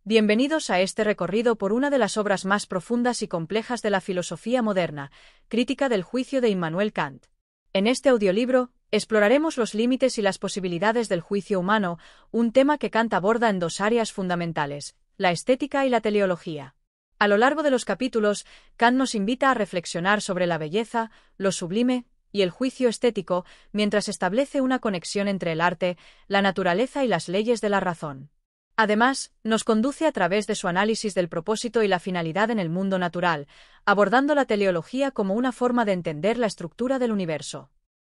Bienvenidos a este recorrido por una de las obras más profundas y complejas de la filosofía moderna, Crítica del juicio de Immanuel Kant. En este audiolibro, exploraremos los límites y las posibilidades del juicio humano, un tema que Kant aborda en dos áreas fundamentales, la estética y la teleología. A lo largo de los capítulos, Kant nos invita a reflexionar sobre la belleza, lo sublime y el juicio estético, mientras establece una conexión entre el arte, la naturaleza y las leyes de la razón. Además, nos conduce a través de su análisis del propósito y la finalidad en el mundo natural, abordando la teleología como una forma de entender la estructura del universo.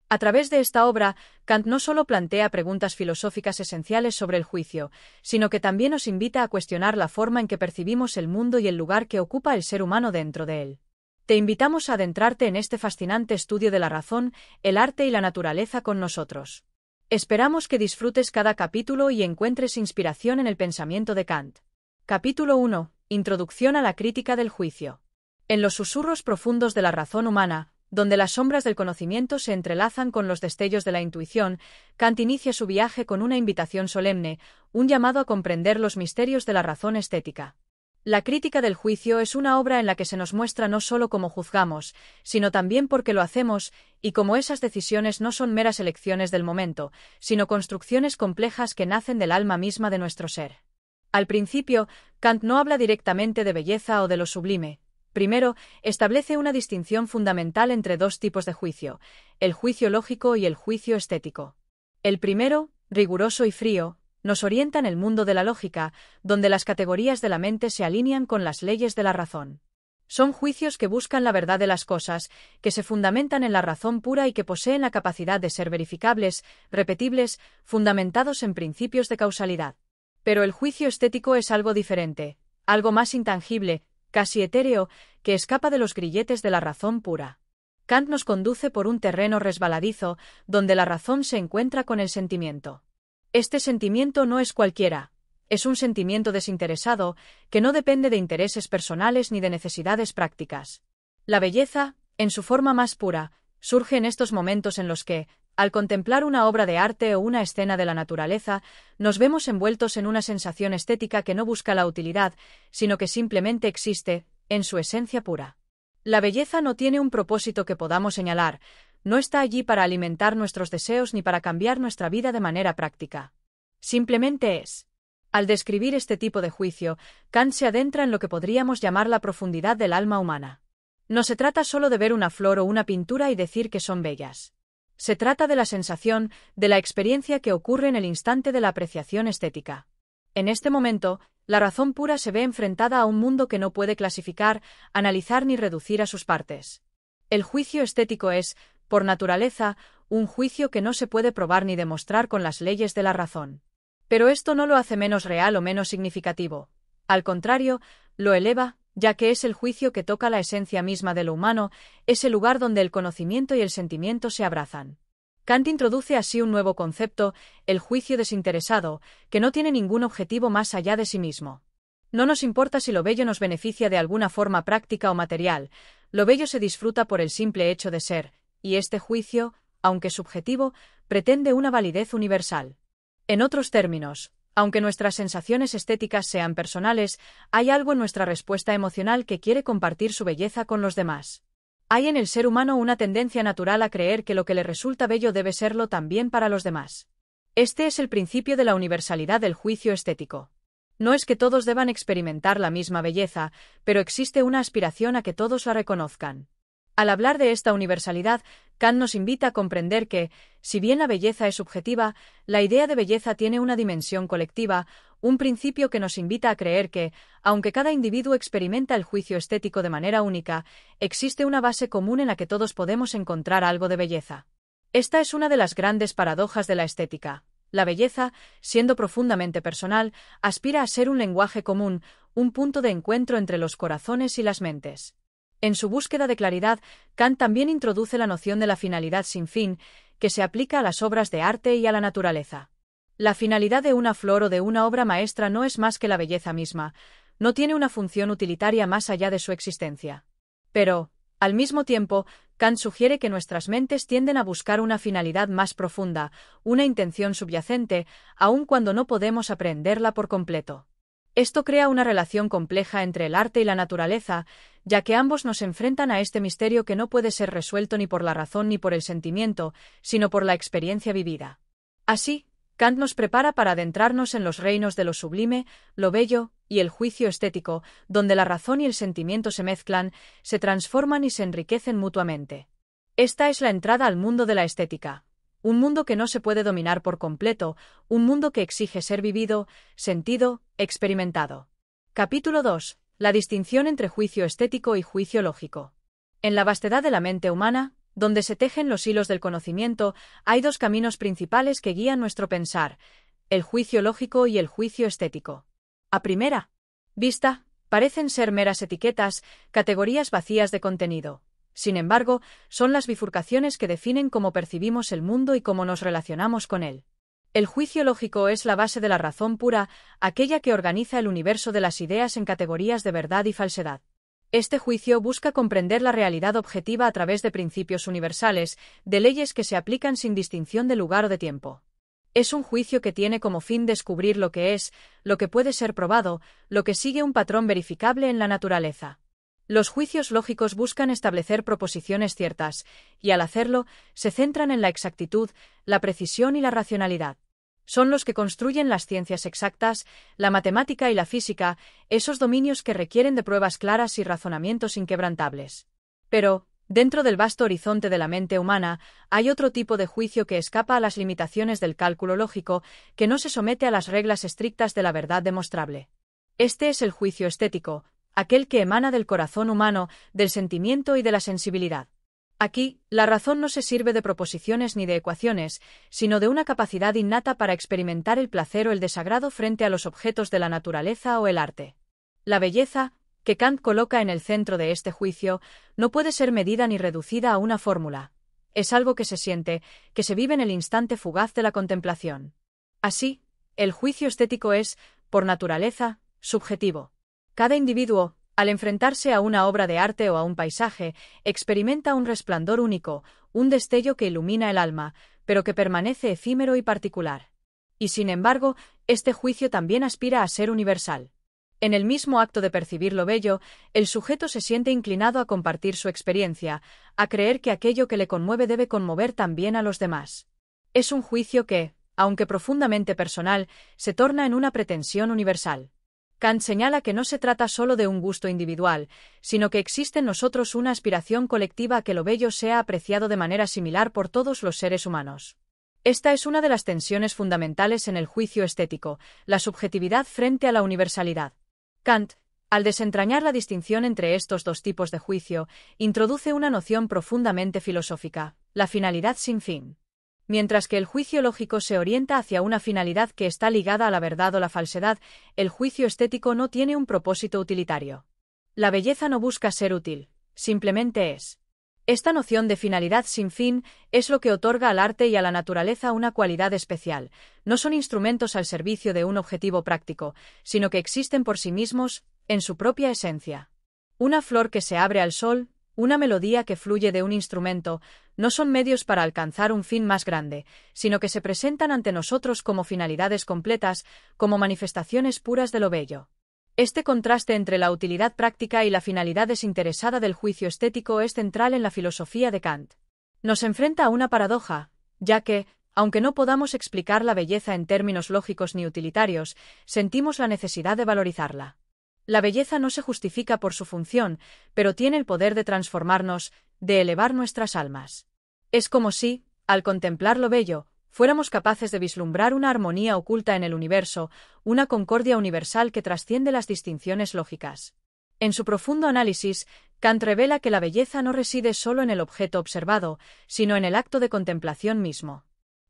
A través de esta obra, Kant no solo plantea preguntas filosóficas esenciales sobre el juicio, sino que también nos invita a cuestionar la forma en que percibimos el mundo y el lugar que ocupa el ser humano dentro de él. Te invitamos a adentrarte en este fascinante estudio de la razón, el arte y la naturaleza con nosotros. Esperamos que disfrutes cada capítulo y encuentres inspiración en el pensamiento de Kant. Capítulo 1. Introducción a la crítica del juicio. En los susurros profundos de la razón humana, donde las sombras del conocimiento se entrelazan con los destellos de la intuición, Kant inicia su viaje con una invitación solemne, un llamado a comprender los misterios de la razón estética. La crítica del juicio es una obra en la que se nos muestra no solo cómo juzgamos, sino también por qué lo hacemos, y cómo esas decisiones no son meras elecciones del momento, sino construcciones complejas que nacen del alma misma de nuestro ser. Al principio, Kant no habla directamente de belleza o de lo sublime. Primero, establece una distinción fundamental entre dos tipos de juicio, el juicio lógico y el juicio estético. El primero, riguroso y frío, nos orienta en el mundo de la lógica, donde las categorías de la mente se alinean con las leyes de la razón. Son juicios que buscan la verdad de las cosas, que se fundamentan en la razón pura y que poseen la capacidad de ser verificables, repetibles, fundamentados en principios de causalidad. Pero el juicio estético es algo diferente, algo más intangible, casi etéreo, que escapa de los grilletes de la razón pura. Kant nos conduce por un terreno resbaladizo, donde la razón se encuentra con el sentimiento. Este sentimiento no es cualquiera, es un sentimiento desinteresado, que no depende de intereses personales ni de necesidades prácticas. La belleza, en su forma más pura, surge en estos momentos en los que, al contemplar una obra de arte o una escena de la naturaleza, nos vemos envueltos en una sensación estética que no busca la utilidad, sino que simplemente existe, en su esencia pura. La belleza no tiene un propósito que podamos señalar, no está allí para alimentar nuestros deseos ni para cambiar nuestra vida de manera práctica. Simplemente es. Al describir este tipo de juicio, Kant se adentra en lo que podríamos llamar la profundidad del alma humana. No se trata solo de ver una flor o una pintura y decir que son bellas. Se trata de la sensación, de la experiencia que ocurre en el instante de la apreciación estética. En este momento, la razón pura se ve enfrentada a un mundo que no puede clasificar, analizar ni reducir a sus partes. El juicio estético es, por naturaleza, un juicio que no se puede probar ni demostrar con las leyes de la razón. Pero esto no lo hace menos real o menos significativo. Al contrario, lo eleva, ya que es el juicio que toca la esencia misma de lo humano, es el lugar donde el conocimiento y el sentimiento se abrazan. Kant introduce así un nuevo concepto, el juicio desinteresado, que no tiene ningún objetivo más allá de sí mismo. No nos importa si lo bello nos beneficia de alguna forma práctica o material, lo bello se disfruta por el simple hecho de ser, y este juicio, aunque subjetivo, pretende una validez universal. En otros términos, aunque nuestras sensaciones estéticas sean personales, hay algo en nuestra respuesta emocional que quiere compartir su belleza con los demás. Hay en el ser humano una tendencia natural a creer que lo que le resulta bello debe serlo también para los demás. Este es el principio de la universalidad del juicio estético. No es que todos deban experimentar la misma belleza, pero existe una aspiración a que todos la reconozcan. Al hablar de esta universalidad, Kant nos invita a comprender que, si bien la belleza es subjetiva, la idea de belleza tiene una dimensión colectiva, un principio que nos invita a creer que, aunque cada individuo experimenta el juicio estético de manera única, existe una base común en la que todos podemos encontrar algo de belleza. Esta es una de las grandes paradojas de la estética. La belleza, siendo profundamente personal, aspira a ser un lenguaje común, un punto de encuentro entre los corazones y las mentes. En su búsqueda de claridad, Kant también introduce la noción de la finalidad sin fin, que se aplica a las obras de arte y a la naturaleza. La finalidad de una flor o de una obra maestra no es más que la belleza misma, no tiene una función utilitaria más allá de su existencia. Pero, al mismo tiempo, Kant sugiere que nuestras mentes tienden a buscar una finalidad más profunda, una intención subyacente, aun cuando no podemos aprehenderla por completo. Esto crea una relación compleja entre el arte y la naturaleza, ya que ambos nos enfrentan a este misterio que no puede ser resuelto ni por la razón ni por el sentimiento, sino por la experiencia vivida. Así, Kant nos prepara para adentrarnos en los reinos de lo sublime, lo bello y el juicio estético, donde la razón y el sentimiento se mezclan, se transforman y se enriquecen mutuamente. Esta es la entrada al mundo de la estética. Un mundo que no se puede dominar por completo, un mundo que exige ser vivido, sentido, experimentado. Capítulo 2. La distinción entre juicio estético y juicio lógico. En la vastedad de la mente humana, donde se tejen los hilos del conocimiento, hay dos caminos principales que guían nuestro pensar: el juicio lógico y el juicio estético. A primera vista, parecen ser meras etiquetas, categorías vacías de contenido. Sin embargo, son las bifurcaciones que definen cómo percibimos el mundo y cómo nos relacionamos con él. El juicio lógico es la base de la razón pura, aquella que organiza el universo de las ideas en categorías de verdad y falsedad. Este juicio busca comprender la realidad objetiva a través de principios universales, de leyes que se aplican sin distinción de lugar o de tiempo. Es un juicio que tiene como fin descubrir lo que es, lo que puede ser probado, lo que sigue un patrón verificable en la naturaleza. Los juicios lógicos buscan establecer proposiciones ciertas, y al hacerlo, se centran en la exactitud, la precisión y la racionalidad. Son los que construyen las ciencias exactas, la matemática y la física, esos dominios que requieren de pruebas claras y razonamientos inquebrantables. Pero, dentro del vasto horizonte de la mente humana, hay otro tipo de juicio que escapa a las limitaciones del cálculo lógico, que no se somete a las reglas estrictas de la verdad demostrable. Este es el juicio estético, aquel que emana del corazón humano, del sentimiento y de la sensibilidad. Aquí, la razón no se sirve de proposiciones ni de ecuaciones, sino de una capacidad innata para experimentar el placer o el desagrado frente a los objetos de la naturaleza o el arte. La belleza, que Kant coloca en el centro de este juicio, no puede ser medida ni reducida a una fórmula. Es algo que se siente, que se vive en el instante fugaz de la contemplación. Así, el juicio estético es, por naturaleza, subjetivo. Cada individuo, al enfrentarse a una obra de arte o a un paisaje, experimenta un resplandor único, un destello que ilumina el alma, pero que permanece efímero y particular. Y sin embargo, este juicio también aspira a ser universal. En el mismo acto de percibir lo bello, el sujeto se siente inclinado a compartir su experiencia, a creer que aquello que le conmueve debe conmover también a los demás. Es un juicio que, aunque profundamente personal, se torna en una pretensión universal. Kant señala que no se trata solo de un gusto individual, sino que existe en nosotros una aspiración colectiva a que lo bello sea apreciado de manera similar por todos los seres humanos. Esta es una de las tensiones fundamentales en el juicio estético, la subjetividad frente a la universalidad. Kant, al desentrañar la distinción entre estos dos tipos de juicio, introduce una noción profundamente filosófica: la finalidad sin fin. Mientras que el juicio lógico se orienta hacia una finalidad que está ligada a la verdad o la falsedad, el juicio estético no tiene un propósito utilitario. La belleza no busca ser útil, simplemente es. Esta noción de finalidad sin fin es lo que otorga al arte y a la naturaleza una cualidad especial. No son instrumentos al servicio de un objetivo práctico, sino que existen por sí mismos, en su propia esencia. Una flor que se abre al sol, una melodía que fluye de un instrumento, no son medios para alcanzar un fin más grande, sino que se presentan ante nosotros como finalidades completas, como manifestaciones puras de lo bello. Este contraste entre la utilidad práctica y la finalidad desinteresada del juicio estético es central en la filosofía de Kant. Nos enfrenta a una paradoja, ya que, aunque no podamos explicar la belleza en términos lógicos ni utilitarios, sentimos la necesidad de valorizarla. La belleza no se justifica por su función, pero tiene el poder de transformarnos, de elevar nuestras almas. Es como si, al contemplar lo bello, fuéramos capaces de vislumbrar una armonía oculta en el universo, una concordia universal que trasciende las distinciones lógicas. En su profundo análisis, Kant revela que la belleza no reside solo en el objeto observado, sino en el acto de contemplación mismo.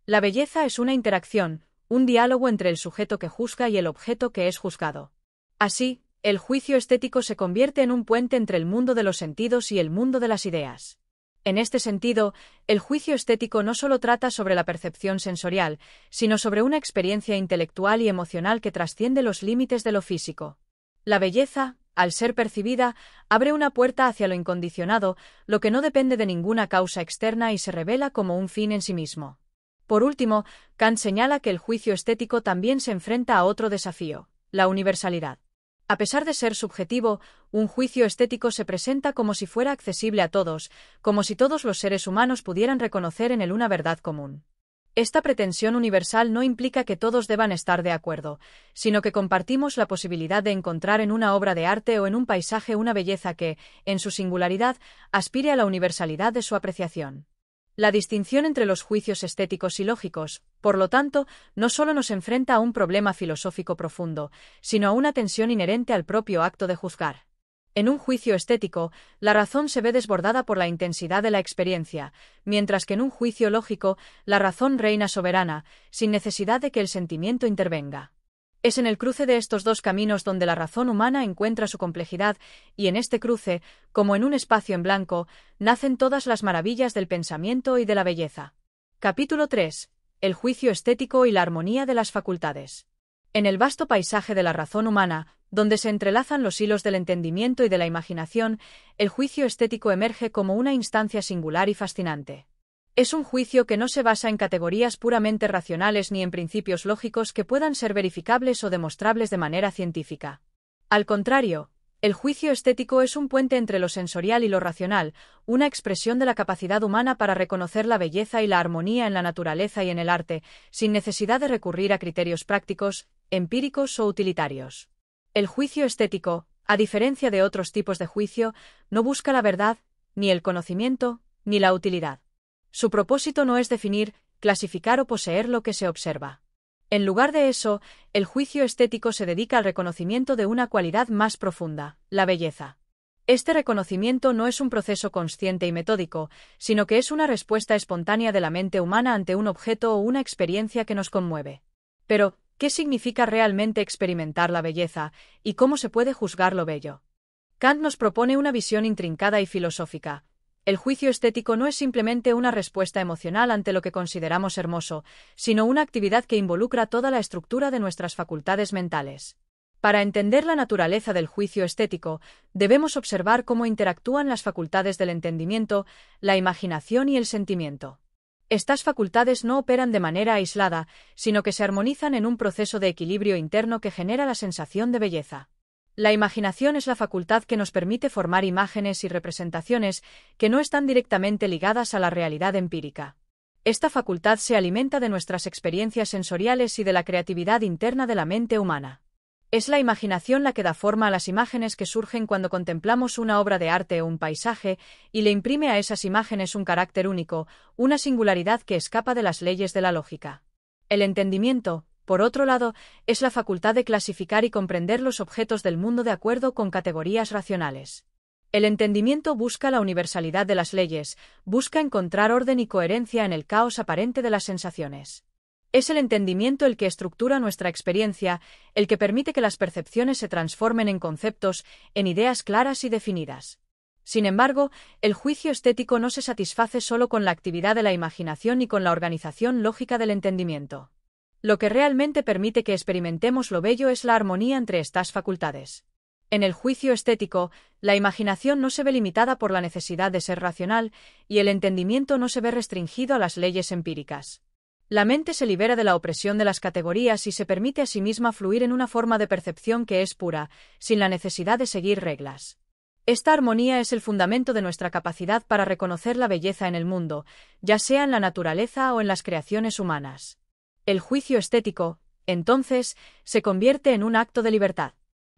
La belleza es una interacción, un diálogo entre el sujeto que juzga y el objeto que es juzgado. Así, el juicio estético se convierte en un puente entre el mundo de los sentidos y el mundo de las ideas. En este sentido, el juicio estético no solo trata sobre la percepción sensorial, sino sobre una experiencia intelectual y emocional que trasciende los límites de lo físico. La belleza, al ser percibida, abre una puerta hacia lo incondicionado, lo que no depende de ninguna causa externa y se revela como un fin en sí mismo. Por último, Kant señala que el juicio estético también se enfrenta a otro desafío: la universalidad. A pesar de ser subjetivo, un juicio estético se presenta como si fuera accesible a todos, como si todos los seres humanos pudieran reconocer en él una verdad común. Esta pretensión universal no implica que todos deban estar de acuerdo, sino que compartimos la posibilidad de encontrar en una obra de arte o en un paisaje una belleza que, en su singularidad, aspire a la universalidad de su apreciación. La distinción entre los juicios estéticos y lógicos, por lo tanto, no solo nos enfrenta a un problema filosófico profundo, sino a una tensión inherente al propio acto de juzgar. En un juicio estético, la razón se ve desbordada por la intensidad de la experiencia, mientras que en un juicio lógico, la razón reina soberana, sin necesidad de que el sentimiento intervenga. Es en el cruce de estos dos caminos donde la razón humana encuentra su complejidad, y en este cruce, como en un espacio en blanco, nacen todas las maravillas del pensamiento y de la belleza. Capítulo 3. El juicio estético y la armonía de las facultades. En el vasto paisaje de la razón humana, donde se entrelazan los hilos del entendimiento y de la imaginación, el juicio estético emerge como una instancia singular y fascinante. Es un juicio que no se basa en categorías puramente racionales ni en principios lógicos que puedan ser verificables o demostrables de manera científica. Al contrario, el juicio estético es un puente entre lo sensorial y lo racional, una expresión de la capacidad humana para reconocer la belleza y la armonía en la naturaleza y en el arte, sin necesidad de recurrir a criterios prácticos, empíricos o utilitarios. El juicio estético, a diferencia de otros tipos de juicio, no busca la verdad, ni el conocimiento, ni la utilidad. Su propósito no es definir, clasificar o poseer lo que se observa. En lugar de eso, el juicio estético se dedica al reconocimiento de una cualidad más profunda, la belleza. Este reconocimiento no es un proceso consciente y metódico, sino que es una respuesta espontánea de la mente humana ante un objeto o una experiencia que nos conmueve. Pero, ¿qué significa realmente experimentar la belleza, y cómo se puede juzgar lo bello? Kant nos propone una visión intrincada y filosófica. El juicio estético no es simplemente una respuesta emocional ante lo que consideramos hermoso, sino una actividad que involucra toda la estructura de nuestras facultades mentales. Para entender la naturaleza del juicio estético, debemos observar cómo interactúan las facultades del entendimiento, la imaginación y el sentimiento. Estas facultades no operan de manera aislada, sino que se armonizan en un proceso de equilibrio interno que genera la sensación de belleza. La imaginación es la facultad que nos permite formar imágenes y representaciones que no están directamente ligadas a la realidad empírica. Esta facultad se alimenta de nuestras experiencias sensoriales y de la creatividad interna de la mente humana. Es la imaginación la que da forma a las imágenes que surgen cuando contemplamos una obra de arte o un paisaje, y le imprime a esas imágenes un carácter único, una singularidad que escapa de las leyes de la lógica. El entendimiento, por otro lado, es la facultad de clasificar y comprender los objetos del mundo de acuerdo con categorías racionales. El entendimiento busca la universalidad de las leyes, busca encontrar orden y coherencia en el caos aparente de las sensaciones. Es el entendimiento el que estructura nuestra experiencia, el que permite que las percepciones se transformen en conceptos, en ideas claras y definidas. Sin embargo, el juicio estético no se satisface solo con la actividad de la imaginación y con la organización lógica del entendimiento. Lo que realmente permite que experimentemos lo bello es la armonía entre estas facultades. En el juicio estético, la imaginación no se ve limitada por la necesidad de ser racional, y el entendimiento no se ve restringido a las leyes empíricas. La mente se libera de la opresión de las categorías y se permite a sí misma fluir en una forma de percepción que es pura, sin la necesidad de seguir reglas. Esta armonía es el fundamento de nuestra capacidad para reconocer la belleza en el mundo, ya sea en la naturaleza o en las creaciones humanas. El juicio estético, entonces, se convierte en un acto de libertad.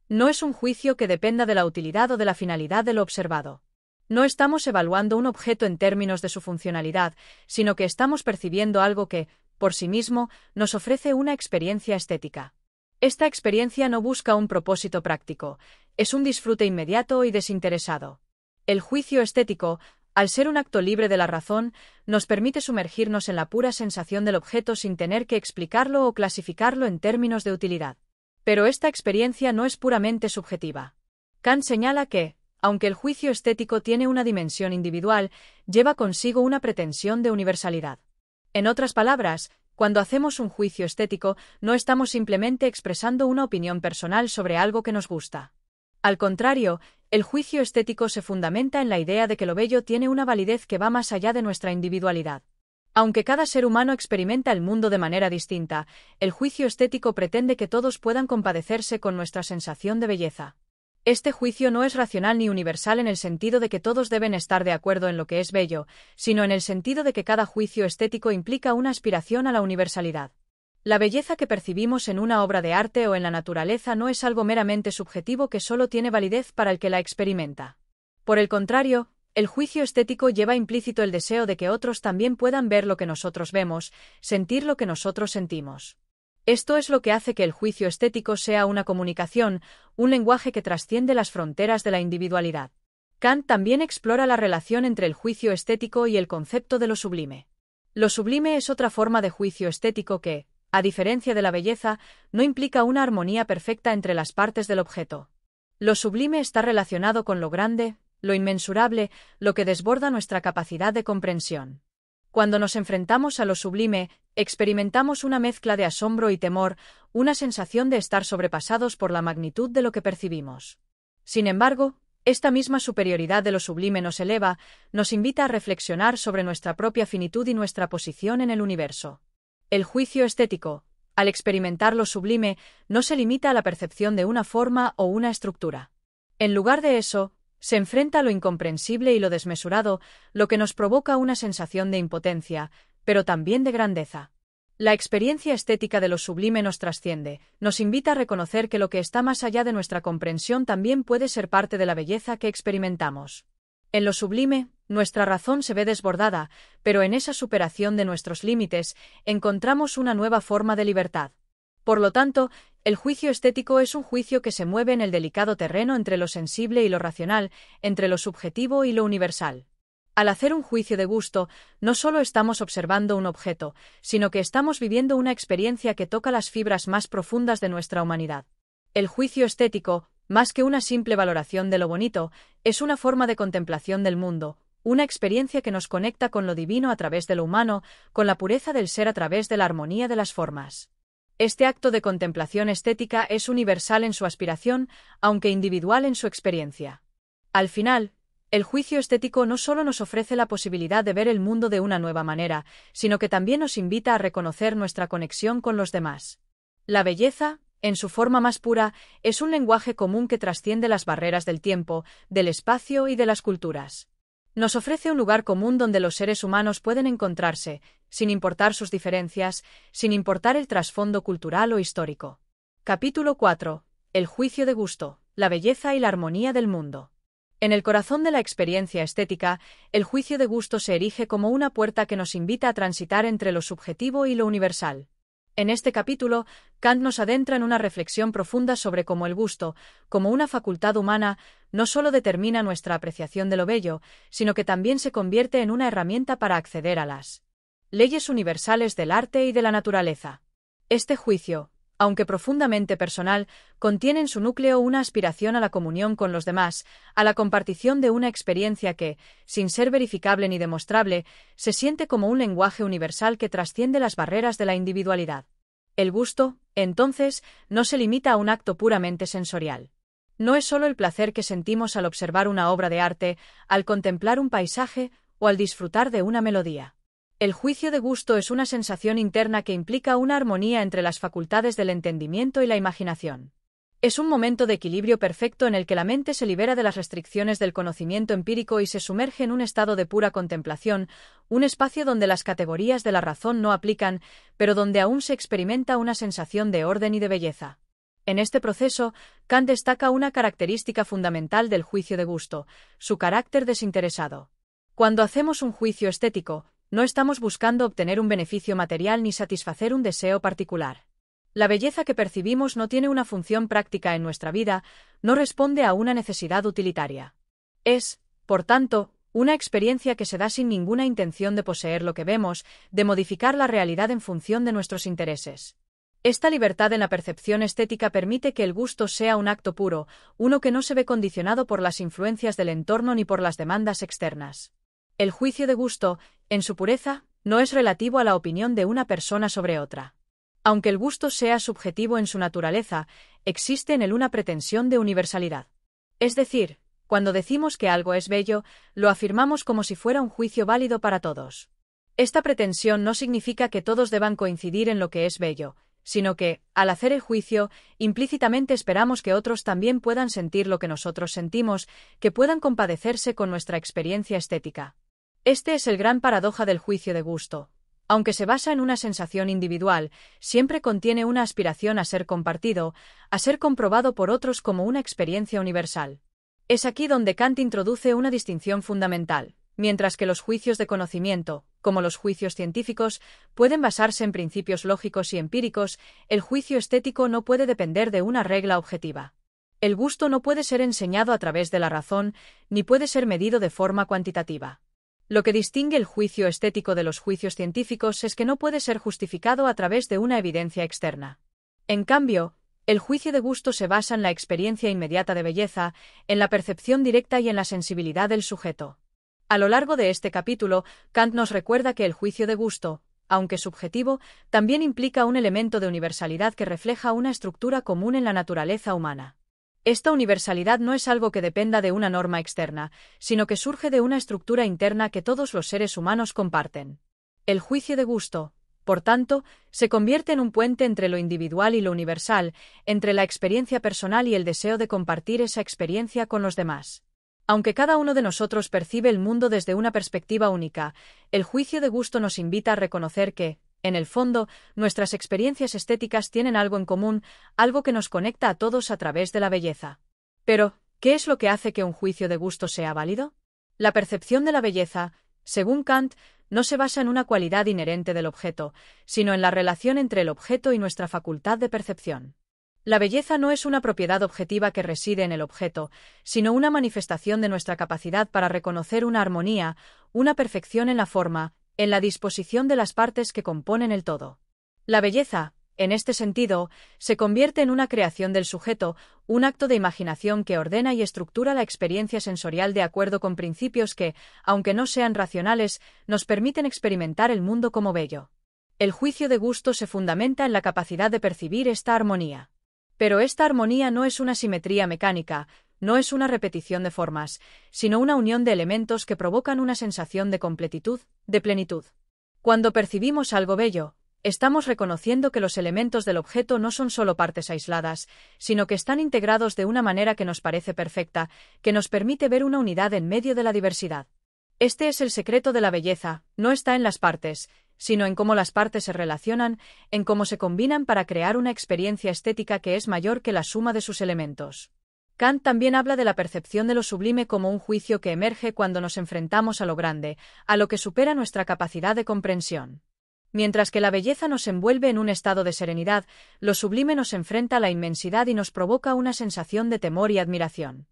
No es un juicio que dependa de la utilidad o de la finalidad de lo observado. No estamos evaluando un objeto en términos de su funcionalidad, sino que estamos percibiendo algo que, por sí mismo, nos ofrece una experiencia estética. Esta experiencia no busca un propósito práctico, es un disfrute inmediato y desinteresado. El juicio estético, al ser un acto libre de la razón, nos permite sumergirnos en la pura sensación del objeto sin tener que explicarlo o clasificarlo en términos de utilidad. Pero esta experiencia no es puramente subjetiva. Kant señala que, aunque el juicio estético tiene una dimensión individual, lleva consigo una pretensión de universalidad. En otras palabras, cuando hacemos un juicio estético, no estamos simplemente expresando una opinión personal sobre algo que nos gusta. Al contrario, el juicio estético se fundamenta en la idea de que lo bello tiene una validez que va más allá de nuestra individualidad. Aunque cada ser humano experimenta el mundo de manera distinta, el juicio estético pretende que todos puedan compadecerse con nuestra sensación de belleza. Este juicio no es racional ni universal en el sentido de que todos deben estar de acuerdo en lo que es bello, sino en el sentido de que cada juicio estético implica una aspiración a la universalidad. La belleza que percibimos en una obra de arte o en la naturaleza no es algo meramente subjetivo que solo tiene validez para el que la experimenta. Por el contrario, el juicio estético lleva implícito el deseo de que otros también puedan ver lo que nosotros vemos, sentir lo que nosotros sentimos. Esto es lo que hace que el juicio estético sea una comunicación, un lenguaje que trasciende las fronteras de la individualidad. Kant también explora la relación entre el juicio estético y el concepto de lo sublime. Lo sublime es otra forma de juicio estético que, a diferencia de la belleza, no implica una armonía perfecta entre las partes del objeto. Lo sublime está relacionado con lo grande, lo inmensurable, lo que desborda nuestra capacidad de comprensión. Cuando nos enfrentamos a lo sublime, experimentamos una mezcla de asombro y temor, una sensación de estar sobrepasados por la magnitud de lo que percibimos. Sin embargo, esta misma superioridad de lo sublime nos eleva, nos invita a reflexionar sobre nuestra propia finitud y nuestra posición en el universo. El juicio estético, al experimentar lo sublime, no se limita a la percepción de una forma o una estructura. En lugar de eso, se enfrenta a lo incomprensible y lo desmesurado, lo que nos provoca una sensación de impotencia, pero también de grandeza. La experiencia estética de lo sublime nos trasciende, nos invita a reconocer que lo que está más allá de nuestra comprensión también puede ser parte de la belleza que experimentamos. En lo sublime, nuestra razón se ve desbordada, pero en esa superación de nuestros límites, encontramos una nueva forma de libertad. Por lo tanto, el juicio estético es un juicio que se mueve en el delicado terreno entre lo sensible y lo racional, entre lo subjetivo y lo universal. Al hacer un juicio de gusto, no solo estamos observando un objeto, sino que estamos viviendo una experiencia que toca las fibras más profundas de nuestra humanidad. El juicio estético, más que una simple valoración de lo bonito, es una forma de contemplación del mundo, una experiencia que nos conecta con lo divino a través de lo humano, con la pureza del ser a través de la armonía de las formas. Este acto de contemplación estética es universal en su aspiración, aunque individual en su experiencia. Al final, el juicio estético no solo nos ofrece la posibilidad de ver el mundo de una nueva manera, sino que también nos invita a reconocer nuestra conexión con los demás. La belleza, en su forma más pura, es un lenguaje común que trasciende las barreras del tiempo, del espacio y de las culturas. Nos ofrece un lugar común donde los seres humanos pueden encontrarse, sin importar sus diferencias, sin importar el trasfondo cultural o histórico. Capítulo 4. El juicio de gusto, la belleza y la armonía del mundo. En el corazón de la experiencia estética, el juicio de gusto se erige como una puerta que nos invita a transitar entre lo subjetivo y lo universal. En este capítulo, Kant nos adentra en una reflexión profunda sobre cómo el gusto, como una facultad humana, no solo determina nuestra apreciación de lo bello, sino que también se convierte en una herramienta para acceder a las leyes universales del arte y de la naturaleza. Este juicio, aunque profundamente personal, contiene en su núcleo una aspiración a la comunión con los demás, a la compartición de una experiencia que, sin ser verificable ni demostrable, se siente como un lenguaje universal que trasciende las barreras de la individualidad. El gusto, entonces, no se limita a un acto puramente sensorial. No es solo el placer que sentimos al observar una obra de arte, al contemplar un paisaje o al disfrutar de una melodía. El juicio de gusto es una sensación interna que implica una armonía entre las facultades del entendimiento y la imaginación. Es un momento de equilibrio perfecto en el que la mente se libera de las restricciones del conocimiento empírico y se sumerge en un estado de pura contemplación, un espacio donde las categorías de la razón no aplican, pero donde aún se experimenta una sensación de orden y de belleza. En este proceso, Kant destaca una característica fundamental del juicio de gusto, su carácter desinteresado. Cuando hacemos un juicio estético, no estamos buscando obtener un beneficio material ni satisfacer un deseo particular. La belleza que percibimos no tiene una función práctica en nuestra vida, no responde a una necesidad utilitaria. Es, por tanto, una experiencia que se da sin ninguna intención de poseer lo que vemos, de modificar la realidad en función de nuestros intereses. Esta libertad en la percepción estética permite que el gusto sea un acto puro, uno que no se ve condicionado por las influencias del entorno ni por las demandas externas. El juicio de gusto, en su pureza, no es relativo a la opinión de una persona sobre otra. Aunque el gusto sea subjetivo en su naturaleza, existe en él una pretensión de universalidad. Es decir, cuando decimos que algo es bello, lo afirmamos como si fuera un juicio válido para todos. Esta pretensión no significa que todos deban coincidir en lo que es bello, sino que, al hacer el juicio, implícitamente esperamos que otros también puedan sentir lo que nosotros sentimos, que puedan compadecerse con nuestra experiencia estética. Este es el gran paradoja del juicio de gusto. Aunque se basa en una sensación individual, siempre contiene una aspiración a ser compartido, a ser comprobado por otros como una experiencia universal. Es aquí donde Kant introduce una distinción fundamental. Mientras que los juicios de conocimiento, como los juicios científicos, pueden basarse en principios lógicos y empíricos, el juicio estético no puede depender de una regla objetiva. El gusto no puede ser enseñado a través de la razón, ni puede ser medido de forma cuantitativa. Lo que distingue el juicio estético de los juicios científicos es que no puede ser justificado a través de una evidencia externa. En cambio, el juicio de gusto se basa en la experiencia inmediata de belleza, en la percepción directa y en la sensibilidad del sujeto. A lo largo de este capítulo, Kant nos recuerda que el juicio de gusto, aunque subjetivo, también implica un elemento de universalidad que refleja una estructura común en la naturaleza humana. Esta universalidad no es algo que dependa de una norma externa, sino que surge de una estructura interna que todos los seres humanos comparten. El juicio de gusto, por tanto, se convierte en un puente entre lo individual y lo universal, entre la experiencia personal y el deseo de compartir esa experiencia con los demás. Aunque cada uno de nosotros percibe el mundo desde una perspectiva única, el juicio de gusto nos invita a reconocer que, en el fondo, nuestras experiencias estéticas tienen algo en común, algo que nos conecta a todos a través de la belleza. Pero, ¿qué es lo que hace que un juicio de gusto sea válido? La percepción de la belleza, según Kant, no se basa en una cualidad inherente del objeto, sino en la relación entre el objeto y nuestra facultad de percepción. La belleza no es una propiedad objetiva que reside en el objeto, sino una manifestación de nuestra capacidad para reconocer una armonía, una perfección en la forma, en la disposición de las partes que componen el todo. La belleza, en este sentido, se convierte en una creación del sujeto, un acto de imaginación que ordena y estructura la experiencia sensorial de acuerdo con principios que, aunque no sean racionales, nos permiten experimentar el mundo como bello. El juicio de gusto se fundamenta en la capacidad de percibir esta armonía. Pero esta armonía no es una simetría mecánica, no es una repetición de formas, sino una unión de elementos que provocan una sensación de completitud, de plenitud. Cuando percibimos algo bello, estamos reconociendo que los elementos del objeto no son solo partes aisladas, sino que están integrados de una manera que nos parece perfecta, que nos permite ver una unidad en medio de la diversidad. Este es el secreto de la belleza, no está en las partes, sino en cómo las partes se relacionan, en cómo se combinan para crear una experiencia estética que es mayor que la suma de sus elementos. Kant también habla de la percepción de lo sublime como un juicio que emerge cuando nos enfrentamos a lo grande, a lo que supera nuestra capacidad de comprensión. Mientras que la belleza nos envuelve en un estado de serenidad, lo sublime nos enfrenta a la inmensidad y nos provoca una sensación de temor y admiración.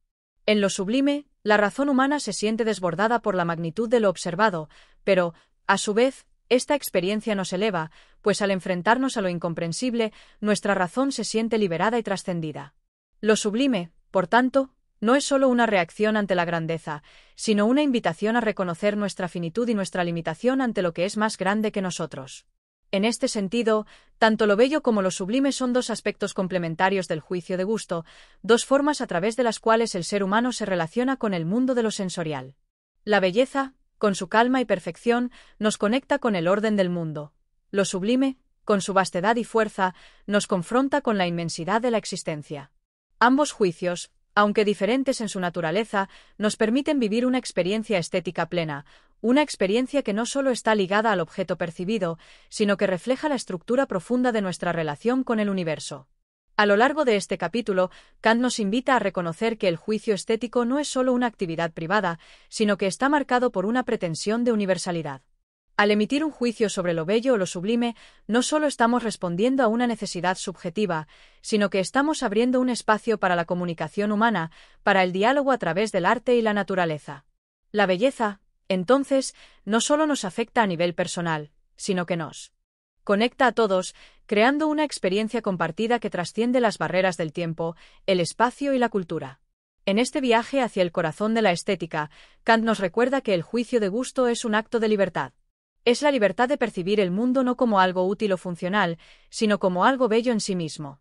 En lo sublime, la razón humana se siente desbordada por la magnitud de lo observado, pero, a su vez, esta experiencia nos eleva, pues al enfrentarnos a lo incomprensible, nuestra razón se siente liberada y trascendida. Lo sublime, por tanto, no es solo una reacción ante la grandeza, sino una invitación a reconocer nuestra finitud y nuestra limitación ante lo que es más grande que nosotros. En este sentido, tanto lo bello como lo sublime son dos aspectos complementarios del juicio de gusto, dos formas a través de las cuales el ser humano se relaciona con el mundo de lo sensorial. La belleza, con su calma y perfección, nos conecta con el orden del mundo. Lo sublime, con su vastedad y fuerza, nos confronta con la inmensidad de la existencia. Ambos juicios, aunque diferentes en su naturaleza, nos permiten vivir una experiencia estética plena, una experiencia que no solo está ligada al objeto percibido, sino que refleja la estructura profunda de nuestra relación con el universo. A lo largo de este capítulo, Kant nos invita a reconocer que el juicio estético no es solo una actividad privada, sino que está marcado por una pretensión de universalidad. Al emitir un juicio sobre lo bello o lo sublime, no solo estamos respondiendo a una necesidad subjetiva, sino que estamos abriendo un espacio para la comunicación humana, para el diálogo a través del arte y la naturaleza. La belleza, entonces, no solo nos afecta a nivel personal, sino que nos conecta a todos, creando una experiencia compartida que trasciende las barreras del tiempo, el espacio y la cultura. En este viaje hacia el corazón de la estética, Kant nos recuerda que el juicio de gusto es un acto de libertad. Es la libertad de percibir el mundo no como algo útil o funcional, sino como algo bello en sí mismo.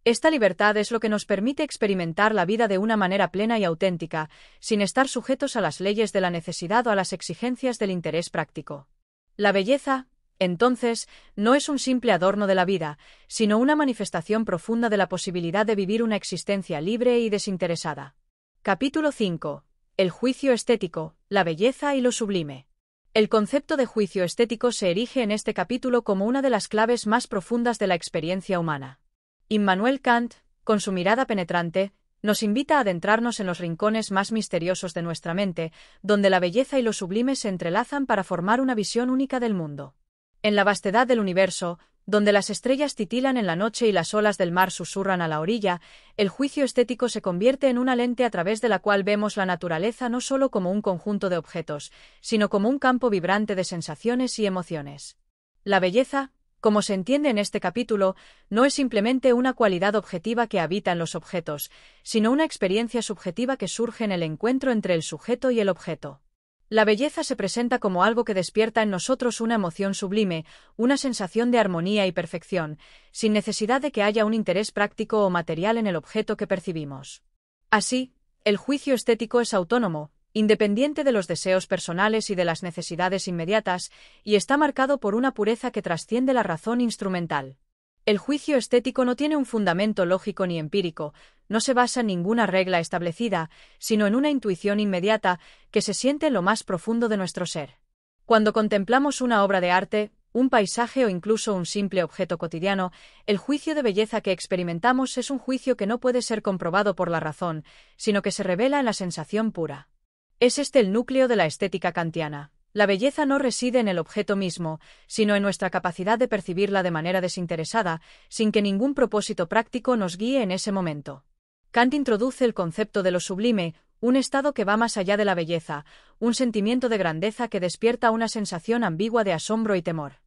Esta libertad es lo que nos permite experimentar la vida de una manera plena y auténtica, sin estar sujetos a las leyes de la necesidad o a las exigencias del interés práctico. La belleza, entonces, no es un simple adorno de la vida, sino una manifestación profunda de la posibilidad de vivir una existencia libre y desinteresada. Capítulo 5. El juicio estético, la belleza y lo sublime. El concepto de juicio estético se erige en este capítulo como una de las claves más profundas de la experiencia humana. Immanuel Kant, con su mirada penetrante, nos invita a adentrarnos en los rincones más misteriosos de nuestra mente, donde la belleza y lo sublime se entrelazan para formar una visión única del mundo. En la vastedad del universo, donde las estrellas titilan en la noche y las olas del mar susurran a la orilla, el juicio estético se convierte en una lente a través de la cual vemos la naturaleza no solo como un conjunto de objetos, sino como un campo vibrante de sensaciones y emociones. La belleza, como se entiende en este capítulo, no es simplemente una cualidad objetiva que habita en los objetos, sino una experiencia subjetiva que surge en el encuentro entre el sujeto y el objeto. La belleza se presenta como algo que despierta en nosotros una emoción sublime, una sensación de armonía y perfección, sin necesidad de que haya un interés práctico o material en el objeto que percibimos. Así, el juicio estético es autónomo, independiente de los deseos personales y de las necesidades inmediatas, y está marcado por una pureza que trasciende la razón instrumental. El juicio estético no tiene un fundamento lógico ni empírico, no se basa en ninguna regla establecida, sino en una intuición inmediata que se siente en lo más profundo de nuestro ser. Cuando contemplamos una obra de arte, un paisaje o incluso un simple objeto cotidiano, el juicio de belleza que experimentamos es un juicio que no puede ser comprobado por la razón, sino que se revela en la sensación pura. Es este el núcleo de la estética kantiana. La belleza no reside en el objeto mismo, sino en nuestra capacidad de percibirla de manera desinteresada, sin que ningún propósito práctico nos guíe en ese momento. Kant introduce el concepto de lo sublime, un estado que va más allá de la belleza, un sentimiento de grandeza que despierta una sensación ambigua de asombro y temor.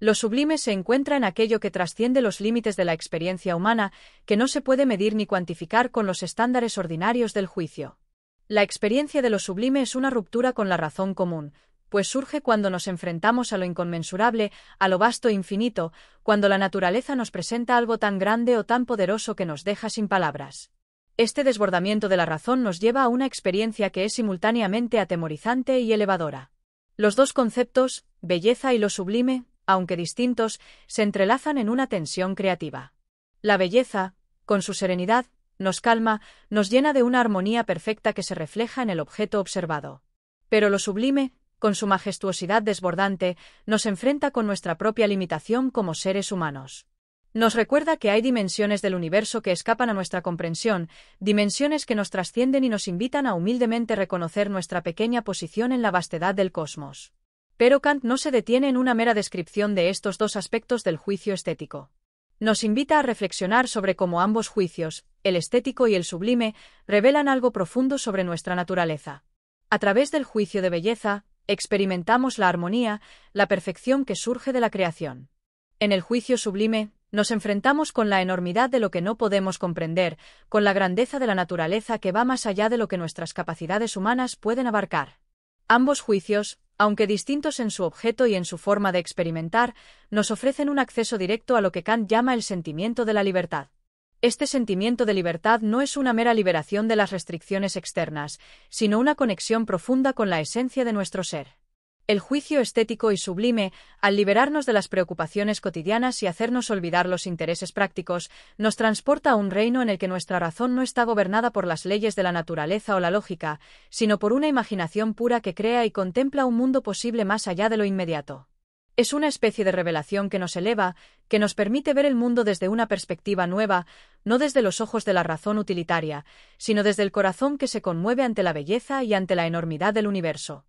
Lo sublime se encuentra en aquello que trasciende los límites de la experiencia humana, que no se puede medir ni cuantificar con los estándares ordinarios del juicio. La experiencia de lo sublime es una ruptura con la razón común, pues surge cuando nos enfrentamos a lo inconmensurable, a lo vasto e infinito, cuando la naturaleza nos presenta algo tan grande o tan poderoso que nos deja sin palabras. Este desbordamiento de la razón nos lleva a una experiencia que es simultáneamente atemorizante y elevadora. Los dos conceptos, belleza y lo sublime, aunque distintos, se entrelazan en una tensión creativa. La belleza, con su serenidad, nos calma, nos llena de una armonía perfecta que se refleja en el objeto observado. Pero lo sublime, con su majestuosidad desbordante, nos enfrenta con nuestra propia limitación como seres humanos. Nos recuerda que hay dimensiones del universo que escapan a nuestra comprensión, dimensiones que nos trascienden y nos invitan a humildemente reconocer nuestra pequeña posición en la vastedad del cosmos. Pero Kant no se detiene en una mera descripción de estos dos aspectos del juicio estético. Nos invita a reflexionar sobre cómo ambos juicios, el estético y el sublime, revelan algo profundo sobre nuestra naturaleza. A través del juicio de belleza, experimentamos la armonía, la perfección que surge de la creación. En el juicio sublime, nos enfrentamos con la enormidad de lo que no podemos comprender, con la grandeza de la naturaleza que va más allá de lo que nuestras capacidades humanas pueden abarcar. Ambos juicios, aunque distintos en su objeto y en su forma de experimentar, nos ofrecen un acceso directo a lo que Kant llama el sentimiento de la libertad. Este sentimiento de libertad no es una mera liberación de las restricciones externas, sino una conexión profunda con la esencia de nuestro ser. El juicio estético y sublime, al liberarnos de las preocupaciones cotidianas y hacernos olvidar los intereses prácticos, nos transporta a un reino en el que nuestra razón no está gobernada por las leyes de la naturaleza o la lógica, sino por una imaginación pura que crea y contempla un mundo posible más allá de lo inmediato. Es una especie de revelación que nos eleva, que nos permite ver el mundo desde una perspectiva nueva, no desde los ojos de la razón utilitaria, sino desde el corazón que se conmueve ante la belleza y ante la enormidad del universo.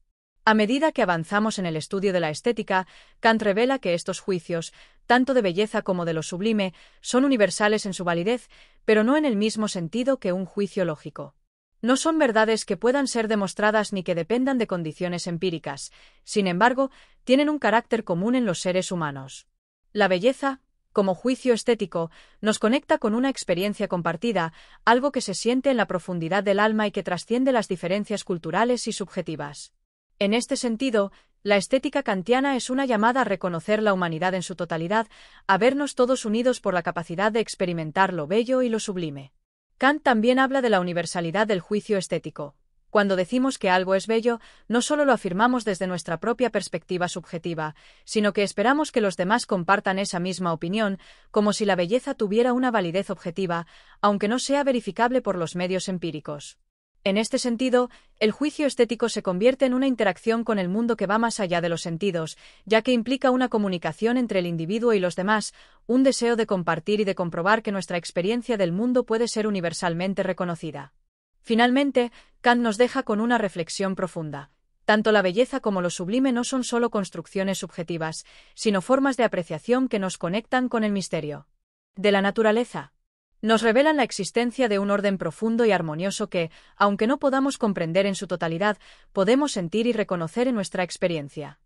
A medida que avanzamos en el estudio de la estética, Kant revela que estos juicios, tanto de belleza como de lo sublime, son universales en su validez, pero no en el mismo sentido que un juicio lógico. No son verdades que puedan ser demostradas ni que dependan de condiciones empíricas, sin embargo, tienen un carácter común en los seres humanos. La belleza, como juicio estético, nos conecta con una experiencia compartida, algo que se siente en la profundidad del alma y que trasciende las diferencias culturales y subjetivas. En este sentido, la estética kantiana es una llamada a reconocer la humanidad en su totalidad, a vernos todos unidos por la capacidad de experimentar lo bello y lo sublime. Kant también habla de la universalidad del juicio estético. Cuando decimos que algo es bello, no solo lo afirmamos desde nuestra propia perspectiva subjetiva, sino que esperamos que los demás compartan esa misma opinión, como si la belleza tuviera una validez objetiva, aunque no sea verificable por los medios empíricos. En este sentido, el juicio estético se convierte en una interacción con el mundo que va más allá de los sentidos, ya que implica una comunicación entre el individuo y los demás, un deseo de compartir y de comprobar que nuestra experiencia del mundo puede ser universalmente reconocida. Finalmente, Kant nos deja con una reflexión profunda. Tanto la belleza como lo sublime no son solo construcciones subjetivas, sino formas de apreciación que nos conectan con el misterio de la naturaleza. Nos revelan la existencia de un orden profundo y armonioso que, aunque no podamos comprender en su totalidad, podemos sentir y reconocer en nuestra experiencia.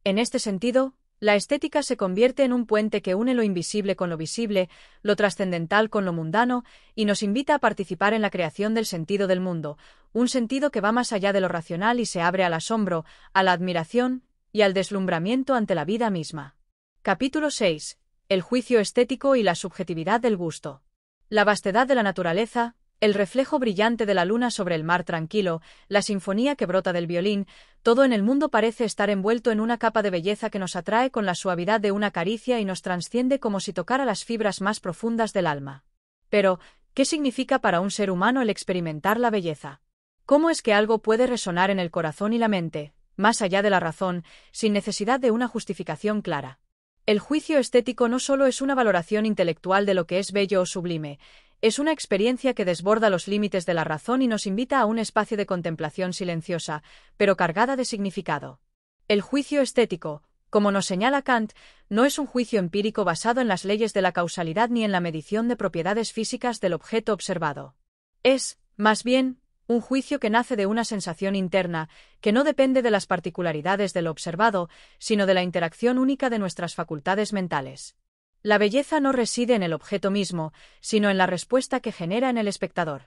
En este sentido, la estética se convierte en un puente que une lo invisible con lo visible, lo trascendental con lo mundano, y nos invita a participar en la creación del sentido del mundo, un sentido que va más allá de lo racional y se abre al asombro, a la admiración y al deslumbramiento ante la vida misma. Capítulo 6. El juicio estético y la subjetividad del gusto. La vastedad de la naturaleza, el reflejo brillante de la luna sobre el mar tranquilo, la sinfonía que brota del violín, todo en el mundo parece estar envuelto en una capa de belleza que nos atrae con la suavidad de una caricia y nos trasciende como si tocara las fibras más profundas del alma. Pero, ¿qué significa para un ser humano el experimentar la belleza? ¿Cómo es que algo puede resonar en el corazón y la mente, más allá de la razón, sin necesidad de una justificación clara? El juicio estético no solo es una valoración intelectual de lo que es bello o sublime, es una experiencia que desborda los límites de la razón y nos invita a un espacio de contemplación silenciosa, pero cargada de significado. El juicio estético, como nos señala Kant, no es un juicio empírico basado en las leyes de la causalidad ni en la medición de propiedades físicas del objeto observado. Es, más bien, un juicio que nace de una sensación interna, que no depende de las particularidades de lo observado, sino de la interacción única de nuestras facultades mentales. La belleza no reside en el objeto mismo, sino en la respuesta que genera en el espectador.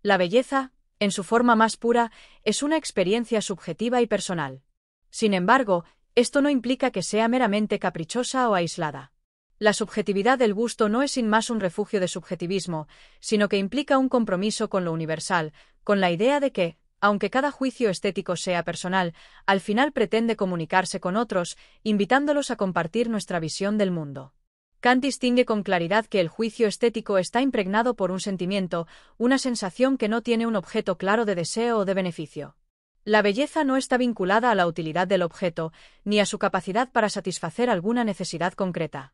La belleza, en su forma más pura, es una experiencia subjetiva y personal. Sin embargo, esto no implica que sea meramente caprichosa o aislada. La subjetividad del gusto no es sin más un refugio de subjetivismo, sino que implica un compromiso con lo universal, con la idea de que, aunque cada juicio estético sea personal, al final pretende comunicarse con otros, invitándolos a compartir nuestra visión del mundo. Kant distingue con claridad que el juicio estético está impregnado por un sentimiento, una sensación que no tiene un objeto claro de deseo o de beneficio. La belleza no está vinculada a la utilidad del objeto, ni a su capacidad para satisfacer alguna necesidad concreta.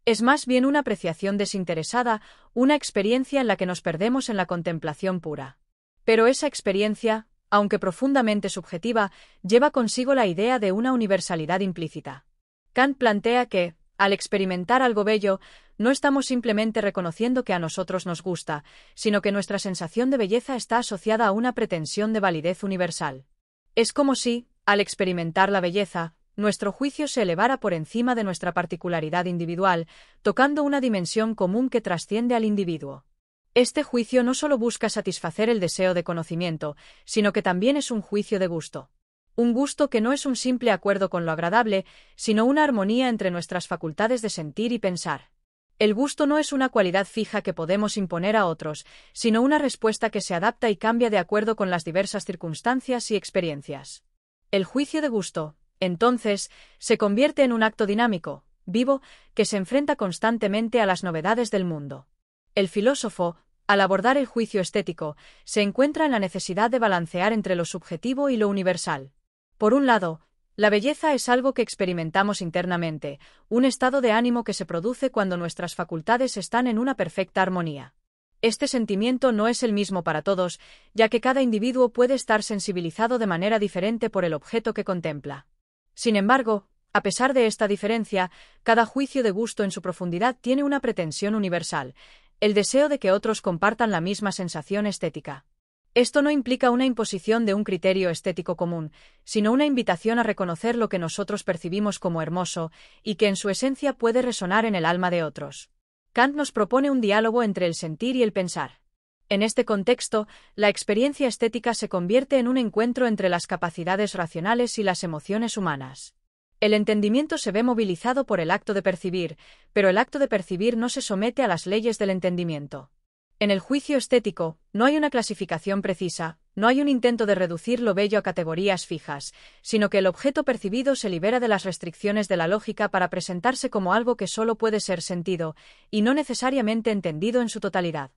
Es más bien una apreciación desinteresada, una experiencia en la que nos perdemos en la contemplación pura. Pero esa experiencia, aunque profundamente subjetiva, lleva consigo la idea de una universalidad implícita. Kant plantea que, al experimentar algo bello, no estamos simplemente reconociendo que a nosotros nos gusta, sino que nuestra sensación de belleza está asociada a una pretensión de validez universal. Es como si, al experimentar la belleza, nuestro juicio se elevara por encima de nuestra particularidad individual, tocando una dimensión común que trasciende al individuo. Este juicio no solo busca satisfacer el deseo de conocimiento, sino que también es un juicio de gusto. Un gusto que no es un simple acuerdo con lo agradable, sino una armonía entre nuestras facultades de sentir y pensar. El gusto no es una cualidad fija que podemos imponer a otros, sino una respuesta que se adapta y cambia de acuerdo con las diversas circunstancias y experiencias. El juicio de gusto, entonces, se convierte en un acto dinámico, vivo, que se enfrenta constantemente a las novedades del mundo. El filósofo, al abordar el juicio estético, se encuentra en la necesidad de balancear entre lo subjetivo y lo universal. Por un lado, la belleza es algo que experimentamos internamente, un estado de ánimo que se produce cuando nuestras facultades están en una perfecta armonía. Este sentimiento no es el mismo para todos, ya que cada individuo puede estar sensibilizado de manera diferente por el objeto que contempla. Sin embargo, a pesar de esta diferencia, cada juicio de gusto en su profundidad tiene una pretensión universal, el deseo de que otros compartan la misma sensación estética. Esto no implica una imposición de un criterio estético común, sino una invitación a reconocer lo que nosotros percibimos como hermoso y que en su esencia puede resonar en el alma de otros. Kant nos propone un diálogo entre el sentir y el pensar. En este contexto, la experiencia estética se convierte en un encuentro entre las capacidades racionales y las emociones humanas. El entendimiento se ve movilizado por el acto de percibir, pero el acto de percibir no se somete a las leyes del entendimiento. En el juicio estético, no hay una clasificación precisa, No hay un intento de reducir lo bello a categorías fijas, sino que el objeto percibido se libera de las restricciones de la lógica para presentarse como algo que solo puede ser sentido, y no necesariamente entendido en su totalidad.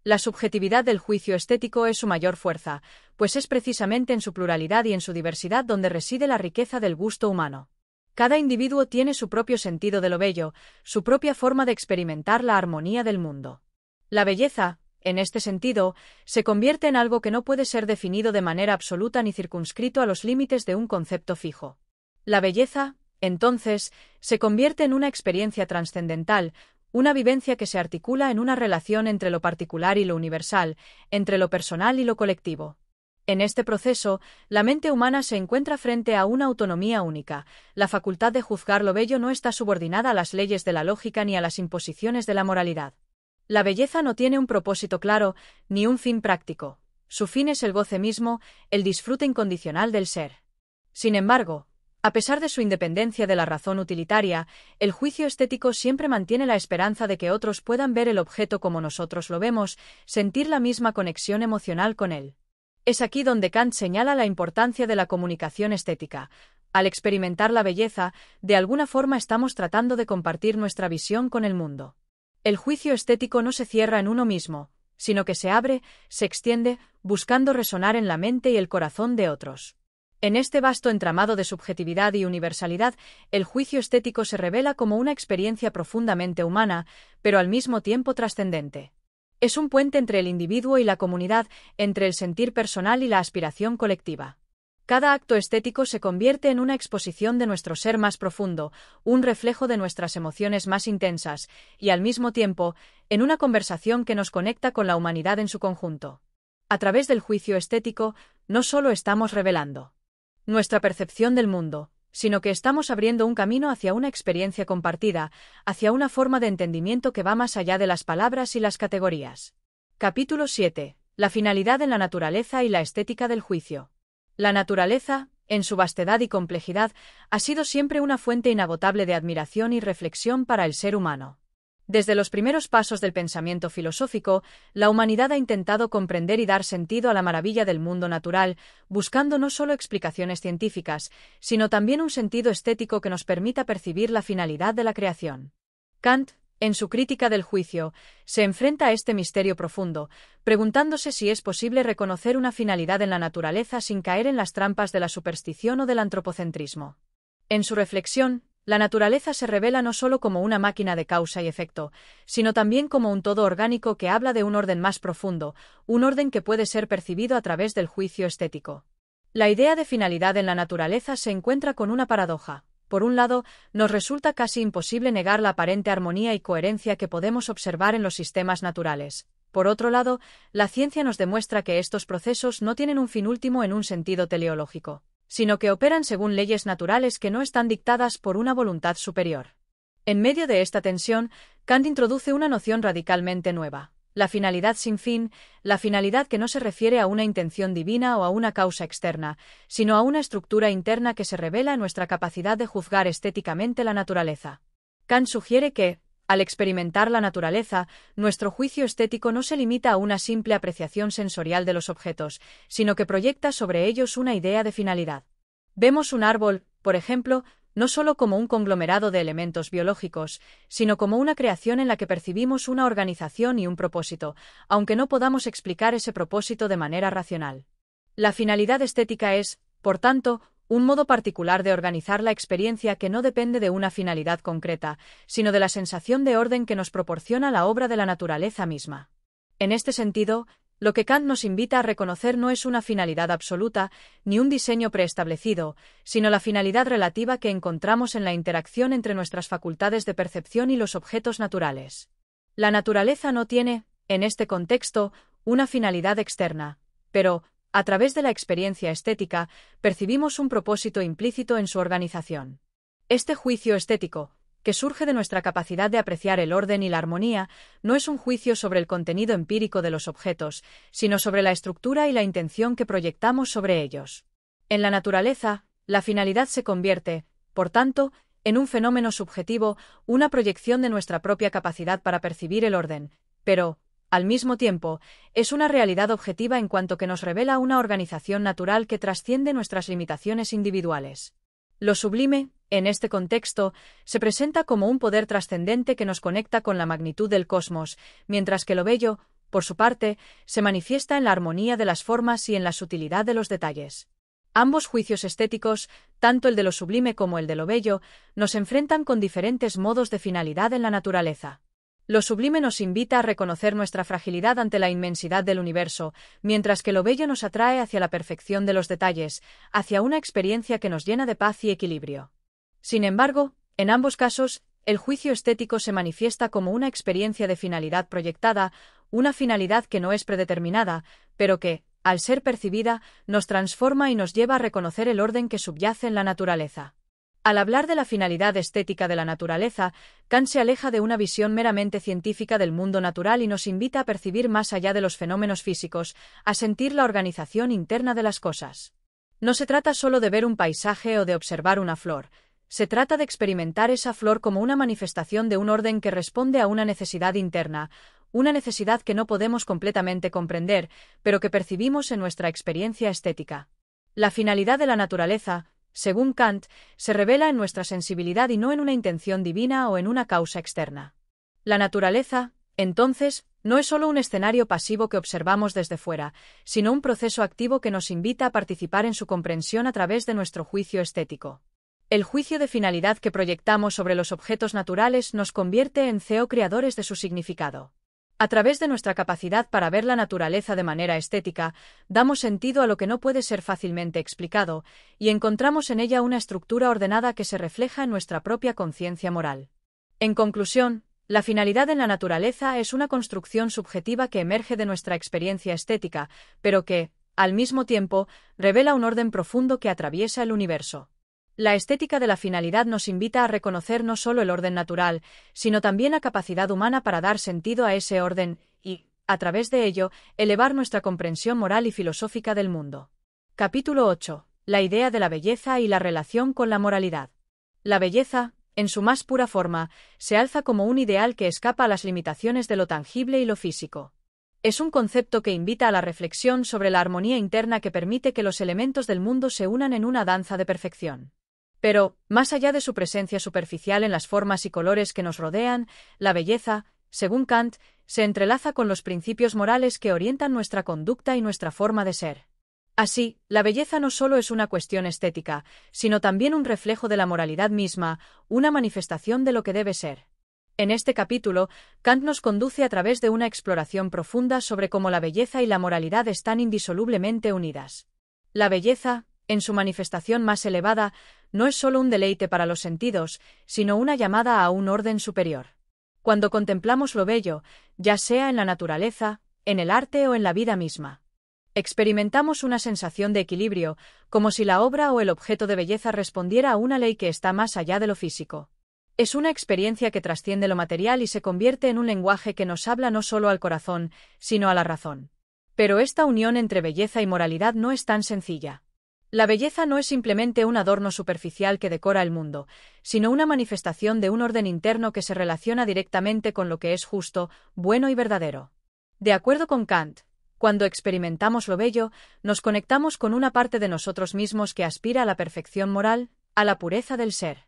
La subjetividad del juicio estético es su mayor fuerza, pues es precisamente en su pluralidad y en su diversidad donde reside la riqueza del gusto humano. Cada individuo tiene su propio sentido de lo bello, su propia forma de experimentar la armonía del mundo. La belleza, en este sentido, se convierte en algo que no puede ser definido de manera absoluta ni circunscrito a los límites de un concepto fijo. La belleza, entonces, se convierte en una experiencia trascendental, una vivencia que se articula en una relación entre lo particular y lo universal, entre lo personal y lo colectivo. En este proceso, la mente humana se encuentra frente a una autonomía única. La facultad de juzgar lo bello no está subordinada a las leyes de la lógica ni a las imposiciones de la moralidad. La belleza no tiene un propósito claro, ni un fin práctico. Su fin es el goce mismo, el disfrute incondicional del ser. Sin embargo, a pesar de su independencia de la razón utilitaria, el juicio estético siempre mantiene la esperanza de que otros puedan ver el objeto como nosotros lo vemos, sentir la misma conexión emocional con él. Es aquí donde Kant señala la importancia de la comunicación estética. Al experimentar la belleza, de alguna forma estamos tratando de compartir nuestra visión con el mundo. El juicio estético no se cierra en uno mismo, sino que se abre, se extiende, buscando resonar en la mente y el corazón de otros. En este vasto entramado de subjetividad y universalidad, el juicio estético se revela como una experiencia profundamente humana, pero al mismo tiempo trascendente. Es un puente entre el individuo y la comunidad, entre el sentir personal y la aspiración colectiva. Cada acto estético se convierte en una exposición de nuestro ser más profundo, un reflejo de nuestras emociones más intensas, y al mismo tiempo, en una conversación que nos conecta con la humanidad en su conjunto. A través del juicio estético, no solo estamos revelando nuestra percepción del mundo, sino que estamos abriendo un camino hacia una experiencia compartida, hacia una forma de entendimiento que va más allá de las palabras y las categorías. Capítulo 7. La finalidad en la naturaleza y la estética del juicio. La naturaleza, en su vastedad y complejidad, ha sido siempre una fuente inagotable de admiración y reflexión para el ser humano. Desde los primeros pasos del pensamiento filosófico, la humanidad ha intentado comprender y dar sentido a la maravilla del mundo natural, buscando no solo explicaciones científicas, sino también un sentido estético que nos permita percibir la finalidad de la creación. Kant, en su crítica del juicio, se enfrenta a este misterio profundo, preguntándose si es posible reconocer una finalidad en la naturaleza sin caer en las trampas de la superstición o del antropocentrismo. En su reflexión, la naturaleza se revela no solo como una máquina de causa y efecto, sino también como un todo orgánico que habla de un orden más profundo, un orden que puede ser percibido a través del juicio estético. La idea de finalidad en la naturaleza se encuentra con una paradoja. Por un lado, nos resulta casi imposible negar la aparente armonía y coherencia que podemos observar en los sistemas naturales. Por otro lado, la ciencia nos demuestra que estos procesos no tienen un fin último en un sentido teleológico, sino que operan según leyes naturales que no están dictadas por una voluntad superior. En medio de esta tensión, Kant introduce una noción radicalmente nueva: la finalidad sin fin, la finalidad que no se refiere a una intención divina o a una causa externa, sino a una estructura interna que se revela en nuestra capacidad de juzgar estéticamente la naturaleza. Kant sugiere que, al experimentar la naturaleza, nuestro juicio estético no se limita a una simple apreciación sensorial de los objetos, sino que proyecta sobre ellos una idea de finalidad. Vemos un árbol, por ejemplo, no solo como un conglomerado de elementos biológicos, sino como una creación en la que percibimos una organización y un propósito, aunque no podamos explicar ese propósito de manera racional. La finalidad estética es, por tanto, un modo particular de organizar la experiencia que no depende de una finalidad concreta, sino de la sensación de orden que nos proporciona la obra de la naturaleza misma. En este sentido, lo que Kant nos invita a reconocer no es una finalidad absoluta, ni un diseño preestablecido, sino la finalidad relativa que encontramos en la interacción entre nuestras facultades de percepción y los objetos naturales. La naturaleza no tiene, en este contexto, una finalidad externa, pero, a través de la experiencia estética, percibimos un propósito implícito en su organización. Este juicio estético, que surge de nuestra capacidad de apreciar el orden y la armonía, no es un juicio sobre el contenido empírico de los objetos, sino sobre la estructura y la intención que proyectamos sobre ellos. En la naturaleza, la finalidad se convierte, por tanto, en un fenómeno subjetivo, una proyección de nuestra propia capacidad para percibir el orden, pero, Al mismo tiempo, es una realidad objetiva en cuanto que nos revela una organización natural que trasciende nuestras limitaciones individuales. Lo sublime, en este contexto, se presenta como un poder trascendente que nos conecta con la magnitud del cosmos, mientras que lo bello, por su parte, se manifiesta en la armonía de las formas y en la sutilidad de los detalles. Ambos juicios estéticos, tanto el de lo sublime como el de lo bello, nos enfrentan con diferentes modos de finalidad en la naturaleza. Lo sublime nos invita a reconocer nuestra fragilidad ante la inmensidad del universo, mientras que lo bello nos atrae hacia la perfección de los detalles, hacia una experiencia que nos llena de paz y equilibrio. Sin embargo, en ambos casos, el juicio estético se manifiesta como una experiencia de finalidad proyectada, una finalidad que no es predeterminada, pero que, al ser percibida, nos transforma y nos lleva a reconocer el orden que subyace en la naturaleza. Al hablar de la finalidad estética de la naturaleza, Kant se aleja de una visión meramente científica del mundo natural y nos invita a percibir más allá de los fenómenos físicos, a sentir la organización interna de las cosas. No se trata solo de ver un paisaje o de observar una flor. Se trata de experimentar esa flor como una manifestación de un orden que responde a una necesidad interna, una necesidad que no podemos completamente comprender, pero que percibimos en nuestra experiencia estética. La finalidad de la naturaleza, según Kant, se revela en nuestra sensibilidad y no en una intención divina o en una causa externa. La naturaleza, entonces, no es solo un escenario pasivo que observamos desde fuera, sino un proceso activo que nos invita a participar en su comprensión a través de nuestro juicio estético. El juicio de finalidad que proyectamos sobre los objetos naturales nos convierte en co-creadores de su significado. A través de nuestra capacidad para ver la naturaleza de manera estética, damos sentido a lo que no puede ser fácilmente explicado, y encontramos en ella una estructura ordenada que se refleja en nuestra propia conciencia moral. En conclusión, la finalidad en la naturaleza es una construcción subjetiva que emerge de nuestra experiencia estética, pero que, al mismo tiempo, revela un orden profundo que atraviesa el universo. La estética de la finalidad nos invita a reconocer no solo el orden natural, sino también la capacidad humana para dar sentido a ese orden y, a través de ello, elevar nuestra comprensión moral y filosófica del mundo. Capítulo 8. La idea de la belleza y la relación con la moralidad. La belleza, en su más pura forma, se alza como un ideal que escapa a las limitaciones de lo tangible y lo físico. Es un concepto que invita a la reflexión sobre la armonía interna que permite que los elementos del mundo se unan en una danza de perfección. Pero, más allá de su presencia superficial en las formas y colores que nos rodean, la belleza, según Kant, se entrelaza con los principios morales que orientan nuestra conducta y nuestra forma de ser. Así, la belleza no solo es una cuestión estética, sino también un reflejo de la moralidad misma, una manifestación de lo que debe ser. En este capítulo, Kant nos conduce a través de una exploración profunda sobre cómo la belleza y la moralidad están indisolublemente unidas. La belleza, en su manifestación más elevada, no es solo un deleite para los sentidos, sino una llamada a un orden superior. Cuando contemplamos lo bello, ya sea en la naturaleza, en el arte o en la vida misma, experimentamos una sensación de equilibrio, como si la obra o el objeto de belleza respondiera a una ley que está más allá de lo físico. Es una experiencia que trasciende lo material y se convierte en un lenguaje que nos habla no solo al corazón, sino a la razón. Pero esta unión entre belleza y moralidad no es tan sencilla. La belleza no es simplemente un adorno superficial que decora el mundo, sino una manifestación de un orden interno que se relaciona directamente con lo que es justo, bueno y verdadero. De acuerdo con Kant, cuando experimentamos lo bello, nos conectamos con una parte de nosotros mismos que aspira a la perfección moral, a la pureza del ser.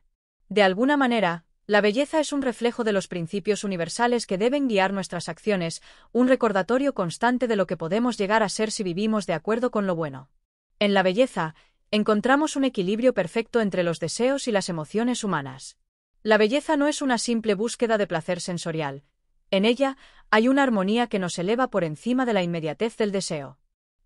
De alguna manera, la belleza es un reflejo de los principios universales que deben guiar nuestras acciones, un recordatorio constante de lo que podemos llegar a ser si vivimos de acuerdo con lo bueno. En la belleza, encontramos un equilibrio perfecto entre los deseos y las emociones humanas. La belleza no es una simple búsqueda de placer sensorial. En ella, hay una armonía que nos eleva por encima de la inmediatez del deseo.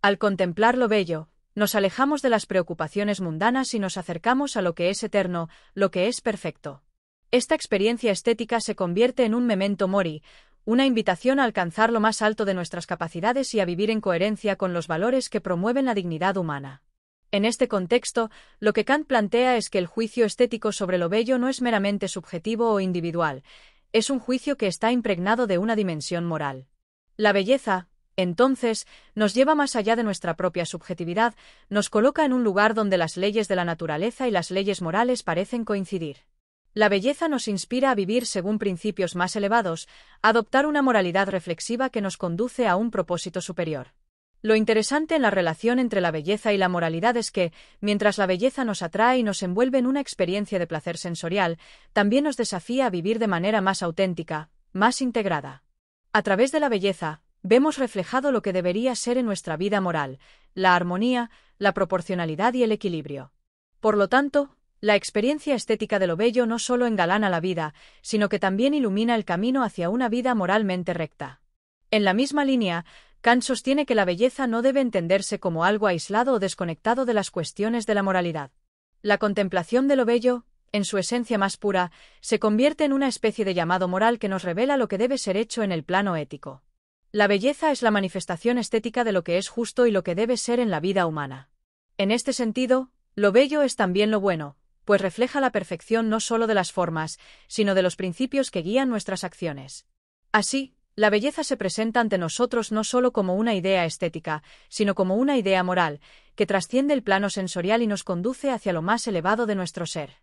Al contemplar lo bello, nos alejamos de las preocupaciones mundanas y nos acercamos a lo que es eterno, lo que es perfecto. Esta experiencia estética se convierte en un memento mori, una invitación a alcanzar lo más alto de nuestras capacidades y a vivir en coherencia con los valores que promueven la dignidad humana. En este contexto, lo que Kant plantea es que el juicio estético sobre lo bello no es meramente subjetivo o individual, es un juicio que está impregnado de una dimensión moral. La belleza, entonces, nos lleva más allá de nuestra propia subjetividad, nos coloca en un lugar donde las leyes de la naturaleza y las leyes morales parecen coincidir. La belleza nos inspira a vivir según principios más elevados, a adoptar una moralidad reflexiva que nos conduce a un propósito superior. Lo interesante en la relación entre la belleza y la moralidad es que, mientras la belleza nos atrae y nos envuelve en una experiencia de placer sensorial, también nos desafía a vivir de manera más auténtica, más integrada. A través de la belleza, vemos reflejado lo que debería ser en nuestra vida moral, la armonía, la proporcionalidad y el equilibrio. Por lo tanto, la experiencia estética de lo bello no solo engalana la vida, sino que también ilumina el camino hacia una vida moralmente recta. En la misma línea, Kant sostiene que la belleza no debe entenderse como algo aislado o desconectado de las cuestiones de la moralidad. La contemplación de lo bello, en su esencia más pura, se convierte en una especie de llamado moral que nos revela lo que debe ser hecho en el plano ético. La belleza es la manifestación estética de lo que es justo y lo que debe ser en la vida humana. En este sentido, lo bello es también lo bueno, pues refleja la perfección no solo de las formas, sino de los principios que guían nuestras acciones. Así, la belleza se presenta ante nosotros no solo como una idea estética, sino como una idea moral, que trasciende el plano sensorial y nos conduce hacia lo más elevado de nuestro ser.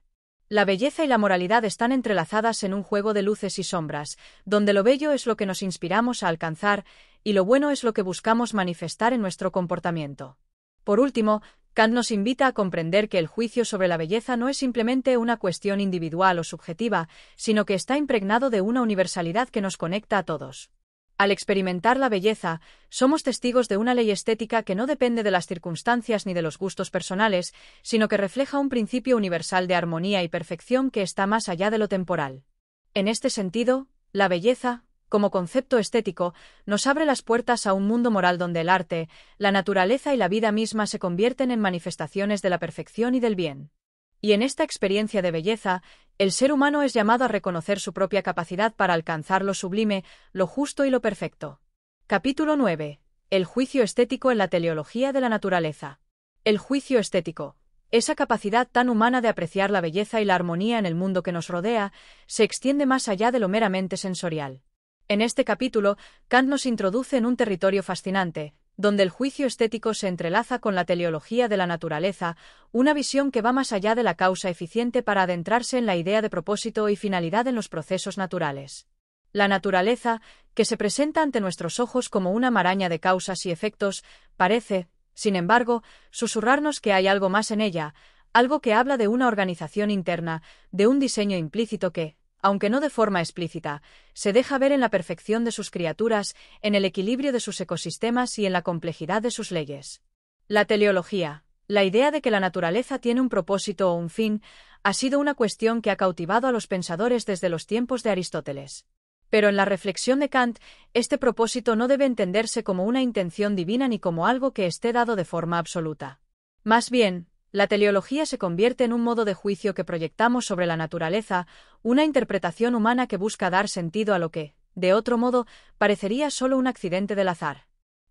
La belleza y la moralidad están entrelazadas en un juego de luces y sombras, donde lo bello es lo que nos inspiramos a alcanzar, y lo bueno es lo que buscamos manifestar en nuestro comportamiento. Por último, Kant nos invita a comprender que el juicio sobre la belleza no es simplemente una cuestión individual o subjetiva, sino que está impregnado de una universalidad que nos conecta a todos. Al experimentar la belleza, somos testigos de una ley estética que no depende de las circunstancias ni de los gustos personales, sino que refleja un principio universal de armonía y perfección que está más allá de lo temporal. En este sentido, la belleza, como concepto estético, nos abre las puertas a un mundo moral donde el arte, la naturaleza y la vida misma se convierten en manifestaciones de la perfección y del bien. Y en esta experiencia de belleza, el ser humano es llamado a reconocer su propia capacidad para alcanzar lo sublime, lo justo y lo perfecto. Capítulo 9. El juicio estético en la teleología de la naturaleza. El juicio estético, esa capacidad tan humana de apreciar la belleza y la armonía en el mundo que nos rodea, se extiende más allá de lo meramente sensorial. En este capítulo, Kant nos introduce en un territorio fascinante, donde el juicio estético se entrelaza con la teleología de la naturaleza, una visión que va más allá de la causa eficiente para adentrarse en la idea de propósito y finalidad en los procesos naturales. La naturaleza, que se presenta ante nuestros ojos como una maraña de causas y efectos, parece, sin embargo, susurrarnos que hay algo más en ella, algo que habla de una organización interna, de un diseño implícito que, aunque no de forma explícita, se deja ver en la perfección de sus criaturas, en el equilibrio de sus ecosistemas y en la complejidad de sus leyes. La teleología, la idea de que la naturaleza tiene un propósito o un fin, ha sido una cuestión que ha cautivado a los pensadores desde los tiempos de Aristóteles. Pero en la reflexión de Kant, este propósito no debe entenderse como una intención divina ni como algo que esté dado de forma absoluta. Más bien, la teleología se convierte en un modo de juicio que proyectamos sobre la naturaleza, una interpretación humana que busca dar sentido a lo que, de otro modo, parecería solo un accidente del azar.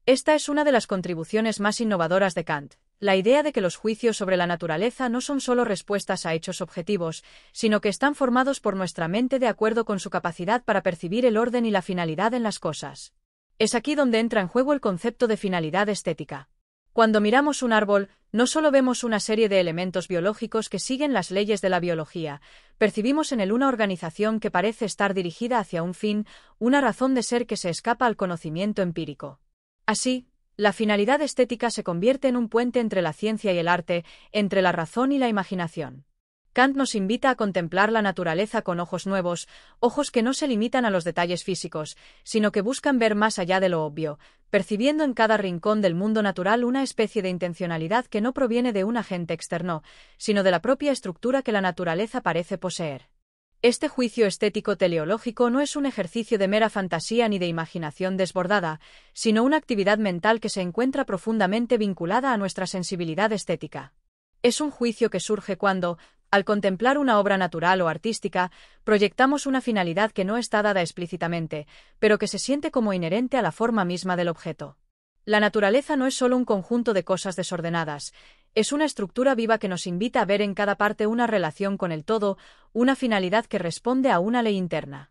Esta es una de las contribuciones más innovadoras de Kant, la idea de que los juicios sobre la naturaleza no son solo respuestas a hechos objetivos, sino que están formados por nuestra mente de acuerdo con su capacidad para percibir el orden y la finalidad en las cosas. Es aquí donde entra en juego el concepto de finalidad estética. Cuando miramos un árbol, no solo vemos una serie de elementos biológicos que siguen las leyes de la biología, percibimos en él una organización que parece estar dirigida hacia un fin, una razón de ser que se escapa al conocimiento empírico. Así, la finalidad estética se convierte en un puente entre la ciencia y el arte, entre la razón y la imaginación. Kant nos invita a contemplar la naturaleza con ojos nuevos, ojos que no se limitan a los detalles físicos, sino que buscan ver más allá de lo obvio, percibiendo en cada rincón del mundo natural una especie de intencionalidad que no proviene de un agente externo, sino de la propia estructura que la naturaleza parece poseer. Este juicio estético teleológico no es un ejercicio de mera fantasía ni de imaginación desbordada, sino una actividad mental que se encuentra profundamente vinculada a nuestra sensibilidad estética. Es un juicio que surge cuando, al contemplar una obra natural o artística, proyectamos una finalidad que no está dada explícitamente, pero que se siente como inherente a la forma misma del objeto. La naturaleza no es solo un conjunto de cosas desordenadas, es una estructura viva que nos invita a ver en cada parte una relación con el todo, una finalidad que responde a una ley interna.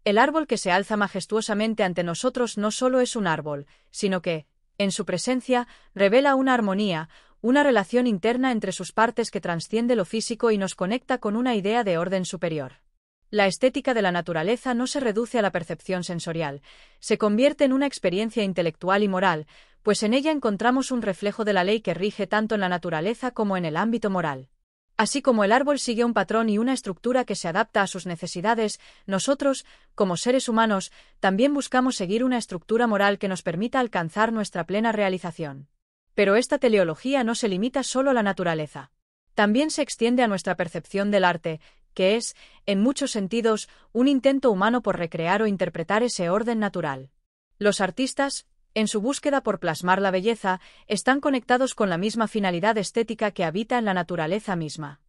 El árbol que se alza majestuosamente ante nosotros no solo es un árbol, sino que, en su presencia, revela una armonía, una relación interna entre sus partes que trasciende lo físico y nos conecta con una idea de orden superior. La estética de la naturaleza no se reduce a la percepción sensorial, se convierte en una experiencia intelectual y moral, pues en ella encontramos un reflejo de la ley que rige tanto en la naturaleza como en el ámbito moral. Así como el árbol sigue un patrón y una estructura que se adapta a sus necesidades, nosotros, como seres humanos, también buscamos seguir una estructura moral que nos permita alcanzar nuestra plena realización. Pero esta teleología no se limita solo a la naturaleza. También se extiende a nuestra percepción del arte, que es, en muchos sentidos, un intento humano por recrear o interpretar ese orden natural. Los artistas, en su búsqueda por plasmar la belleza, están conectados con la misma finalidad estética que habita en la naturaleza misma.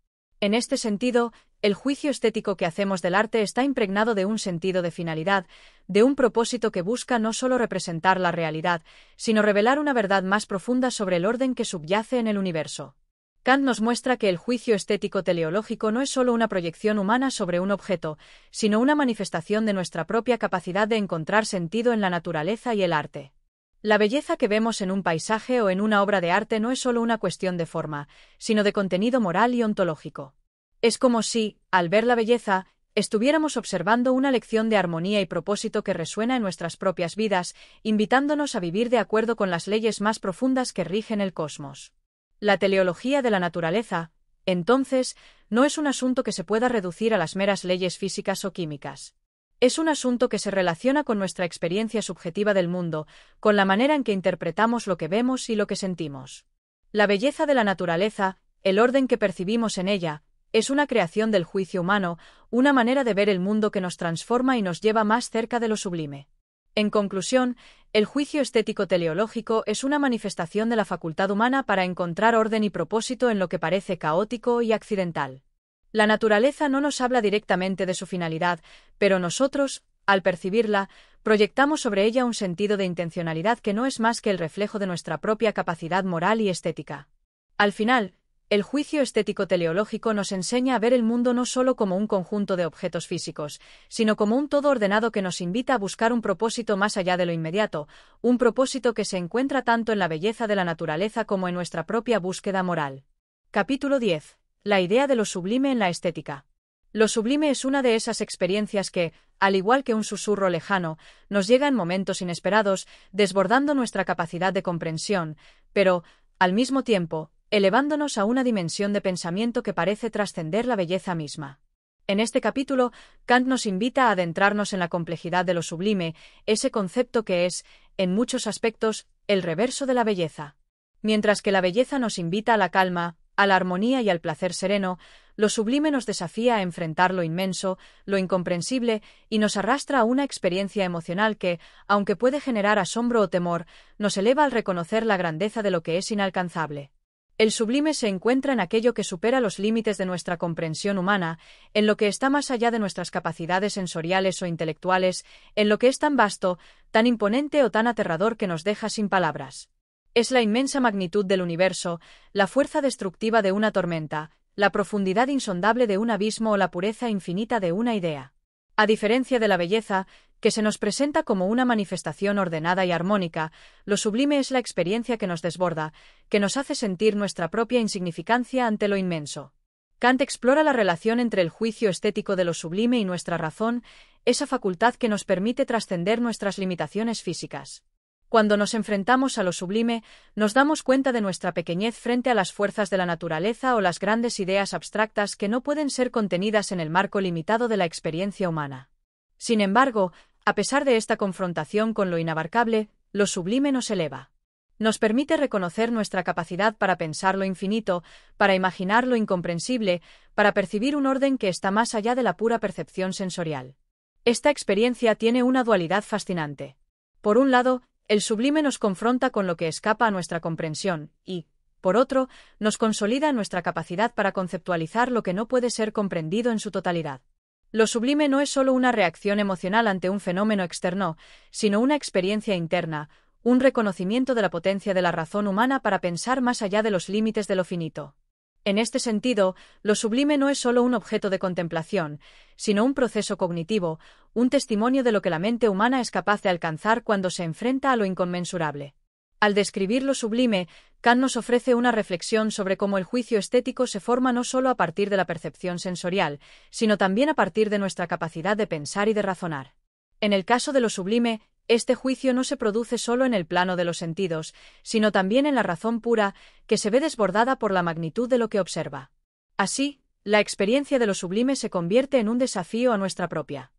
En este sentido, el juicio estético que hacemos del arte está impregnado de un sentido de finalidad, de un propósito que busca no solo representar la realidad, sino revelar una verdad más profunda sobre el orden que subyace en el universo. Kant nos muestra que el juicio estético teleológico no es solo una proyección humana sobre un objeto, sino una manifestación de nuestra propia capacidad de encontrar sentido en la naturaleza y el arte. La belleza que vemos en un paisaje o en una obra de arte no es solo una cuestión de forma, sino de contenido moral y ontológico. Es como si, al ver la belleza, estuviéramos observando una lección de armonía y propósito que resuena en nuestras propias vidas, invitándonos a vivir de acuerdo con las leyes más profundas que rigen el cosmos. La teleología de la naturaleza, entonces, no es un asunto que se pueda reducir a las meras leyes físicas o químicas. Es un asunto que se relaciona con nuestra experiencia subjetiva del mundo, con la manera en que interpretamos lo que vemos y lo que sentimos. La belleza de la naturaleza, el orden que percibimos en ella, es una creación del juicio humano, una manera de ver el mundo que nos transforma y nos lleva más cerca de lo sublime. En conclusión, el juicio estético teleológico es una manifestación de la facultad humana para encontrar orden y propósito en lo que parece caótico y accidental. La naturaleza no nos habla directamente de su finalidad, pero nosotros, al percibirla, proyectamos sobre ella un sentido de intencionalidad que no es más que el reflejo de nuestra propia capacidad moral y estética. Al final, el juicio estético teleológico nos enseña a ver el mundo no solo como un conjunto de objetos físicos, sino como un todo ordenado que nos invita a buscar un propósito más allá de lo inmediato, un propósito que se encuentra tanto en la belleza de la naturaleza como en nuestra propia búsqueda moral. Capítulo 10. La idea de lo sublime en la estética. Lo sublime es una de esas experiencias que, al igual que un susurro lejano, nos llega en momentos inesperados, desbordando nuestra capacidad de comprensión, pero, al mismo tiempo, elevándonos a una dimensión de pensamiento que parece trascender la belleza misma. En este capítulo, Kant nos invita a adentrarnos en la complejidad de lo sublime, ese concepto que es, en muchos aspectos, el reverso de la belleza. Mientras que la belleza nos invita a la calma, a la armonía y al placer sereno, lo sublime nos desafía a enfrentar lo inmenso, lo incomprensible, y nos arrastra a una experiencia emocional que, aunque puede generar asombro o temor, nos eleva al reconocer la grandeza de lo que es inalcanzable. El sublime se encuentra en aquello que supera los límites de nuestra comprensión humana, en lo que está más allá de nuestras capacidades sensoriales o intelectuales, en lo que es tan vasto, tan imponente o tan aterrador que nos deja sin palabras. Es la inmensa magnitud del universo, la fuerza destructiva de una tormenta, la profundidad insondable de un abismo o la pureza infinita de una idea. A diferencia de la belleza, que se nos presenta como una manifestación ordenada y armónica, lo sublime es la experiencia que nos desborda, que nos hace sentir nuestra propia insignificancia ante lo inmenso. Kant explora la relación entre el juicio estético de lo sublime y nuestra razón, esa facultad que nos permite trascender nuestras limitaciones físicas. Cuando nos enfrentamos a lo sublime, nos damos cuenta de nuestra pequeñez frente a las fuerzas de la naturaleza o las grandes ideas abstractas que no pueden ser contenidas en el marco limitado de la experiencia humana. Sin embargo, a pesar de esta confrontación con lo inabarcable, lo sublime nos eleva. Nos permite reconocer nuestra capacidad para pensar lo infinito, para imaginar lo incomprensible, para percibir un orden que está más allá de la pura percepción sensorial. Esta experiencia tiene una dualidad fascinante. Por un lado, el sublime nos confronta con lo que escapa a nuestra comprensión y, por otro, nos consolida en nuestra capacidad para conceptualizar lo que no puede ser comprendido en su totalidad. Lo sublime no es solo una reacción emocional ante un fenómeno externo, sino una experiencia interna, un reconocimiento de la potencia de la razón humana para pensar más allá de los límites de lo finito. En este sentido, lo sublime no es solo un objeto de contemplación, sino un proceso cognitivo, un testimonio de lo que la mente humana es capaz de alcanzar cuando se enfrenta a lo inconmensurable. Al describir lo sublime, Kant nos ofrece una reflexión sobre cómo el juicio estético se forma no solo a partir de la percepción sensorial, sino también a partir de nuestra capacidad de pensar y de razonar. En el caso de lo sublime, este juicio no se produce solo en el plano de los sentidos, sino también en la razón pura, que se ve desbordada por la magnitud de lo que observa. Así, la experiencia de lo sublime se convierte en un desafío a nuestra propia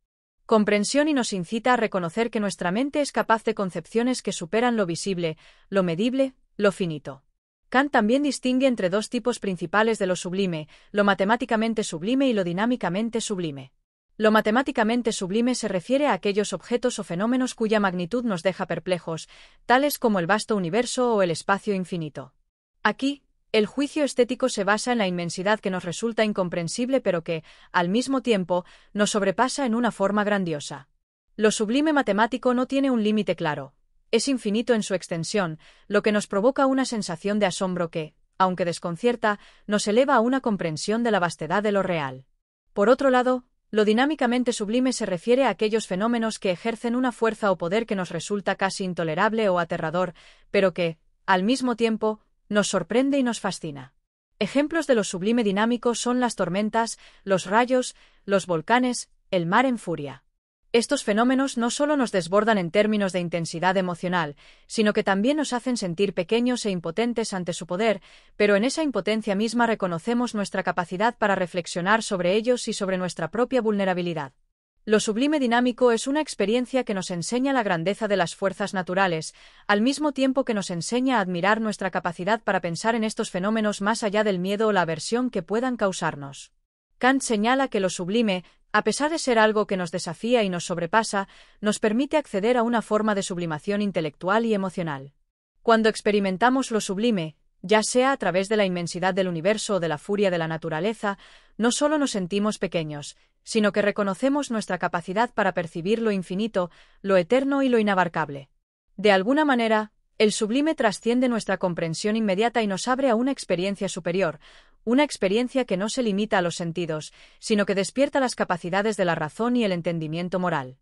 comprensión y nos incita a reconocer que nuestra mente es capaz de concepciones que superan lo visible, lo medible, lo finito. Kant también distingue entre dos tipos principales de lo sublime, lo matemáticamente sublime y lo dinámicamente sublime. Lo matemáticamente sublime se refiere a aquellos objetos o fenómenos cuya magnitud nos deja perplejos, tales como el vasto universo o el espacio infinito. Aquí, el juicio estético se basa en la inmensidad que nos resulta incomprensible pero que, al mismo tiempo, nos sobrepasa en una forma grandiosa. Lo sublime matemático no tiene un límite claro. Es infinito en su extensión, lo que nos provoca una sensación de asombro que, aunque desconcierta, nos eleva a una comprensión de la vastedad de lo real. Por otro lado, lo dinámicamente sublime se refiere a aquellos fenómenos que ejercen una fuerza o poder que nos resulta casi intolerable o aterrador, pero que, al mismo tiempo, nos sorprende y nos fascina. Ejemplos de lo sublime dinámico son las tormentas, los rayos, los volcanes, el mar en furia. Estos fenómenos no solo nos desbordan en términos de intensidad emocional, sino que también nos hacen sentir pequeños e impotentes ante su poder, pero en esa impotencia misma reconocemos nuestra capacidad para reflexionar sobre ellos y sobre nuestra propia vulnerabilidad. Lo sublime dinámico es una experiencia que nos enseña la grandeza de las fuerzas naturales, al mismo tiempo que nos enseña a admirar nuestra capacidad para pensar en estos fenómenos más allá del miedo o la aversión que puedan causarnos. Kant señala que lo sublime, a pesar de ser algo que nos desafía y nos sobrepasa, nos permite acceder a una forma de sublimación intelectual y emocional. Cuando experimentamos lo sublime, ya sea a través de la inmensidad del universo o de la furia de la naturaleza, no solo nos sentimos pequeños, sino que reconocemos nuestra capacidad para percibir lo infinito, lo eterno y lo inabarcable. De alguna manera, el sublime trasciende nuestra comprensión inmediata y nos abre a una experiencia superior, una experiencia que no se limita a los sentidos, sino que despierta las capacidades de la razón y el entendimiento moral.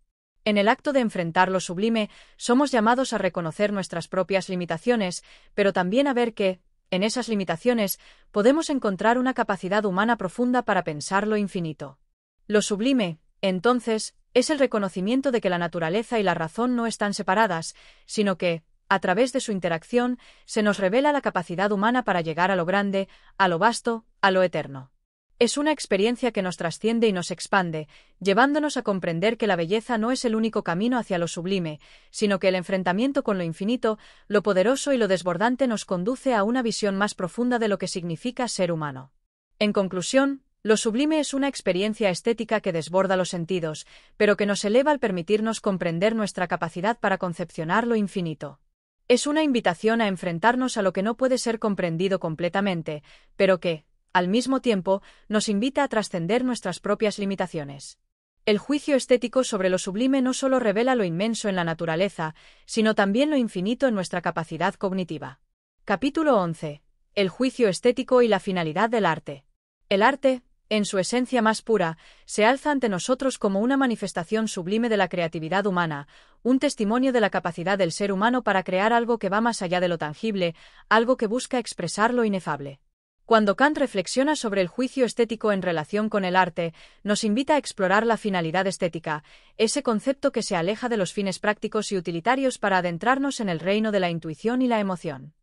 En el acto de enfrentar lo sublime, somos llamados a reconocer nuestras propias limitaciones, pero también a ver que, en esas limitaciones, podemos encontrar una capacidad humana profunda para pensar lo infinito. Lo sublime, entonces, es el reconocimiento de que la naturaleza y la razón no están separadas, sino que, a través de su interacción, se nos revela la capacidad humana para llegar a lo grande, a lo vasto, a lo eterno. Es una experiencia que nos trasciende y nos expande, llevándonos a comprender que la belleza no es el único camino hacia lo sublime, sino que el enfrentamiento con lo infinito, lo poderoso y lo desbordante nos conduce a una visión más profunda de lo que significa ser humano. En conclusión, lo sublime es una experiencia estética que desborda los sentidos, pero que nos eleva al permitirnos comprender nuestra capacidad para concepcionar lo infinito. Es una invitación a enfrentarnos a lo que no puede ser comprendido completamente, pero que, al mismo tiempo, nos invita a trascender nuestras propias limitaciones. El juicio estético sobre lo sublime no solo revela lo inmenso en la naturaleza, sino también lo infinito en nuestra capacidad cognitiva. Capítulo 11. El juicio estético y la finalidad del arte. El arte, en su esencia más pura, se alza ante nosotros como una manifestación sublime de la creatividad humana, un testimonio de la capacidad del ser humano para crear algo que va más allá de lo tangible, algo que busca expresar lo inefable. Cuando Kant reflexiona sobre el juicio estético en relación con el arte, nos invita a explorar la finalidad estética, ese concepto que se aleja de los fines prácticos y utilitarios para adentrarnos en el reino de la intuición y la emoción.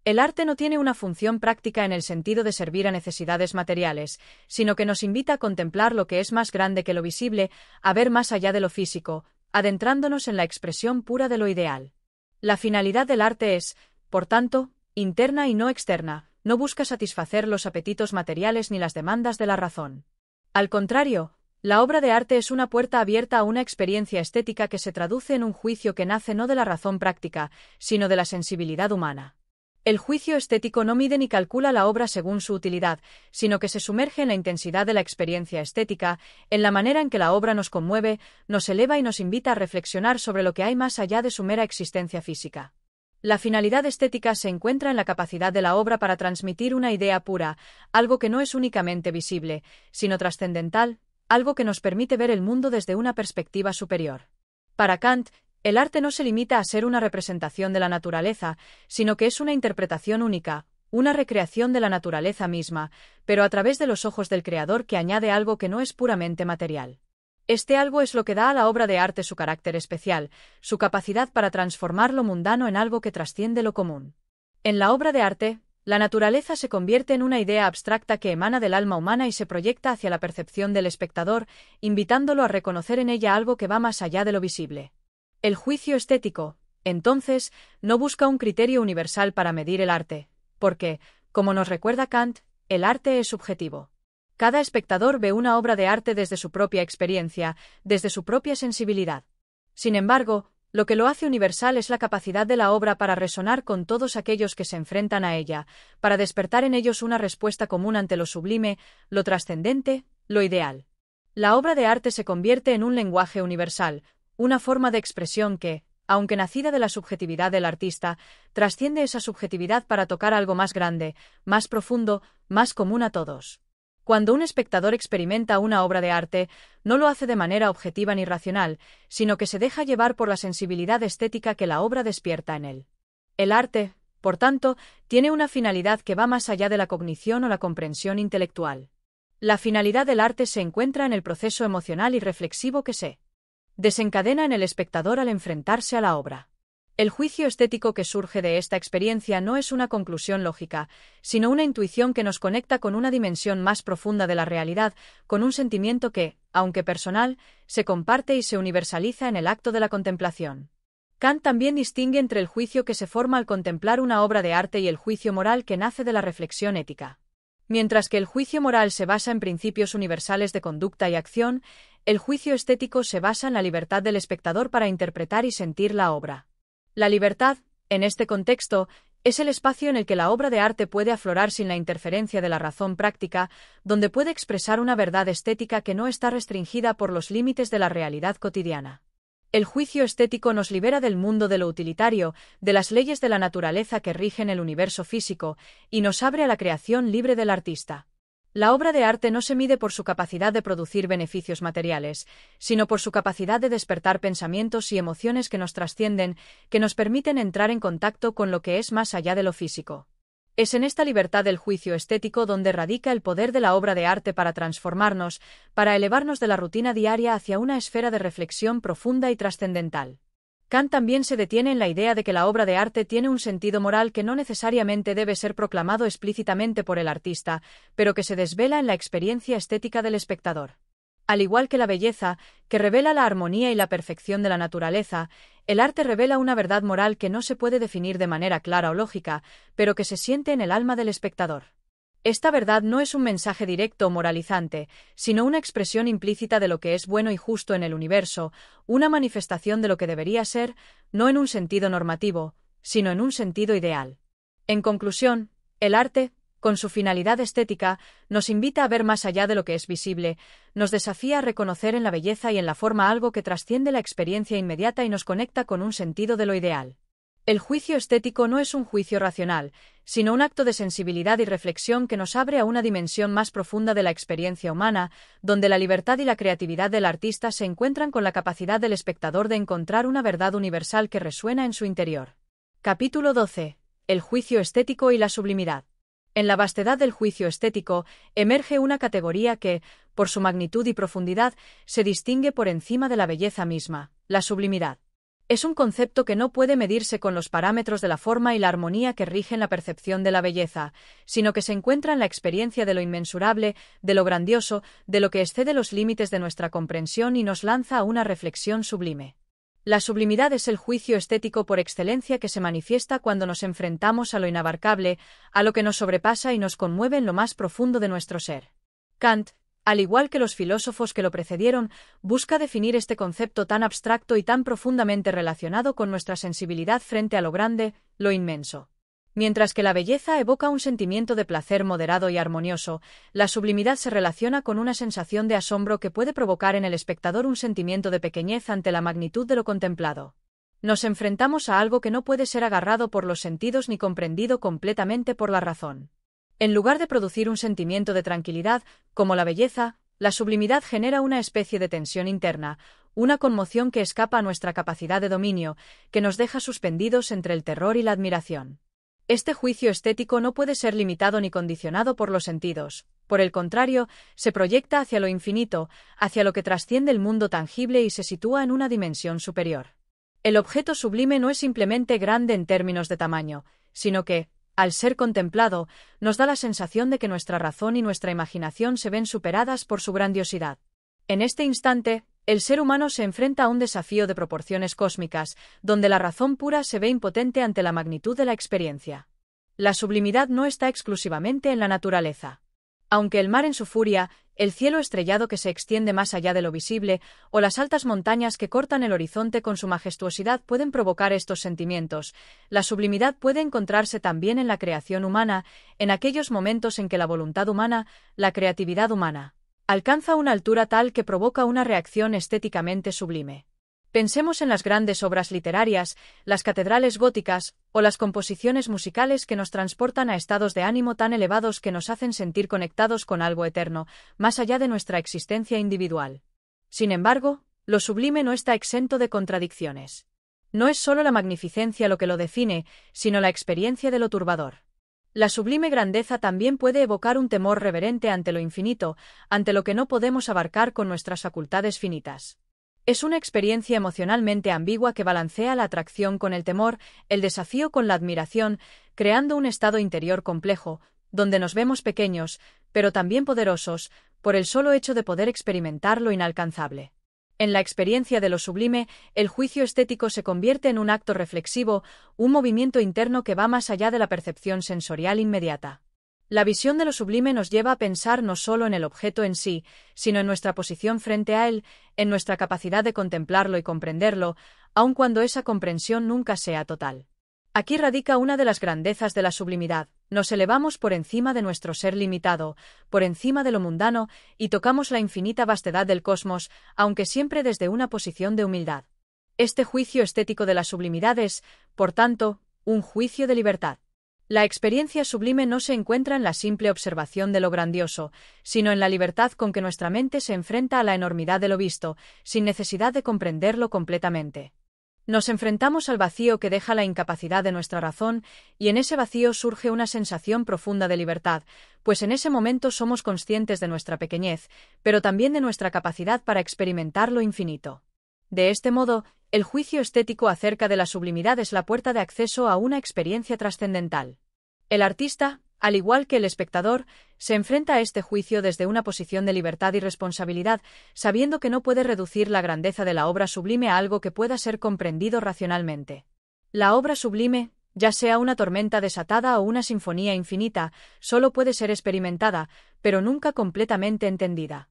El arte no tiene una función práctica en el sentido de servir a necesidades materiales, sino que nos invita a contemplar lo que es más grande que lo visible, a ver más allá de lo físico, adentrándonos en la expresión pura de lo ideal. La finalidad del arte es, por tanto, interna y no externa, no busca satisfacer los apetitos materiales ni las demandas de la razón. Al contrario, la obra de arte es una puerta abierta a una experiencia estética que se traduce en un juicio que nace no de la razón práctica, sino de la sensibilidad humana. El juicio estético no mide ni calcula la obra según su utilidad, sino que se sumerge en la intensidad de la experiencia estética, en la manera en que la obra nos conmueve, nos eleva y nos invita a reflexionar sobre lo que hay más allá de su mera existencia física. La finalidad estética se encuentra en la capacidad de la obra para transmitir una idea pura, algo que no es únicamente visible, sino trascendental, algo que nos permite ver el mundo desde una perspectiva superior. Para Kant, El arte no se limita a ser una representación de la naturaleza, sino que es una interpretación única, una recreación de la naturaleza misma, pero a través de los ojos del creador que añade algo que no es puramente material. Este algo es lo que da a la obra de arte su carácter especial, su capacidad para transformar lo mundano en algo que trasciende lo común. En la obra de arte, la naturaleza se convierte en una idea abstracta que emana del alma humana y se proyecta hacia la percepción del espectador, invitándolo a reconocer en ella algo que va más allá de lo visible. El juicio estético, entonces, no busca un criterio universal para medir el arte, porque, como nos recuerda Kant, el arte es subjetivo. Cada espectador ve una obra de arte desde su propia experiencia, desde su propia sensibilidad. Sin embargo, lo que lo hace universal es la capacidad de la obra para resonar con todos aquellos que se enfrentan a ella, para despertar en ellos una respuesta común ante lo sublime, lo trascendente, lo ideal. La obra de arte se convierte en un lenguaje universal, una forma de expresión que, aunque nacida de la subjetividad del artista, trasciende esa subjetividad para tocar algo más grande, más profundo, más común a todos. Cuando un espectador experimenta una obra de arte, no lo hace de manera objetiva ni racional, sino que se deja llevar por la sensibilidad estética que la obra despierta en él. El arte, por tanto, tiene una finalidad que va más allá de la cognición o la comprensión intelectual. La finalidad del arte se encuentra en el proceso emocional y reflexivo que se desencadena en el espectador al enfrentarse a la obra. El juicio estético que surge de esta experiencia no es una conclusión lógica, sino una intuición que nos conecta con una dimensión más profunda de la realidad, con un sentimiento que, aunque personal, se comparte y se universaliza en el acto de la contemplación. Kant también distingue entre el juicio que se forma al contemplar una obra de arte y el juicio moral que nace de la reflexión ética. Mientras que el juicio moral se basa en principios universales de conducta y acción, el juicio estético se basa en la libertad del espectador para interpretar y sentir la obra. La libertad, en este contexto, es el espacio en el que la obra de arte puede aflorar sin la interferencia de la razón práctica, donde puede expresar una verdad estética que no está restringida por los límites de la realidad cotidiana. El juicio estético nos libera del mundo de lo utilitario, de las leyes de la naturaleza que rigen el universo físico, y nos abre a la creación libre del artista. La obra de arte no se mide por su capacidad de producir beneficios materiales, sino por su capacidad de despertar pensamientos y emociones que nos trascienden, que nos permiten entrar en contacto con lo que es más allá de lo físico. Es en esta libertad del juicio estético donde radica el poder de la obra de arte para transformarnos, para elevarnos de la rutina diaria hacia una esfera de reflexión profunda y trascendental. Kant también se detiene en la idea de que la obra de arte tiene un sentido moral que no necesariamente debe ser proclamado explícitamente por el artista, pero que se desvela en la experiencia estética del espectador. Al igual que la belleza, que revela la armonía y la perfección de la naturaleza, el arte revela una verdad moral que no se puede definir de manera clara o lógica, pero que se siente en el alma del espectador. Esta verdad no es un mensaje directo o moralizante, sino una expresión implícita de lo que es bueno y justo en el universo, una manifestación de lo que debería ser, no en un sentido normativo, sino en un sentido ideal. En conclusión, el arte, con su finalidad estética, nos invita a ver más allá de lo que es visible, nos desafía a reconocer en la belleza y en la forma algo que trasciende la experiencia inmediata y nos conecta con un sentido de lo ideal. El juicio estético no es un juicio racional, sino un acto de sensibilidad y reflexión que nos abre a una dimensión más profunda de la experiencia humana, donde la libertad y la creatividad del artista se encuentran con la capacidad del espectador de encontrar una verdad universal que resuena en su interior. Capítulo 12. El juicio estético y la sublimidad. En la vastedad del juicio estético, emerge una categoría que, por su magnitud y profundidad, se distingue por encima de la belleza misma, la sublimidad. Es un concepto que no puede medirse con los parámetros de la forma y la armonía que rigen la percepción de la belleza, sino que se encuentra en la experiencia de lo inmensurable, de lo grandioso, de lo que excede los límites de nuestra comprensión y nos lanza a una reflexión sublime. La sublimidad es el juicio estético por excelencia que se manifiesta cuando nos enfrentamos a lo inabarcable, a lo que nos sobrepasa y nos conmueve en lo más profundo de nuestro ser. Kant, al igual que los filósofos que lo precedieron, busca definir este concepto tan abstracto y tan profundamente relacionado con nuestra sensibilidad frente a lo grande, lo inmenso. Mientras que la belleza evoca un sentimiento de placer moderado y armonioso, la sublimidad se relaciona con una sensación de asombro que puede provocar en el espectador un sentimiento de pequeñez ante la magnitud de lo contemplado. Nos enfrentamos a algo que no puede ser agarrado por los sentidos ni comprendido completamente por la razón. En lugar de producir un sentimiento de tranquilidad, como la belleza, la sublimidad genera una especie de tensión interna, una conmoción que escapa a nuestra capacidad de dominio, que nos deja suspendidos entre el terror y la admiración. Este juicio estético no puede ser limitado ni condicionado por los sentidos. Por el contrario, se proyecta hacia lo infinito, hacia lo que trasciende el mundo tangible y se sitúa en una dimensión superior. El objeto sublime no es simplemente grande en términos de tamaño, sino que, al ser contemplado, nos da la sensación de que nuestra razón y nuestra imaginación se ven superadas por su grandiosidad. En este instante, el ser humano se enfrenta a un desafío de proporciones cósmicas, donde la razón pura se ve impotente ante la magnitud de la experiencia. La sublimidad no está exclusivamente en la naturaleza. Aunque el mar en su furia, el cielo estrellado que se extiende más allá de lo visible, o las altas montañas que cortan el horizonte con su majestuosidad pueden provocar estos sentimientos, la sublimidad puede encontrarse también en la creación humana, en aquellos momentos en que la voluntad humana, la creatividad humana, alcanza una altura tal que provoca una reacción estéticamente sublime. Pensemos en las grandes obras literarias, las catedrales góticas, o las composiciones musicales que nos transportan a estados de ánimo tan elevados que nos hacen sentir conectados con algo eterno, más allá de nuestra existencia individual. Sin embargo, lo sublime no está exento de contradicciones. No es solo la magnificencia lo que lo define, sino la experiencia de lo turbador. La sublime grandeza también puede evocar un temor reverente ante lo infinito, ante lo que no podemos abarcar con nuestras facultades finitas. Es una experiencia emocionalmente ambigua que balancea la atracción con el temor, el desafío con la admiración, creando un estado interior complejo, donde nos vemos pequeños, pero también poderosos, por el solo hecho de poder experimentar lo inalcanzable. En la experiencia de lo sublime, el juicio estético se convierte en un acto reflexivo, un movimiento interno que va más allá de la percepción sensorial inmediata. La visión de lo sublime nos lleva a pensar no solo en el objeto en sí, sino en nuestra posición frente a él, en nuestra capacidad de contemplarlo y comprenderlo, aun cuando esa comprensión nunca sea total. Aquí radica una de las grandezas de la sublimidad: nos elevamos por encima de nuestro ser limitado, por encima de lo mundano, y tocamos la infinita vastedad del cosmos, aunque siempre desde una posición de humildad. Este juicio estético de la sublimidad es, por tanto, un juicio de libertad. La experiencia sublime no se encuentra en la simple observación de lo grandioso, sino en la libertad con que nuestra mente se enfrenta a la enormidad de lo visto, sin necesidad de comprenderlo completamente. Nos enfrentamos al vacío que deja la incapacidad de nuestra razón, y en ese vacío surge una sensación profunda de libertad, pues en ese momento somos conscientes de nuestra pequeñez, pero también de nuestra capacidad para experimentar lo infinito. De este modo, el juicio estético acerca de la sublimidad es la puerta de acceso a una experiencia trascendental. El artista, al igual que el espectador, se enfrenta a este juicio desde una posición de libertad y responsabilidad, sabiendo que no puede reducir la grandeza de la obra sublime a algo que pueda ser comprendido racionalmente. La obra sublime, ya sea una tormenta desatada o una sinfonía infinita, solo puede ser experimentada, pero nunca completamente entendida.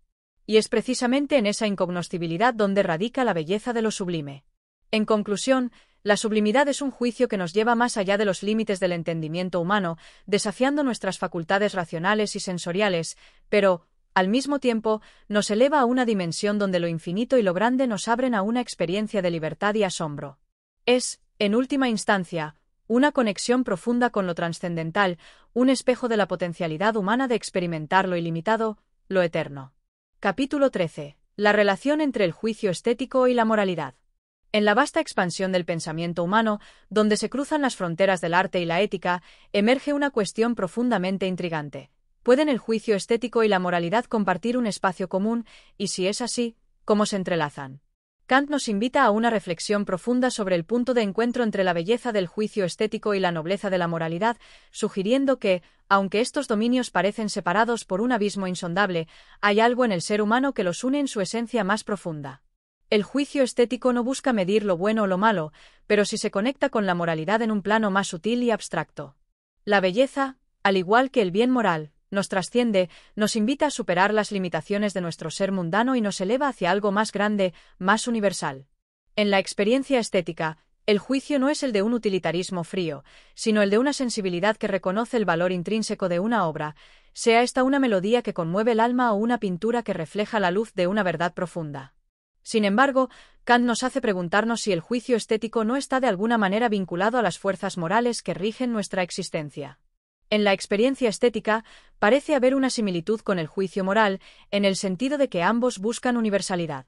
Y es precisamente en esa incognoscibilidad donde radica la belleza de lo sublime. En conclusión, la sublimidad es un juicio que nos lleva más allá de los límites del entendimiento humano, desafiando nuestras facultades racionales y sensoriales, pero, al mismo tiempo, nos eleva a una dimensión donde lo infinito y lo grande nos abren a una experiencia de libertad y asombro. Es, en última instancia, una conexión profunda con lo trascendental, un espejo de la potencialidad humana de experimentar lo ilimitado, lo eterno. Capítulo 13. La relación entre el juicio estético y la moralidad. En la vasta expansión del pensamiento humano, donde se cruzan las fronteras del arte y la ética, emerge una cuestión profundamente intrigante. ¿Pueden el juicio estético y la moralidad compartir un espacio común? Y si es así, ¿cómo se entrelazan? Kant nos invita a una reflexión profunda sobre el punto de encuentro entre la belleza del juicio estético y la nobleza de la moralidad, sugiriendo que, aunque estos dominios parecen separados por un abismo insondable, hay algo en el ser humano que los une en su esencia más profunda. El juicio estético no busca medir lo bueno o lo malo, pero sí se conecta con la moralidad en un plano más sutil y abstracto. La belleza, al igual que el bien moral, nos trasciende, nos invita a superar las limitaciones de nuestro ser mundano y nos eleva hacia algo más grande, más universal. En la experiencia estética, el juicio no es el de un utilitarismo frío, sino el de una sensibilidad que reconoce el valor intrínseco de una obra, sea esta una melodía que conmueve el alma o una pintura que refleja la luz de una verdad profunda. Sin embargo, Kant nos hace preguntarnos si el juicio estético no está de alguna manera vinculado a las fuerzas morales que rigen nuestra existencia. En la experiencia estética, parece haber una similitud con el juicio moral, en el sentido de que ambos buscan universalidad.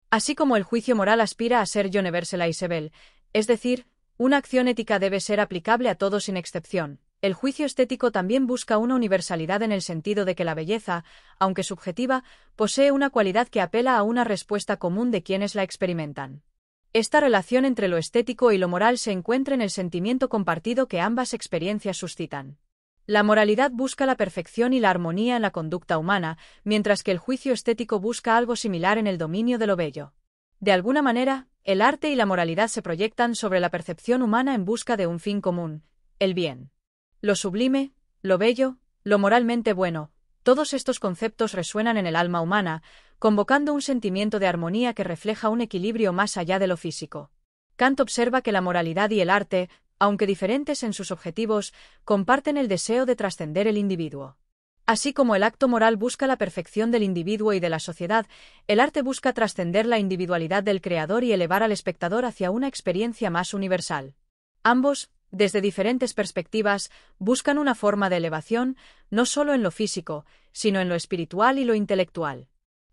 Así como el juicio moral aspira a ser universalizable, es decir, una acción ética debe ser aplicable a todos sin excepción, el juicio estético también busca una universalidad en el sentido de que la belleza, aunque subjetiva, posee una cualidad que apela a una respuesta común de quienes la experimentan. Esta relación entre lo estético y lo moral se encuentra en el sentimiento compartido que ambas experiencias suscitan. La moralidad busca la perfección y la armonía en la conducta humana, mientras que el juicio estético busca algo similar en el dominio de lo bello. De alguna manera, el arte y la moralidad se proyectan sobre la percepción humana en busca de un fin común, el bien. Lo sublime, lo bello, lo moralmente bueno, todos estos conceptos resuenan en el alma humana, convocando un sentimiento de armonía que refleja un equilibrio más allá de lo físico. Kant observa que la moralidad y el arte, aunque diferentes en sus objetivos, comparten el deseo de trascender el individuo. Así como el acto moral busca la perfección del individuo y de la sociedad, el arte busca trascender la individualidad del creador y elevar al espectador hacia una experiencia más universal. Ambos, desde diferentes perspectivas, buscan una forma de elevación, no solo en lo físico, sino en lo espiritual y lo intelectual.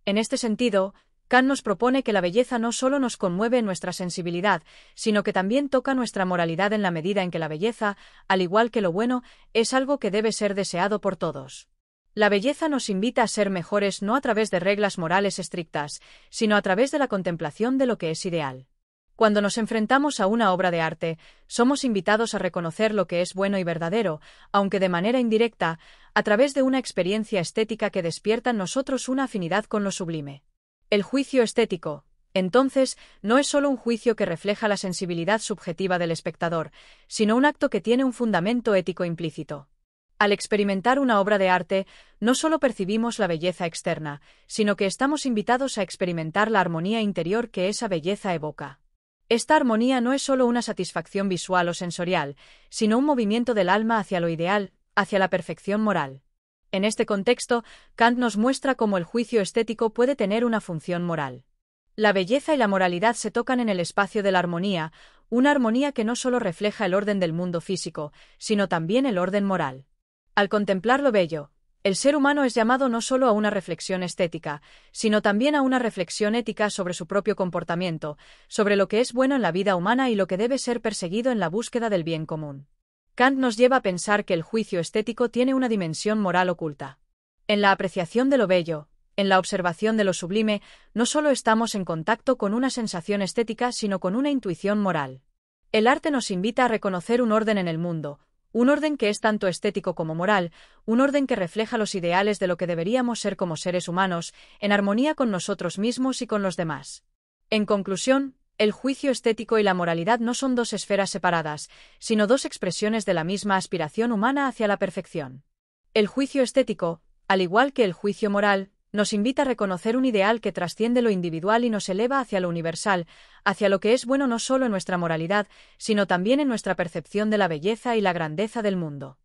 En este sentido, Kant nos propone que la belleza no solo nos conmueve en nuestra sensibilidad, sino que también toca nuestra moralidad en la medida en que la belleza, al igual que lo bueno, es algo que debe ser deseado por todos. La belleza nos invita a ser mejores no a través de reglas morales estrictas, sino a través de la contemplación de lo que es ideal. Cuando nos enfrentamos a una obra de arte, somos invitados a reconocer lo que es bueno y verdadero, aunque de manera indirecta, a través de una experiencia estética que despierta en nosotros una afinidad con lo sublime. El juicio estético, entonces, no es solo un juicio que refleja la sensibilidad subjetiva del espectador, sino un acto que tiene un fundamento ético implícito. Al experimentar una obra de arte, no solo percibimos la belleza externa, sino que estamos invitados a experimentar la armonía interior que esa belleza evoca. Esta armonía no es solo una satisfacción visual o sensorial, sino un movimiento del alma hacia lo ideal, hacia la perfección moral. En este contexto, Kant nos muestra cómo el juicio estético puede tener una función moral. La belleza y la moralidad se tocan en el espacio de la armonía, una armonía que no solo refleja el orden del mundo físico, sino también el orden moral. Al contemplar lo bello, el ser humano es llamado no solo a una reflexión estética, sino también a una reflexión ética sobre su propio comportamiento, sobre lo que es bueno en la vida humana y lo que debe ser perseguido en la búsqueda del bien común. Kant nos lleva a pensar que el juicio estético tiene una dimensión moral oculta. En la apreciación de lo bello, en la observación de lo sublime, no solo estamos en contacto con una sensación estética, sino con una intuición moral. El arte nos invita a reconocer un orden en el mundo, un orden que es tanto estético como moral, un orden que refleja los ideales de lo que deberíamos ser como seres humanos, en armonía con nosotros mismos y con los demás. En conclusión, el juicio estético y la moralidad no son dos esferas separadas, sino dos expresiones de la misma aspiración humana hacia la perfección. El juicio estético, al igual que el juicio moral, nos invita a reconocer un ideal que trasciende lo individual y nos eleva hacia lo universal, hacia lo que es bueno no solo en nuestra moralidad, sino también en nuestra percepción de la belleza y la grandeza del mundo.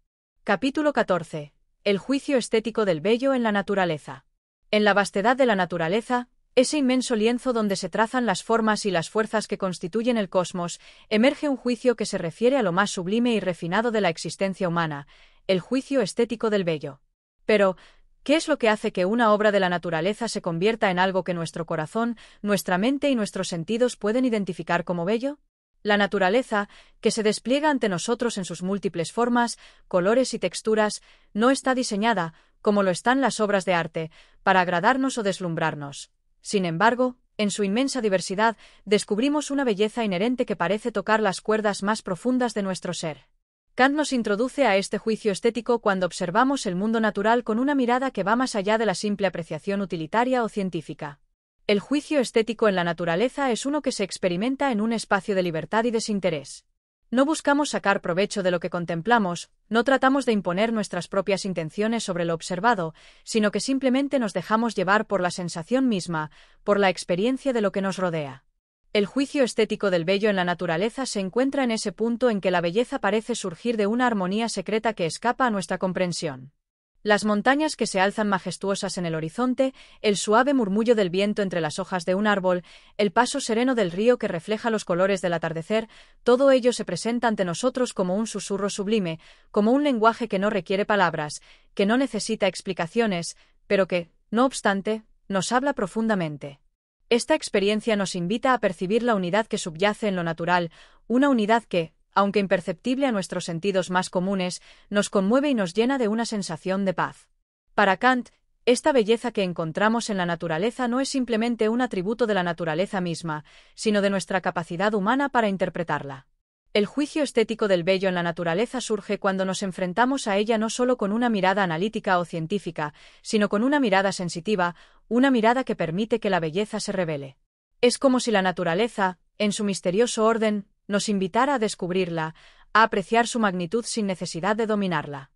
Capítulo 14. El juicio estético del bello en la naturaleza. En la vastedad de la naturaleza, ese inmenso lienzo donde se trazan las formas y las fuerzas que constituyen el cosmos, emerge un juicio que se refiere a lo más sublime y refinado de la existencia humana, el juicio estético del bello. Pero, ¿qué es lo que hace que una obra de la naturaleza se convierta en algo que nuestro corazón, nuestra mente y nuestros sentidos pueden identificar como bello? La naturaleza, que se despliega ante nosotros en sus múltiples formas, colores y texturas, no está diseñada, como lo están las obras de arte, para agradarnos o deslumbrarnos. Sin embargo, en su inmensa diversidad, descubrimos una belleza inherente que parece tocar las cuerdas más profundas de nuestro ser. Kant nos introduce a este juicio estético cuando observamos el mundo natural con una mirada que va más allá de la simple apreciación utilitaria o científica. El juicio estético en la naturaleza es uno que se experimenta en un espacio de libertad y desinterés. No buscamos sacar provecho de lo que contemplamos, no tratamos de imponer nuestras propias intenciones sobre lo observado, sino que simplemente nos dejamos llevar por la sensación misma, por la experiencia de lo que nos rodea. El juicio estético del bello en la naturaleza se encuentra en ese punto en que la belleza parece surgir de una armonía secreta que escapa a nuestra comprensión. Las montañas que se alzan majestuosas en el horizonte, el suave murmullo del viento entre las hojas de un árbol, el paso sereno del río que refleja los colores del atardecer, todo ello se presenta ante nosotros como un susurro sublime, como un lenguaje que no requiere palabras, que no necesita explicaciones, pero que, no obstante, nos habla profundamente. Esta experiencia nos invita a percibir la unidad que subyace en lo natural, una unidad que, aunque imperceptible a nuestros sentidos más comunes, nos conmueve y nos llena de una sensación de paz. Para Kant, esta belleza que encontramos en la naturaleza no es simplemente un atributo de la naturaleza misma, sino de nuestra capacidad humana para interpretarla. El juicio estético del bello en la naturaleza surge cuando nos enfrentamos a ella no solo con una mirada analítica o científica, sino con una mirada sensitiva, una mirada que permite que la belleza se revele. Es como si la naturaleza, en su misterioso orden, nos invitara a descubrirla, a apreciar su magnitud sin necesidad de dominarla.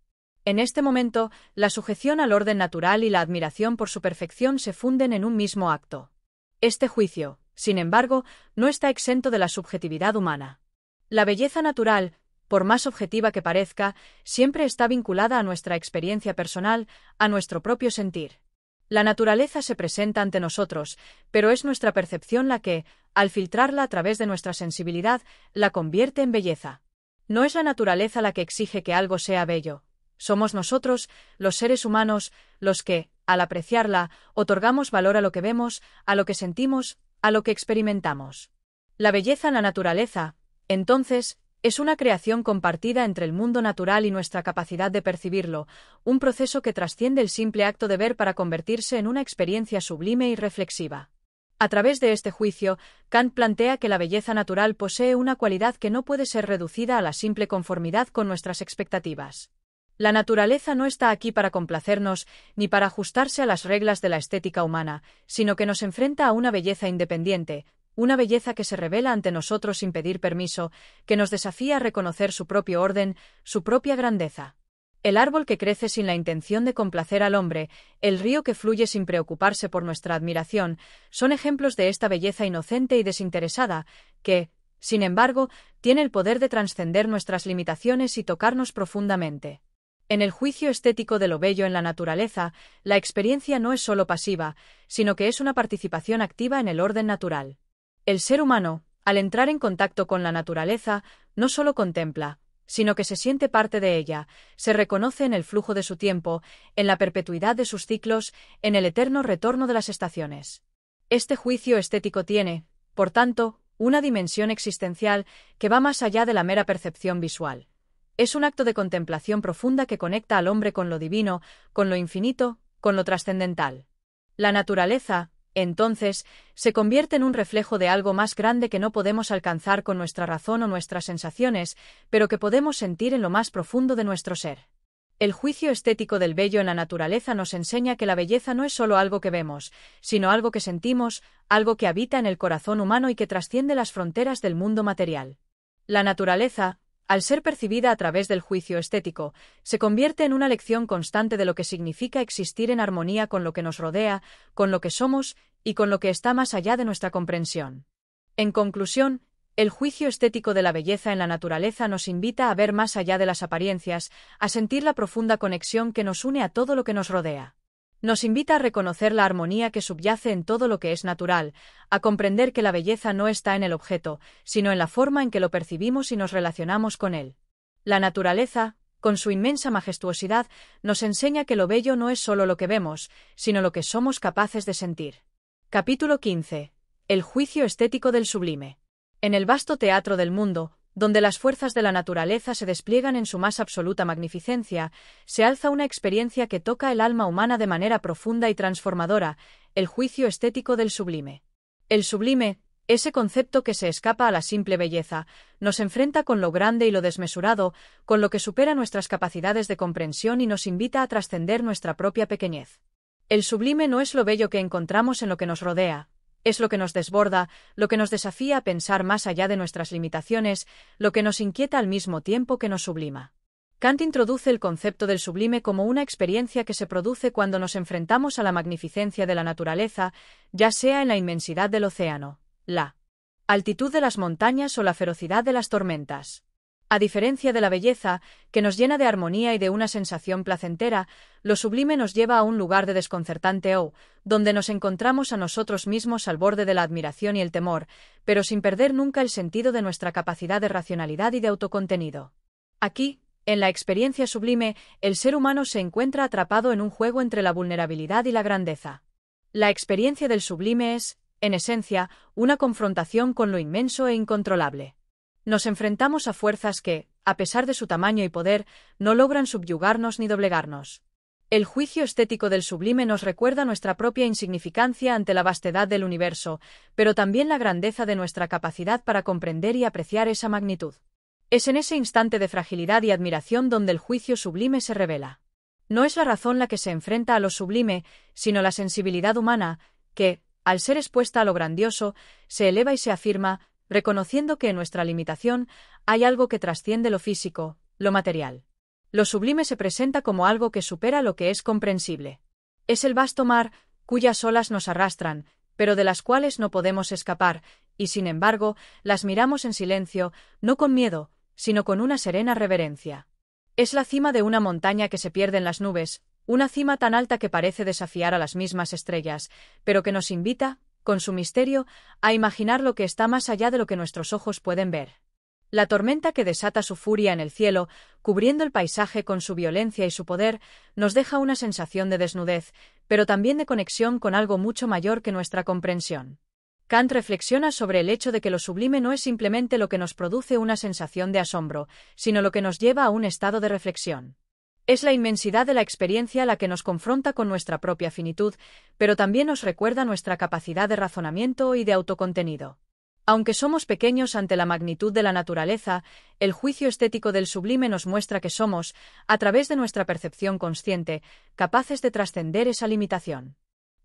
En este momento, la sujeción al orden natural y la admiración por su perfección se funden en un mismo acto. Este juicio, sin embargo, no está exento de la subjetividad humana. La belleza natural, por más objetiva que parezca, siempre está vinculada a nuestra experiencia personal, a nuestro propio sentir. La naturaleza se presenta ante nosotros, pero es nuestra percepción la que, al filtrarla a través de nuestra sensibilidad, la convierte en belleza. No es la naturaleza la que exige que algo sea bello. Somos nosotros, los seres humanos, los que, al apreciarla, otorgamos valor a lo que vemos, a lo que sentimos, a lo que experimentamos. La belleza en la naturaleza, entonces, es una creación compartida entre el mundo natural y nuestra capacidad de percibirlo, un proceso que trasciende el simple acto de ver para convertirse en una experiencia sublime y reflexiva. A través de este juicio, Kant plantea que la belleza natural posee una cualidad que no puede ser reducida a la simple conformidad con nuestras expectativas. La naturaleza no está aquí para complacernos, ni para ajustarse a las reglas de la estética humana, sino que nos enfrenta a una belleza independiente, una belleza que se revela ante nosotros sin pedir permiso, que nos desafía a reconocer su propio orden, su propia grandeza. El árbol que crece sin la intención de complacer al hombre, el río que fluye sin preocuparse por nuestra admiración, son ejemplos de esta belleza inocente y desinteresada, que, sin embargo, tiene el poder de trascender nuestras limitaciones y tocarnos profundamente. En el juicio estético de lo bello en la naturaleza, la experiencia no es solo pasiva, sino que es una participación activa en el orden natural. El ser humano, al entrar en contacto con la naturaleza, no solo contempla, sino que se siente parte de ella, se reconoce en el flujo de su tiempo, en la perpetuidad de sus ciclos, en el eterno retorno de las estaciones. Este juicio estético tiene, por tanto, una dimensión existencial que va más allá de la mera percepción visual. Es un acto de contemplación profunda que conecta al hombre con lo divino, con lo infinito, con lo trascendental. La naturaleza, entonces, se convierte en un reflejo de algo más grande que no podemos alcanzar con nuestra razón o nuestras sensaciones, pero que podemos sentir en lo más profundo de nuestro ser. El juicio estético del bello en la naturaleza nos enseña que la belleza no es solo algo que vemos, sino algo que sentimos, algo que habita en el corazón humano y que trasciende las fronteras del mundo material. La naturaleza, al ser percibida a través del juicio estético, se convierte en una lección constante de lo que significa existir en armonía con lo que nos rodea, con lo que somos y con lo que está más allá de nuestra comprensión. En conclusión, el juicio estético de la belleza en la naturaleza nos invita a ver más allá de las apariencias, a sentir la profunda conexión que nos une a todo lo que nos rodea. Nos invita a reconocer la armonía que subyace en todo lo que es natural, a comprender que la belleza no está en el objeto, sino en la forma en que lo percibimos y nos relacionamos con él. La naturaleza, con su inmensa majestuosidad, nos enseña que lo bello no es solo lo que vemos, sino lo que somos capaces de sentir. Capítulo 15. El juicio estético del sublime. En el vasto teatro del mundo, donde las fuerzas de la naturaleza se despliegan en su más absoluta magnificencia, se alza una experiencia que toca el alma humana de manera profunda y transformadora, el juicio estético del sublime. El sublime, ese concepto que se escapa a la simple belleza, nos enfrenta con lo grande y lo desmesurado, con lo que supera nuestras capacidades de comprensión y nos invita a trascender nuestra propia pequeñez. El sublime no es lo bello que encontramos en lo que nos rodea. Es lo que nos desborda, lo que nos desafía a pensar más allá de nuestras limitaciones, lo que nos inquieta al mismo tiempo que nos sublima. Kant introduce el concepto del sublime como una experiencia que se produce cuando nos enfrentamos a la magnificencia de la naturaleza, ya sea en la inmensidad del océano, la altitud de las montañas o la ferocidad de las tormentas. A diferencia de la belleza, que nos llena de armonía y de una sensación placentera, lo sublime nos lleva a un lugar de desconcertante donde nos encontramos a nosotros mismos al borde de la admiración y el temor, pero sin perder nunca el sentido de nuestra capacidad de racionalidad y de autocontenido. Aquí, en la experiencia sublime, el ser humano se encuentra atrapado en un juego entre la vulnerabilidad y la grandeza. La experiencia del sublime es, en esencia, una confrontación con lo inmenso e incontrolable. Nos enfrentamos a fuerzas que, a pesar de su tamaño y poder, no logran subyugarnos ni doblegarnos. El juicio estético del sublime nos recuerda nuestra propia insignificancia ante la vastedad del universo, pero también la grandeza de nuestra capacidad para comprender y apreciar esa magnitud. Es en ese instante de fragilidad y admiración donde el juicio sublime se revela. No es la razón la que se enfrenta a lo sublime, sino la sensibilidad humana, que, al ser expuesta a lo grandioso, se eleva y se afirma, reconociendo que en nuestra limitación hay algo que trasciende lo físico, lo material. Lo sublime se presenta como algo que supera lo que es comprensible. Es el vasto mar, cuyas olas nos arrastran, pero de las cuales no podemos escapar, y sin embargo, las miramos en silencio, no con miedo, sino con una serena reverencia. Es la cima de una montaña que se pierde en las nubes, una cima tan alta que parece desafiar a las mismas estrellas, pero que nos invita, con su misterio, a imaginar lo que está más allá de lo que nuestros ojos pueden ver. La tormenta que desata su furia en el cielo, cubriendo el paisaje con su violencia y su poder, nos deja una sensación de desnudez, pero también de conexión con algo mucho mayor que nuestra comprensión. Kant reflexiona sobre el hecho de que lo sublime no es simplemente lo que nos produce una sensación de asombro, sino lo que nos lleva a un estado de reflexión. Es la inmensidad de la experiencia la que nos confronta con nuestra propia finitud, pero también nos recuerda nuestra capacidad de razonamiento y de autocontenido. Aunque somos pequeños ante la magnitud de la naturaleza, el juicio estético del sublime nos muestra que somos, a través de nuestra percepción consciente, capaces de trascender esa limitación.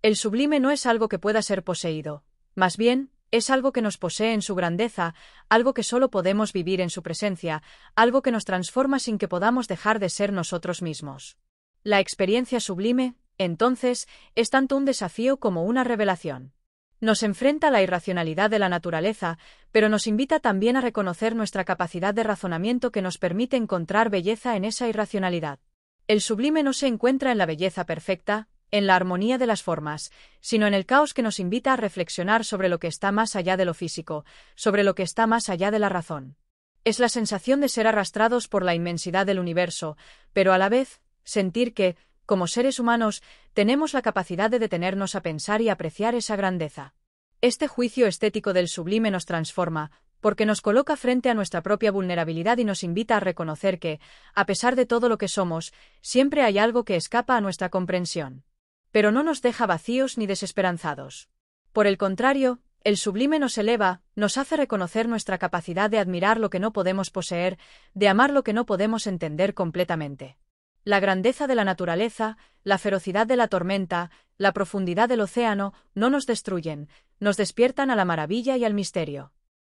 El sublime no es algo que pueda ser poseído, más bien, es algo que nos posee en su grandeza, algo que solo podemos vivir en su presencia, algo que nos transforma sin que podamos dejar de ser nosotros mismos. La experiencia sublime, entonces, es tanto un desafío como una revelación. Nos enfrenta a la irracionalidad de la naturaleza, pero nos invita también a reconocer nuestra capacidad de razonamiento que nos permite encontrar belleza en esa irracionalidad. El sublime no se encuentra en la belleza perfecta, en la armonía de las formas, sino en el caos que nos invita a reflexionar sobre lo que está más allá de lo físico, sobre lo que está más allá de la razón. Es la sensación de ser arrastrados por la inmensidad del universo, pero a la vez, sentir que, como seres humanos, tenemos la capacidad de detenernos a pensar y apreciar esa grandeza. Este juicio estético del sublime nos transforma, porque nos coloca frente a nuestra propia vulnerabilidad y nos invita a reconocer que, a pesar de todo lo que somos, siempre hay algo que escapa a nuestra comprensión. Pero no nos deja vacíos ni desesperanzados. Por el contrario, el sublime nos eleva, nos hace reconocer nuestra capacidad de admirar lo que no podemos poseer, de amar lo que no podemos entender completamente. La grandeza de la naturaleza, la ferocidad de la tormenta, la profundidad del océano, no nos destruyen, nos despiertan a la maravilla y al misterio.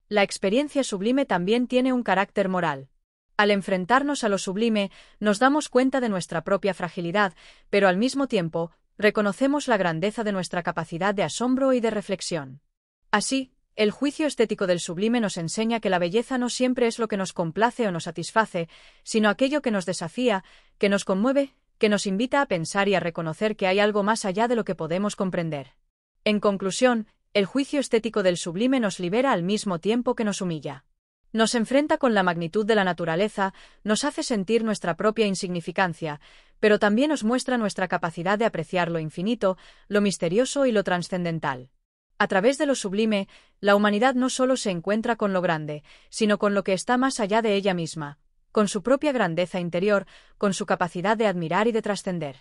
La experiencia sublime también tiene un carácter moral. Al enfrentarnos a lo sublime, nos damos cuenta de nuestra propia fragilidad, pero al mismo tiempo, reconocemos la grandeza de nuestra capacidad de asombro y de reflexión. Así, el juicio estético del sublime nos enseña que la belleza no siempre es lo que nos complace o nos satisface, sino aquello que nos desafía, que nos conmueve, que nos invita a pensar y a reconocer que hay algo más allá de lo que podemos comprender. En conclusión, el juicio estético del sublime nos libera al mismo tiempo que nos humilla. Nos enfrenta con la magnitud de la naturaleza, nos hace sentir nuestra propia insignificancia, pero también nos muestra nuestra capacidad de apreciar lo infinito, lo misterioso y lo trascendental. A través de lo sublime, la humanidad no solo se encuentra con lo grande, sino con lo que está más allá de ella misma, con su propia grandeza interior, con su capacidad de admirar y de trascender.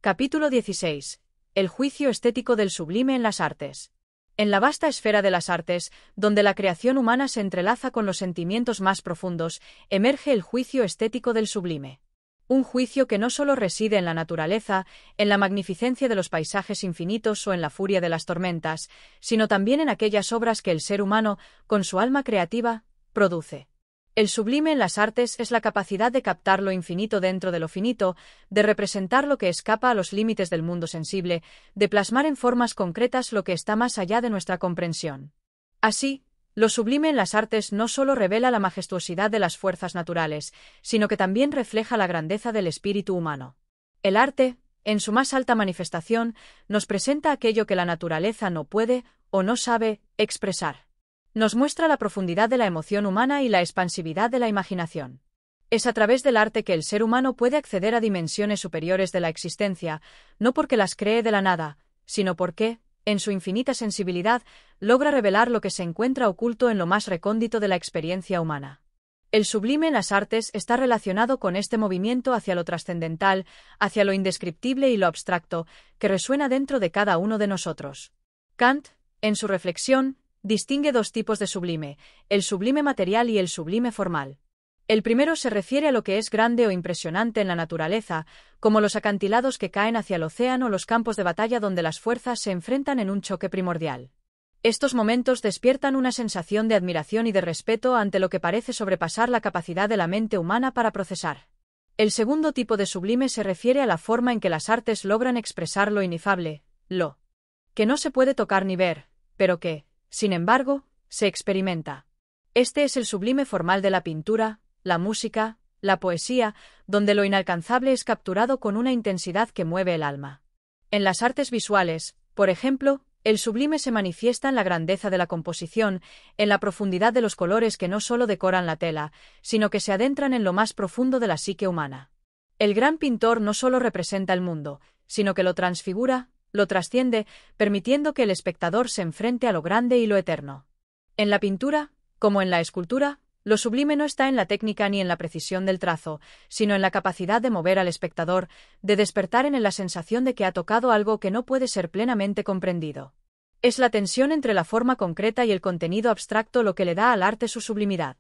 Capítulo 16. El juicio estético del sublime en las artes. En la vasta esfera de las artes, donde la creación humana se entrelaza con los sentimientos más profundos, emerge el juicio estético del sublime. Un juicio que no solo reside en la naturaleza, en la magnificencia de los paisajes infinitos o en la furia de las tormentas, sino también en aquellas obras que el ser humano, con su alma creativa, produce. El sublime en las artes es la capacidad de captar lo infinito dentro de lo finito, de representar lo que escapa a los límites del mundo sensible, de plasmar en formas concretas lo que está más allá de nuestra comprensión. Así, lo sublime en las artes no solo revela la majestuosidad de las fuerzas naturales, sino que también refleja la grandeza del espíritu humano. El arte, en su más alta manifestación, nos presenta aquello que la naturaleza no puede, o no sabe, expresar. Nos muestra la profundidad de la emoción humana y la expansividad de la imaginación. Es a través del arte que el ser humano puede acceder a dimensiones superiores de la existencia, no porque las cree de la nada, sino porque, en su infinita sensibilidad, logra revelar lo que se encuentra oculto en lo más recóndito de la experiencia humana. El sublime en las artes está relacionado con este movimiento hacia lo trascendental, hacia lo indescriptible y lo abstracto, que resuena dentro de cada uno de nosotros. Kant, en su reflexión, distingue dos tipos de sublime, el sublime material y el sublime formal. El primero se refiere a lo que es grande o impresionante en la naturaleza, como los acantilados que caen hacia el océano o los campos de batalla donde las fuerzas se enfrentan en un choque primordial. Estos momentos despiertan una sensación de admiración y de respeto ante lo que parece sobrepasar la capacidad de la mente humana para procesar. El segundo tipo de sublime se refiere a la forma en que las artes logran expresar lo inefable, lo que no se puede tocar ni ver, pero que, sin embargo, se experimenta. Este es el sublime formal de la pintura, la música, la poesía, donde lo inalcanzable es capturado con una intensidad que mueve el alma. En las artes visuales, por ejemplo, el sublime se manifiesta en la grandeza de la composición, en la profundidad de los colores que no solo decoran la tela, sino que se adentran en lo más profundo de la psique humana. El gran pintor no solo representa el mundo, sino que lo transfigura, lo trasciende, permitiendo que el espectador se enfrente a lo grande y lo eterno. En la pintura, como en la escultura, lo sublime no está en la técnica ni en la precisión del trazo, sino en la capacidad de mover al espectador, de despertar en él la sensación de que ha tocado algo que no puede ser plenamente comprendido. Es la tensión entre la forma concreta y el contenido abstracto lo que le da al arte su sublimidad.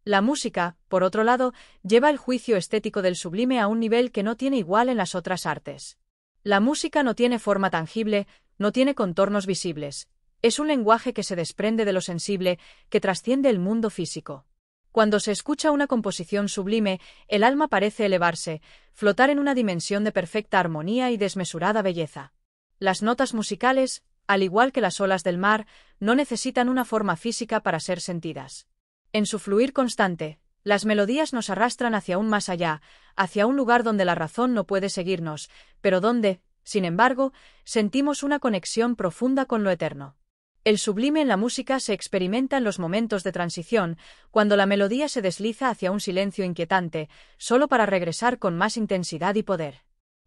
La música, por otro lado, lleva el juicio estético del sublime a un nivel que no tiene igual en las otras artes. La música no tiene forma tangible, no tiene contornos visibles. Es un lenguaje que se desprende de lo sensible, que trasciende el mundo físico. Cuando se escucha una composición sublime, el alma parece elevarse, flotar en una dimensión de perfecta armonía y desmesurada belleza. Las notas musicales, al igual que las olas del mar, no necesitan una forma física para ser sentidas. En su fluir constante, las melodías nos arrastran hacia un más allá, hacia un lugar donde la razón no puede seguirnos, pero donde, sin embargo, sentimos una conexión profunda con lo eterno. El sublime en la música se experimenta en los momentos de transición, cuando la melodía se desliza hacia un silencio inquietante, solo para regresar con más intensidad y poder.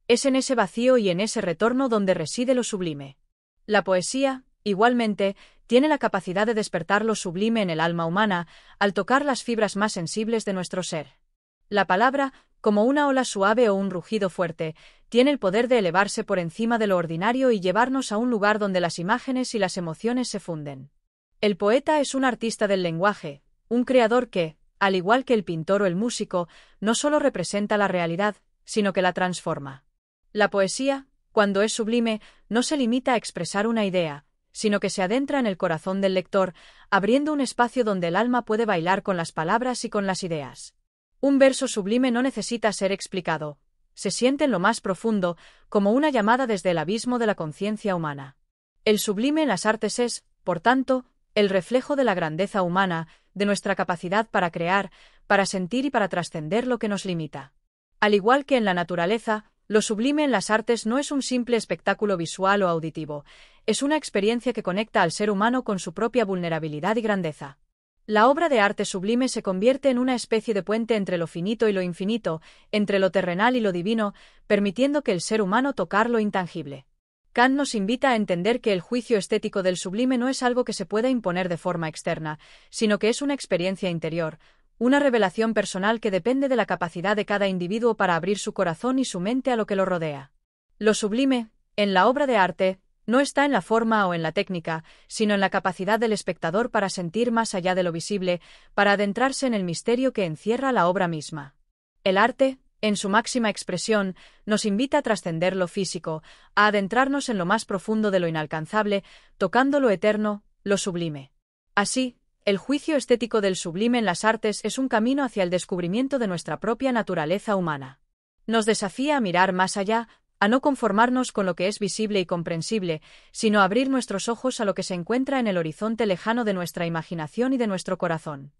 Es en ese vacío y en ese retorno donde reside lo sublime. La poesía, igualmente, tiene la capacidad de despertar lo sublime en el alma humana, al tocar las fibras más sensibles de nuestro ser. La palabra, como una ola suave o un rugido fuerte, tiene el poder de elevarse por encima de lo ordinario y llevarnos a un lugar donde las imágenes y las emociones se funden. El poeta es un artista del lenguaje, un creador que, al igual que el pintor o el músico, no solo representa la realidad, sino que la transforma. La poesía, cuando es sublime, no se limita a expresar una idea, sino que se adentra en el corazón del lector, abriendo un espacio donde el alma puede bailar con las palabras y con las ideas. Un verso sublime no necesita ser explicado. Se siente en lo más profundo, como una llamada desde el abismo de la conciencia humana. El sublime en las artes es, por tanto, el reflejo de la grandeza humana, de nuestra capacidad para crear, para sentir y para trascender lo que nos limita. Al igual que en la naturaleza, lo sublime en las artes no es un simple espectáculo visual o auditivo, es una experiencia que conecta al ser humano con su propia vulnerabilidad y grandeza. La obra de arte sublime se convierte en una especie de puente entre lo finito y lo infinito, entre lo terrenal y lo divino, permitiendo que el ser humano tocar lo intangible. Kant nos invita a entender que el juicio estético del sublime no es algo que se pueda imponer de forma externa, sino que es una experiencia interior, una revelación personal que depende de la capacidad de cada individuo para abrir su corazón y su mente a lo que lo rodea. Lo sublime, en la obra de arte, no está en la forma o en la técnica, sino en la capacidad del espectador para sentir más allá de lo visible, para adentrarse en el misterio que encierra la obra misma. El arte, en su máxima expresión, nos invita a trascender lo físico, a adentrarnos en lo más profundo de lo inalcanzable, tocando lo eterno, lo sublime. Así, el juicio estético del sublime en las artes es un camino hacia el descubrimiento de nuestra propia naturaleza humana. Nos desafía a mirar más allá, a no conformarnos con lo que es visible y comprensible, sino a abrir nuestros ojos a lo que se encuentra en el horizonte lejano de nuestra imaginación y de nuestro corazón.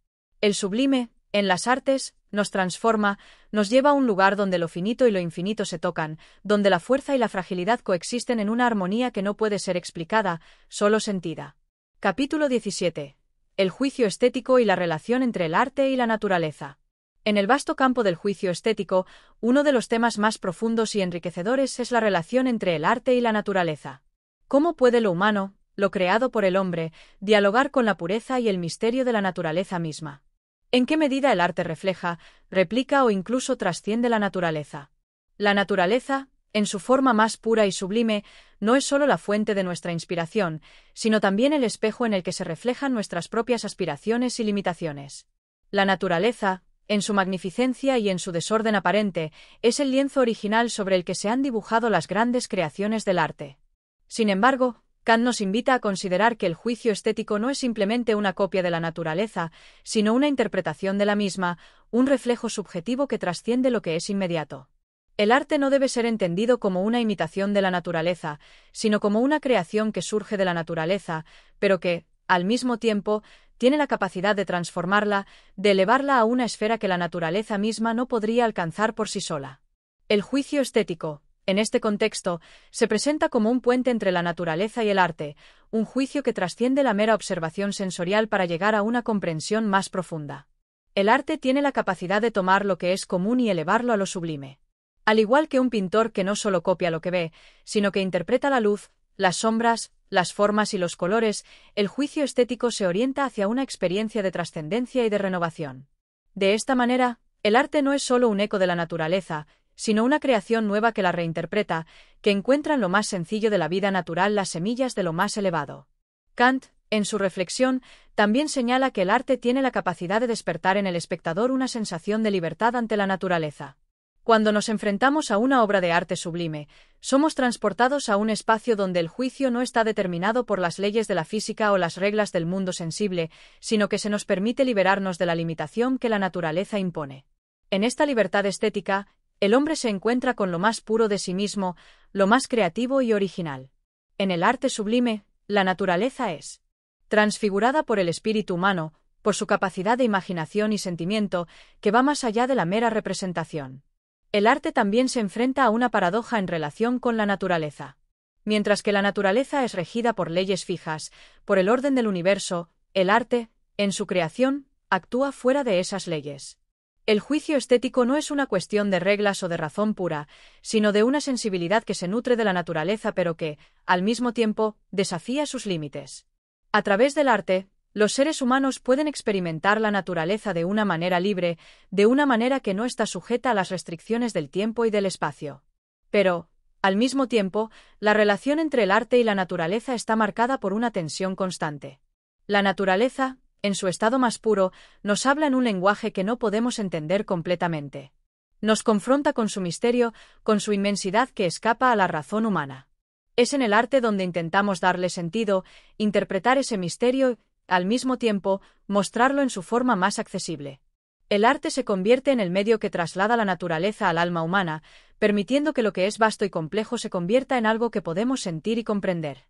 El sublime, en las artes, nos transforma, nos lleva a un lugar donde lo finito y lo infinito se tocan, donde la fuerza y la fragilidad coexisten en una armonía que no puede ser explicada, solo sentida. Capítulo 17. El juicio estético y la relación entre el arte y la naturaleza. En el vasto campo del juicio estético, uno de los temas más profundos y enriquecedores es la relación entre el arte y la naturaleza. ¿Cómo puede lo humano, lo creado por el hombre, dialogar con la pureza y el misterio de la naturaleza misma? ¿En qué medida el arte refleja, replica o incluso trasciende la naturaleza? La naturaleza, en su forma más pura y sublime, no es solo la fuente de nuestra inspiración, sino también el espejo en el que se reflejan nuestras propias aspiraciones y limitaciones. La naturaleza, en su magnificencia y en su desorden aparente, es el lienzo original sobre el que se han dibujado las grandes creaciones del arte. Sin embargo, Kant nos invita a considerar que el juicio estético no es simplemente una copia de la naturaleza, sino una interpretación de la misma, un reflejo subjetivo que trasciende lo que es inmediato. El arte no debe ser entendido como una imitación de la naturaleza, sino como una creación que surge de la naturaleza, pero que, al mismo tiempo, tiene la capacidad de transformarla, de elevarla a una esfera que la naturaleza misma no podría alcanzar por sí sola. El juicio estético, en este contexto, se presenta como un puente entre la naturaleza y el arte, un juicio que trasciende la mera observación sensorial para llegar a una comprensión más profunda. El arte tiene la capacidad de tomar lo que es común y elevarlo a lo sublime. Al igual que un pintor que no solo copia lo que ve, sino que interpreta la luz, las sombras, las formas y los colores, el juicio estético se orienta hacia una experiencia de trascendencia y de renovación. De esta manera, el arte no es solo un eco de la naturaleza, sino una creación nueva que la reinterpreta, que encuentra en lo más sencillo de la vida natural las semillas de lo más elevado. Kant, en su reflexión, también señala que el arte tiene la capacidad de despertar en el espectador una sensación de libertad ante la naturaleza. Cuando nos enfrentamos a una obra de arte sublime, somos transportados a un espacio donde el juicio no está determinado por las leyes de la física o las reglas del mundo sensible, sino que se nos permite liberarnos de la limitación que la naturaleza impone. En esta libertad estética, el hombre se encuentra con lo más puro de sí mismo, lo más creativo y original. En el arte sublime, la naturaleza es transfigurada por el espíritu humano, por su capacidad de imaginación y sentimiento, que va más allá de la mera representación. El arte también se enfrenta a una paradoja en relación con la naturaleza. Mientras que la naturaleza es regida por leyes fijas, por el orden del universo, el arte, en su creación, actúa fuera de esas leyes. El juicio estético no es una cuestión de reglas o de razón pura, sino de una sensibilidad que se nutre de la naturaleza pero que, al mismo tiempo, desafía sus límites. A través del arte, los seres humanos pueden experimentar la naturaleza de una manera libre, de una manera que no está sujeta a las restricciones del tiempo y del espacio. Pero, al mismo tiempo, la relación entre el arte y la naturaleza está marcada por una tensión constante. La naturaleza, en su estado más puro, nos habla en un lenguaje que no podemos entender completamente. Nos confronta con su misterio, con su inmensidad que escapa a la razón humana. Es en el arte donde intentamos darle sentido, interpretar ese misterio, al mismo tiempo, mostrarlo en su forma más accesible. El arte se convierte en el medio que traslada la naturaleza al alma humana, permitiendo que lo que es vasto y complejo se convierta en algo que podemos sentir y comprender.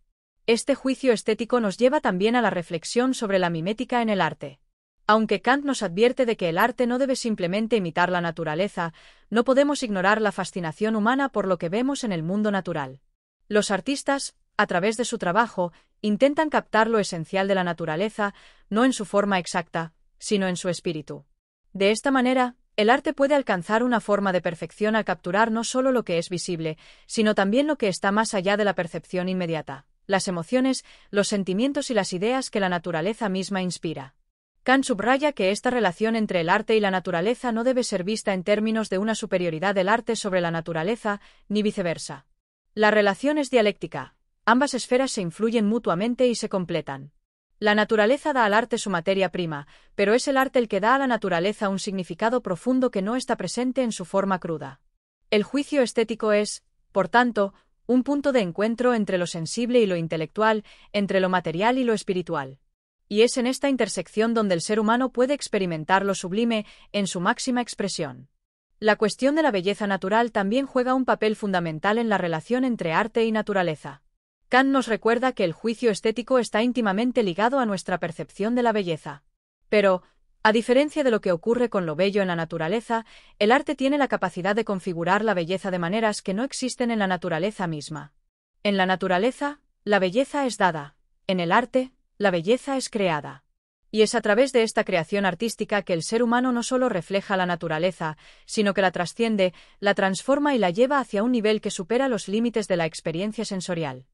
Este juicio estético nos lleva también a la reflexión sobre la mimética en el arte. Aunque Kant nos advierte de que el arte no debe simplemente imitar la naturaleza, no podemos ignorar la fascinación humana por lo que vemos en el mundo natural. Los artistas, a través de su trabajo, intentan captar lo esencial de la naturaleza, no en su forma exacta, sino en su espíritu. De esta manera, el arte puede alcanzar una forma de perfección al capturar no solo lo que es visible, sino también lo que está más allá de la percepción inmediata, las emociones, los sentimientos y las ideas que la naturaleza misma inspira. Kant subraya que esta relación entre el arte y la naturaleza no debe ser vista en términos de una superioridad del arte sobre la naturaleza, ni viceversa. La relación es dialéctica. Ambas esferas se influyen mutuamente y se completan. La naturaleza da al arte su materia prima, pero es el arte el que da a la naturaleza un significado profundo que no está presente en su forma cruda. El juicio estético es, por tanto, un punto de encuentro entre lo sensible y lo intelectual, entre lo material y lo espiritual. Y es en esta intersección donde el ser humano puede experimentar lo sublime en su máxima expresión. La cuestión de la belleza natural también juega un papel fundamental en la relación entre arte y naturaleza. Kant nos recuerda que el juicio estético está íntimamente ligado a nuestra percepción de la belleza. Pero, a diferencia de lo que ocurre con lo bello en la naturaleza, el arte tiene la capacidad de configurar la belleza de maneras que no existen en la naturaleza misma. En la naturaleza, la belleza es dada; en el arte, la belleza es creada. Y es a través de esta creación artística que el ser humano no solo refleja la naturaleza, sino que la trasciende, la transforma y la lleva hacia un nivel que supera los límites de la experiencia sensorial.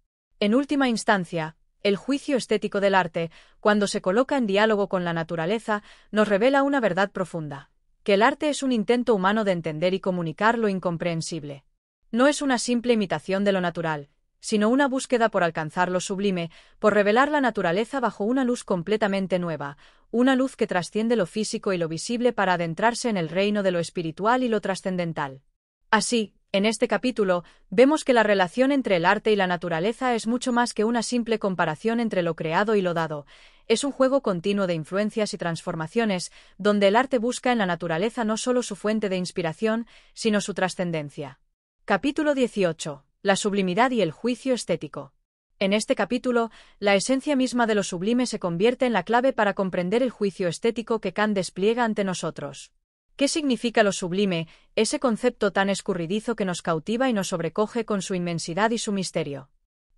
En última instancia, el juicio estético del arte, cuando se coloca en diálogo con la naturaleza, nos revela una verdad profunda: que el arte es un intento humano de entender y comunicar lo incomprensible. No es una simple imitación de lo natural, sino una búsqueda por alcanzar lo sublime, por revelar la naturaleza bajo una luz completamente nueva, una luz que trasciende lo físico y lo visible para adentrarse en el reino de lo espiritual y lo trascendental. Así, en este capítulo, vemos que la relación entre el arte y la naturaleza es mucho más que una simple comparación entre lo creado y lo dado. Es un juego continuo de influencias y transformaciones, donde el arte busca en la naturaleza no solo su fuente de inspiración, sino su trascendencia. Capítulo 18. La sublimidad y el juicio estético. En este capítulo, la esencia misma de lo sublime se convierte en la clave para comprender el juicio estético que Kant despliega ante nosotros. ¿Qué significa lo sublime, ese concepto tan escurridizo que nos cautiva y nos sobrecoge con su inmensidad y su misterio?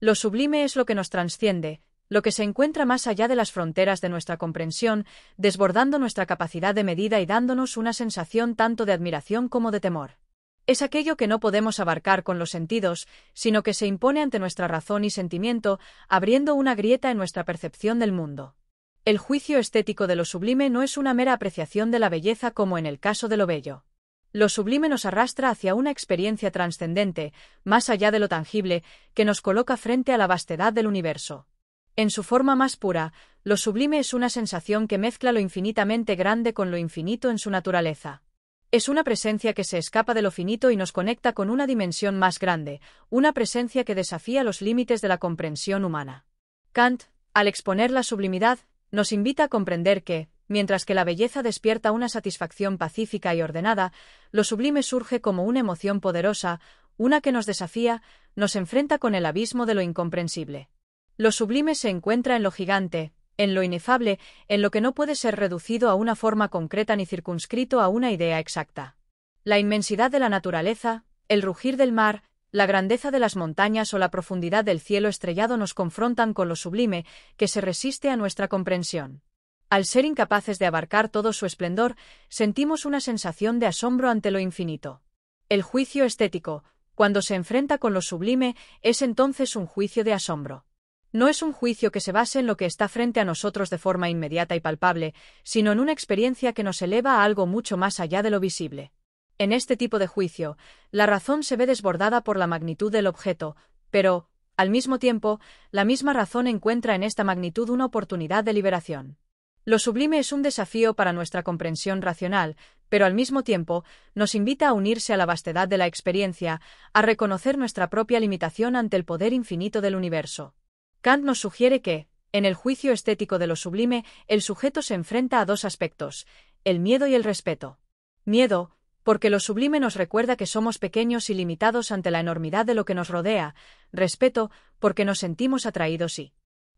Lo sublime es lo que nos trasciende, lo que se encuentra más allá de las fronteras de nuestra comprensión, desbordando nuestra capacidad de medida y dándonos una sensación tanto de admiración como de temor. Es aquello que no podemos abarcar con los sentidos, sino que se impone ante nuestra razón y sentimiento, abriendo una grieta en nuestra percepción del mundo. El juicio estético de lo sublime no es una mera apreciación de la belleza como en el caso de lo bello. Lo sublime nos arrastra hacia una experiencia trascendente, más allá de lo tangible, que nos coloca frente a la vastedad del universo. En su forma más pura, lo sublime es una sensación que mezcla lo infinitamente grande con lo infinito en su naturaleza. Es una presencia que se escapa de lo finito y nos conecta con una dimensión más grande, una presencia que desafía los límites de la comprensión humana. Kant, al exponer la sublimidad, nos invita a comprender que, mientras que la belleza despierta una satisfacción pacífica y ordenada, lo sublime surge como una emoción poderosa, una que nos desafía, nos enfrenta con el abismo de lo incomprensible. Lo sublime se encuentra en lo gigante, en lo inefable, en lo que no puede ser reducido a una forma concreta ni circunscrito a una idea exacta. La inmensidad de la naturaleza, el rugir del mar, la grandeza de las montañas o la profundidad del cielo estrellado nos confrontan con lo sublime, que se resiste a nuestra comprensión. Al ser incapaces de abarcar todo su esplendor, sentimos una sensación de asombro ante lo infinito. El juicio estético, cuando se enfrenta con lo sublime, es entonces un juicio de asombro. No es un juicio que se base en lo que está frente a nosotros de forma inmediata y palpable, sino en una experiencia que nos eleva a algo mucho más allá de lo visible. En este tipo de juicio, la razón se ve desbordada por la magnitud del objeto, pero, al mismo tiempo, la misma razón encuentra en esta magnitud una oportunidad de liberación. Lo sublime es un desafío para nuestra comprensión racional, pero al mismo tiempo, nos invita a unirse a la vastedad de la experiencia, a reconocer nuestra propia limitación ante el poder infinito del universo. Kant nos sugiere que, en el juicio estético de lo sublime, el sujeto se enfrenta a dos aspectos: el miedo y el respeto. Miedo, porque lo sublime nos recuerda que somos pequeños y limitados ante la enormidad de lo que nos rodea; respeto, porque nos sentimos atraídos y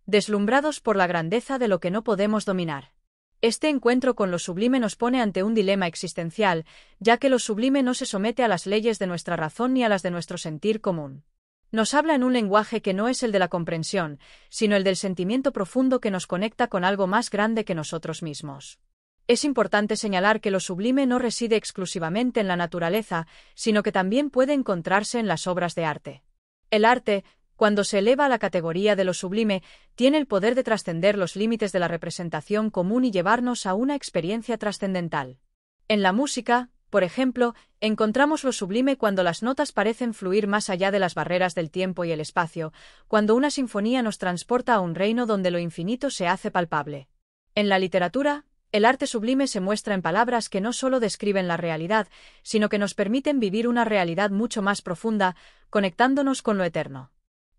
deslumbrados por la grandeza de lo que no podemos dominar. Este encuentro con lo sublime nos pone ante un dilema existencial, ya que lo sublime no se somete a las leyes de nuestra razón ni a las de nuestro sentir común. Nos habla en un lenguaje que no es el de la comprensión, sino el del sentimiento profundo que nos conecta con algo más grande que nosotros mismos. Es importante señalar que lo sublime no reside exclusivamente en la naturaleza, sino que también puede encontrarse en las obras de arte. El arte, cuando se eleva a la categoría de lo sublime, tiene el poder de trascender los límites de la representación común y llevarnos a una experiencia trascendental. En la música, por ejemplo, encontramos lo sublime cuando las notas parecen fluir más allá de las barreras del tiempo y el espacio, cuando una sinfonía nos transporta a un reino donde lo infinito se hace palpable. En la literatura, el arte sublime se muestra en palabras que no solo describen la realidad, sino que nos permiten vivir una realidad mucho más profunda, conectándonos con lo eterno.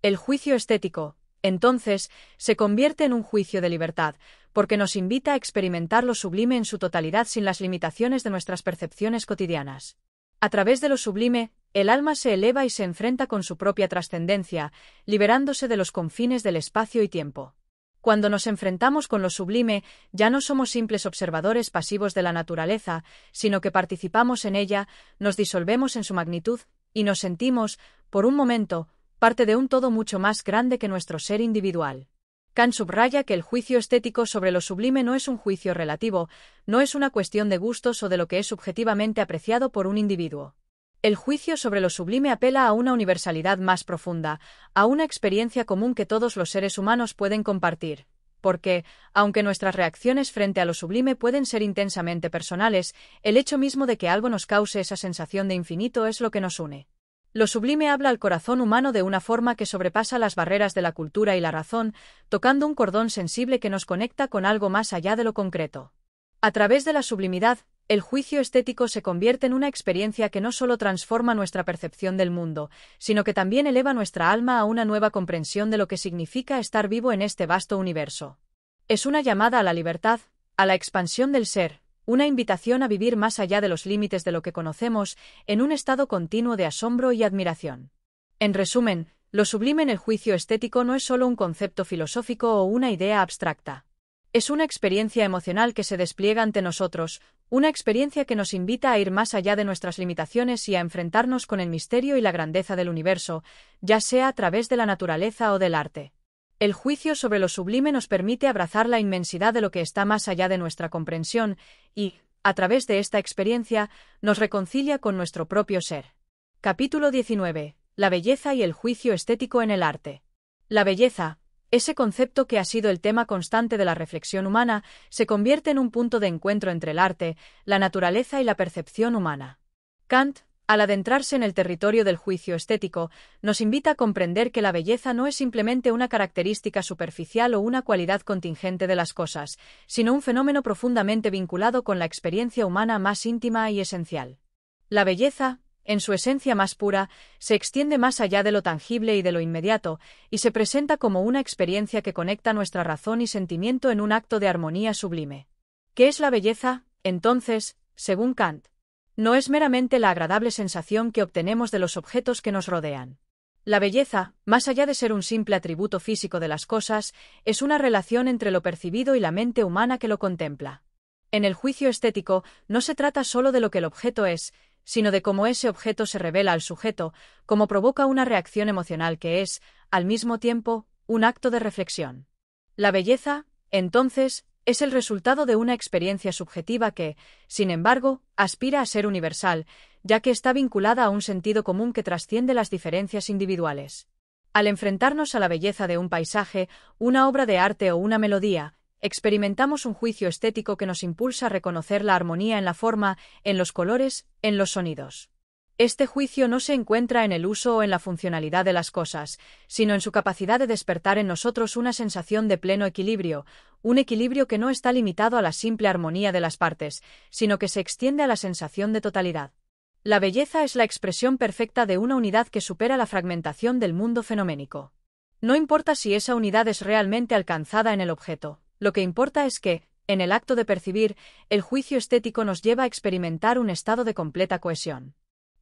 El juicio estético, entonces, se convierte en un juicio de libertad, porque nos invita a experimentar lo sublime en su totalidad sin las limitaciones de nuestras percepciones cotidianas. A través de lo sublime, el alma se eleva y se enfrenta con su propia trascendencia, liberándose de los confines del espacio y tiempo. Cuando nos enfrentamos con lo sublime, ya no somos simples observadores pasivos de la naturaleza, sino que participamos en ella, nos disolvemos en su magnitud, y nos sentimos, por un momento, parte de un todo mucho más grande que nuestro ser individual. Kant subraya que el juicio estético sobre lo sublime no es un juicio relativo, no es una cuestión de gustos o de lo que es subjetivamente apreciado por un individuo. El juicio sobre lo sublime apela a una universalidad más profunda, a una experiencia común que todos los seres humanos pueden compartir. Porque, aunque nuestras reacciones frente a lo sublime pueden ser intensamente personales, el hecho mismo de que algo nos cause esa sensación de infinito es lo que nos une. Lo sublime habla al corazón humano de una forma que sobrepasa las barreras de la cultura y la razón, tocando un cordón sensible que nos conecta con algo más allá de lo concreto. A través de la sublimidad, el juicio estético se convierte en una experiencia que no solo transforma nuestra percepción del mundo, sino que también eleva nuestra alma a una nueva comprensión de lo que significa estar vivo en este vasto universo. Es una llamada a la libertad, a la expansión del ser, una invitación a vivir más allá de los límites de lo que conocemos, en un estado continuo de asombro y admiración. En resumen, lo sublime en el juicio estético no es solo un concepto filosófico o una idea abstracta. Es una experiencia emocional que se despliega ante nosotros, una experiencia que nos invita a ir más allá de nuestras limitaciones y a enfrentarnos con el misterio y la grandeza del universo, ya sea a través de la naturaleza o del arte. El juicio sobre lo sublime nos permite abrazar la inmensidad de lo que está más allá de nuestra comprensión y, a través de esta experiencia, nos reconcilia con nuestro propio ser. Capítulo 19. La belleza y el juicio estético en el arte. La belleza, ese concepto que ha sido el tema constante de la reflexión humana, se convierte en un punto de encuentro entre el arte, la naturaleza y la percepción humana. Kant, al adentrarse en el territorio del juicio estético, nos invita a comprender que la belleza no es simplemente una característica superficial o una cualidad contingente de las cosas, sino un fenómeno profundamente vinculado con la experiencia humana más íntima y esencial. La belleza, en su esencia más pura, se extiende más allá de lo tangible y de lo inmediato, y se presenta como una experiencia que conecta nuestra razón y sentimiento en un acto de armonía sublime. ¿Qué es la belleza, entonces, según Kant? No es meramente la agradable sensación que obtenemos de los objetos que nos rodean. La belleza, más allá de ser un simple atributo físico de las cosas, es una relación entre lo percibido y la mente humana que lo contempla. En el juicio estético, no se trata solo de lo que el objeto es, sino de cómo ese objeto se revela al sujeto, cómo provoca una reacción emocional que es, al mismo tiempo, un acto de reflexión. La belleza, entonces, es el resultado de una experiencia subjetiva que, sin embargo, aspira a ser universal, ya que está vinculada a un sentido común que trasciende las diferencias individuales. Al enfrentarnos a la belleza de un paisaje, una obra de arte o una melodía, experimentamos un juicio estético que nos impulsa a reconocer la armonía en la forma, en los colores, en los sonidos. Este juicio no se encuentra en el uso o en la funcionalidad de las cosas, sino en su capacidad de despertar en nosotros una sensación de pleno equilibrio, un equilibrio que no está limitado a la simple armonía de las partes, sino que se extiende a la sensación de totalidad. La belleza es la expresión perfecta de una unidad que supera la fragmentación del mundo fenoménico. No importa si esa unidad es realmente alcanzada en el objeto. Lo que importa es que, en el acto de percibir, el juicio estético nos lleva a experimentar un estado de completa cohesión.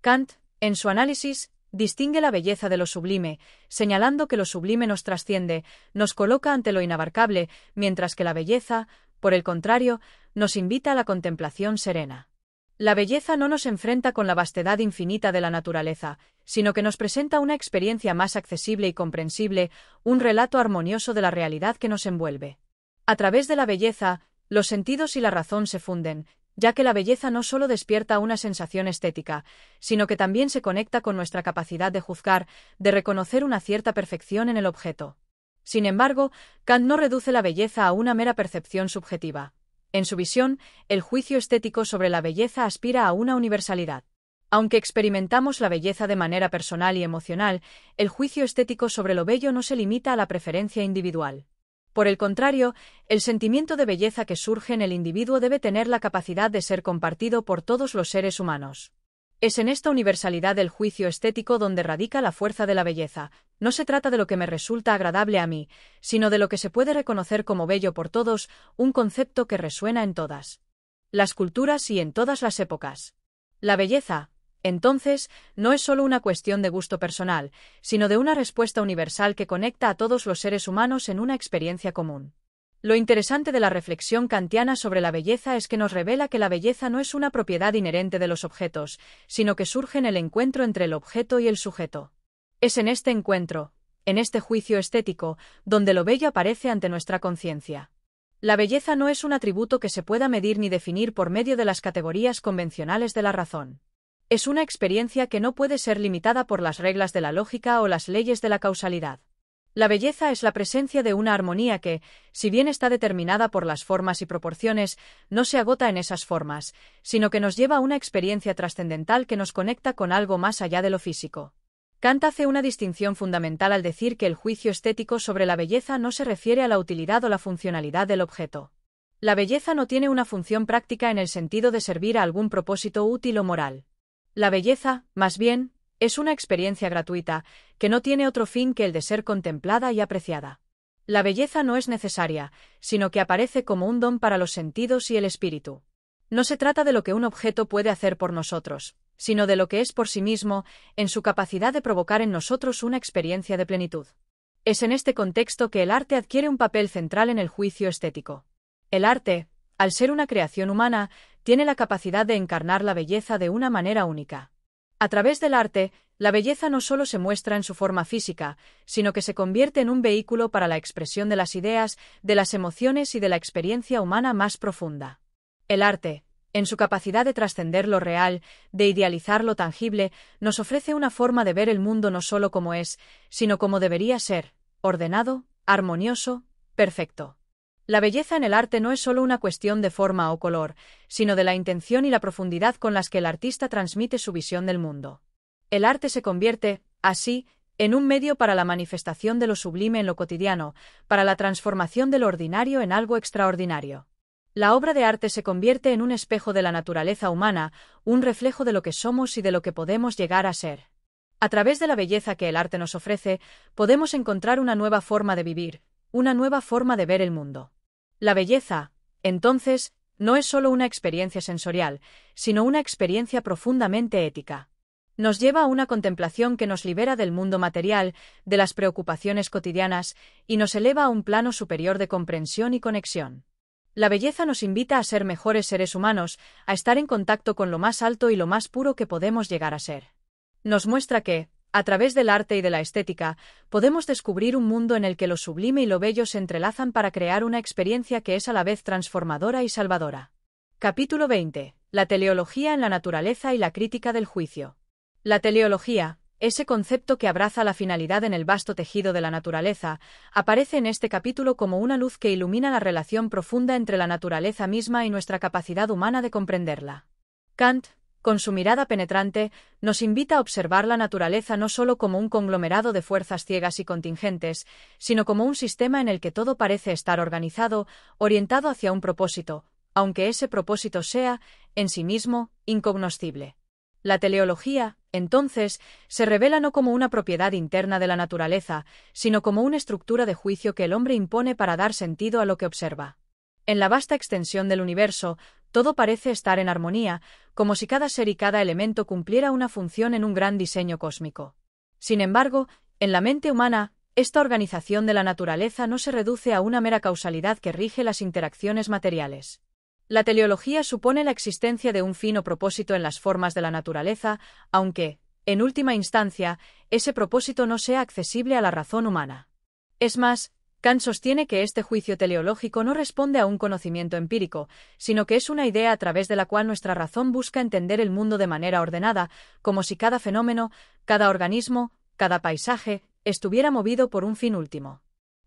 Kant, en su análisis, distingue la belleza de lo sublime, señalando que lo sublime nos trasciende, nos coloca ante lo inabarcable, mientras que la belleza, por el contrario, nos invita a la contemplación serena. La belleza no nos enfrenta con la vastedad infinita de la naturaleza, sino que nos presenta una experiencia más accesible y comprensible, un relato armonioso de la realidad que nos envuelve. A través de la belleza, los sentidos y la razón se funden, ya que la belleza no solo despierta una sensación estética, sino que también se conecta con nuestra capacidad de juzgar, de reconocer una cierta perfección en el objeto. Sin embargo, Kant no reduce la belleza a una mera percepción subjetiva. En su visión, el juicio estético sobre la belleza aspira a una universalidad. Aunque experimentamos la belleza de manera personal y emocional, el juicio estético sobre lo bello no se limita a la preferencia individual. Por el contrario, el sentimiento de belleza que surge en el individuo debe tener la capacidad de ser compartido por todos los seres humanos. Es en esta universalidad del juicio estético donde radica la fuerza de la belleza. No se trata de lo que me resulta agradable a mí, sino de lo que se puede reconocer como bello por todos, un concepto que resuena en todas las culturas y en todas las épocas. La belleza, entonces, no es solo una cuestión de gusto personal, sino de una respuesta universal que conecta a todos los seres humanos en una experiencia común. Lo interesante de la reflexión kantiana sobre la belleza es que nos revela que la belleza no es una propiedad inherente de los objetos, sino que surge en el encuentro entre el objeto y el sujeto. Es en este encuentro, en este juicio estético, donde lo bello aparece ante nuestra conciencia. La belleza no es un atributo que se pueda medir ni definir por medio de las categorías convencionales de la razón. Es una experiencia que no puede ser limitada por las reglas de la lógica o las leyes de la causalidad. La belleza es la presencia de una armonía que, si bien está determinada por las formas y proporciones, no se agota en esas formas, sino que nos lleva a una experiencia trascendental que nos conecta con algo más allá de lo físico. Kant hace una distinción fundamental al decir que el juicio estético sobre la belleza no se refiere a la utilidad o la funcionalidad del objeto. La belleza no tiene una función práctica en el sentido de servir a algún propósito útil o moral. La belleza, más bien, es una experiencia gratuita, que no tiene otro fin que el de ser contemplada y apreciada. La belleza no es necesaria, sino que aparece como un don para los sentidos y el espíritu. No se trata de lo que un objeto puede hacer por nosotros, sino de lo que es por sí mismo, en su capacidad de provocar en nosotros una experiencia de plenitud. Es en este contexto que el arte adquiere un papel central en el juicio estético. El arte, al ser una creación humana, tiene la capacidad de encarnar la belleza de una manera única. A través del arte, la belleza no solo se muestra en su forma física, sino que se convierte en un vehículo para la expresión de las ideas, de las emociones y de la experiencia humana más profunda. El arte, en su capacidad de trascender lo real, de idealizar lo tangible, nos ofrece una forma de ver el mundo no solo como es, sino como debería ser, ordenado, armonioso, perfecto. La belleza en el arte no es solo una cuestión de forma o color, sino de la intención y la profundidad con las que el artista transmite su visión del mundo. El arte se convierte, así, en un medio para la manifestación de lo sublime en lo cotidiano, para la transformación de lo ordinario en algo extraordinario. La obra de arte se convierte en un espejo de la naturaleza humana, un reflejo de lo que somos y de lo que podemos llegar a ser. A través de la belleza que el arte nos ofrece, podemos encontrar una nueva forma de vivir, una nueva forma de ver el mundo. La belleza, entonces, no es solo una experiencia sensorial, sino una experiencia profundamente ética. Nos lleva a una contemplación que nos libera del mundo material, de las preocupaciones cotidianas, y nos eleva a un plano superior de comprensión y conexión. La belleza nos invita a ser mejores seres humanos, a estar en contacto con lo más alto y lo más puro que podemos llegar a ser. Nos muestra que, a través del arte y de la estética, podemos descubrir un mundo en el que lo sublime y lo bello se entrelazan para crear una experiencia que es a la vez transformadora y salvadora. Capítulo 20. La teleología en la naturaleza y la crítica del juicio. La teleología, ese concepto que abraza la finalidad en el vasto tejido de la naturaleza, aparece en este capítulo como una luz que ilumina la relación profunda entre la naturaleza misma y nuestra capacidad humana de comprenderla. Kant, con su mirada penetrante, nos invita a observar la naturaleza no solo como un conglomerado de fuerzas ciegas y contingentes, sino como un sistema en el que todo parece estar organizado, orientado hacia un propósito, aunque ese propósito sea, en sí mismo, incognoscible. La teleología, entonces, se revela no como una propiedad interna de la naturaleza, sino como una estructura de juicio que el hombre impone para dar sentido a lo que observa. En la vasta extensión del universo, todo parece estar en armonía, como si cada ser y cada elemento cumpliera una función en un gran diseño cósmico. Sin embargo, en la mente humana, esta organización de la naturaleza no se reduce a una mera causalidad que rige las interacciones materiales. La teleología supone la existencia de un fin o propósito en las formas de la naturaleza, aunque, en última instancia, ese propósito no sea accesible a la razón humana. Es más, Kant sostiene que este juicio teleológico no responde a un conocimiento empírico, sino que es una idea a través de la cual nuestra razón busca entender el mundo de manera ordenada, como si cada fenómeno, cada organismo, cada paisaje, estuviera movido por un fin último.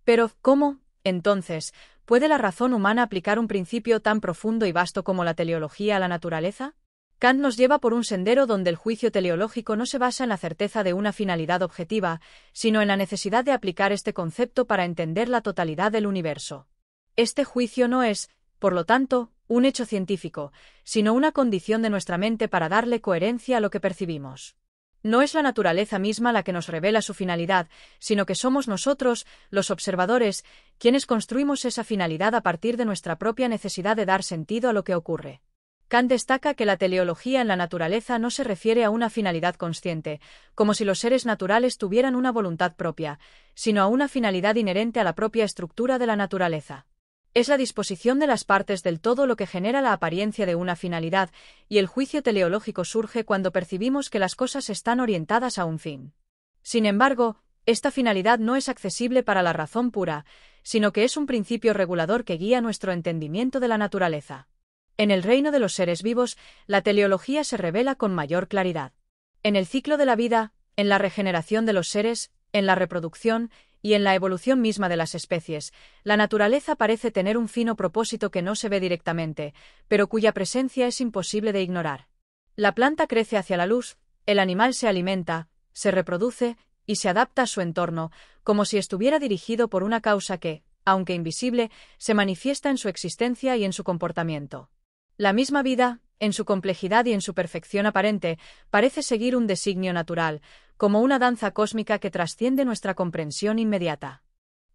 Pero, ¿cómo, entonces, puede la razón humana aplicar un principio tan profundo y vasto como la teleología a la naturaleza? Kant nos lleva por un sendero donde el juicio teleológico no se basa en la certeza de una finalidad objetiva, sino en la necesidad de aplicar este concepto para entender la totalidad del universo. Este juicio no es, por lo tanto, un hecho científico, sino una condición de nuestra mente para darle coherencia a lo que percibimos. No es la naturaleza misma la que nos revela su finalidad, sino que somos nosotros, los observadores, quienes construimos esa finalidad a partir de nuestra propia necesidad de dar sentido a lo que ocurre. Kant destaca que la teleología en la naturaleza no se refiere a una finalidad consciente, como si los seres naturales tuvieran una voluntad propia, sino a una finalidad inherente a la propia estructura de la naturaleza. Es la disposición de las partes del todo lo que genera la apariencia de una finalidad, y el juicio teleológico surge cuando percibimos que las cosas están orientadas a un fin. Sin embargo, esta finalidad no es accesible para la razón pura, sino que es un principio regulador que guía nuestro entendimiento de la naturaleza. En el reino de los seres vivos, la teleología se revela con mayor claridad. En el ciclo de la vida, en la regeneración de los seres, en la reproducción y en la evolución misma de las especies, la naturaleza parece tener un fino propósito que no se ve directamente, pero cuya presencia es imposible de ignorar. La planta crece hacia la luz, el animal se alimenta, se reproduce y se adapta a su entorno, como si estuviera dirigido por una causa que, aunque invisible, se manifiesta en su existencia y en su comportamiento. La misma vida, en su complejidad y en su perfección aparente, parece seguir un designio natural, como una danza cósmica que trasciende nuestra comprensión inmediata.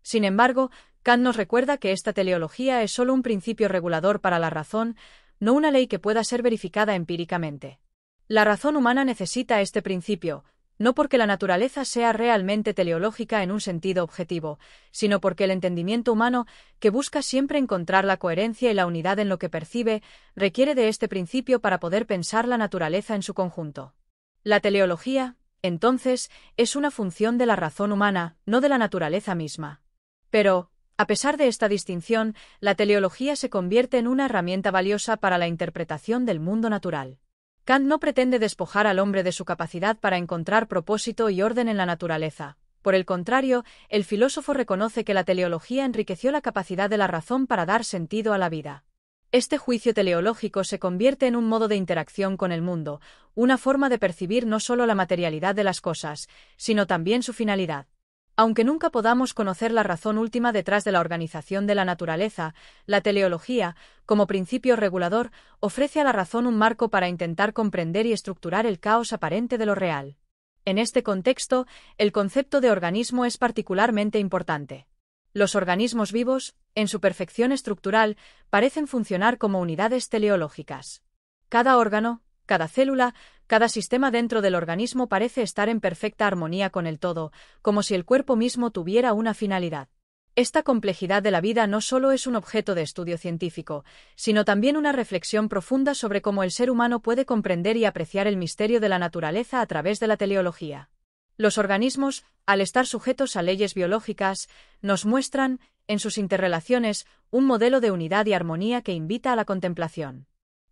Sin embargo, Kant nos recuerda que esta teleología es solo un principio regulador para la razón, no una ley que pueda ser verificada empíricamente. La razón humana necesita este principio, no porque la naturaleza sea realmente teleológica en un sentido objetivo, sino porque el entendimiento humano, que busca siempre encontrar la coherencia y la unidad en lo que percibe, requiere de este principio para poder pensar la naturaleza en su conjunto. La teleología, entonces, es una función de la razón humana, no de la naturaleza misma. Pero, a pesar de esta distinción, la teleología se convierte en una herramienta valiosa para la interpretación del mundo natural. Kant no pretende despojar al hombre de su capacidad para encontrar propósito y orden en la naturaleza. Por el contrario, el filósofo reconoce que la teleología enriqueció la capacidad de la razón para dar sentido a la vida. Este juicio teleológico se convierte en un modo de interacción con el mundo, una forma de percibir no solo la materialidad de las cosas, sino también su finalidad. Aunque nunca podamos conocer la razón última detrás de la organización de la naturaleza, la teleología, como principio regulador, ofrece a la razón un marco para intentar comprender y estructurar el caos aparente de lo real. En este contexto, el concepto de organismo es particularmente importante. Los organismos vivos, en su perfección estructural, parecen funcionar como unidades teleológicas. Cada órgano, cada célula, cada sistema dentro del organismo parece estar en perfecta armonía con el todo, como si el cuerpo mismo tuviera una finalidad. Esta complejidad de la vida no solo es un objeto de estudio científico, sino también una reflexión profunda sobre cómo el ser humano puede comprender y apreciar el misterio de la naturaleza a través de la teleología. Los organismos, al estar sujetos a leyes biológicas, nos muestran, en sus interrelaciones, un modelo de unidad y armonía que invita a la contemplación.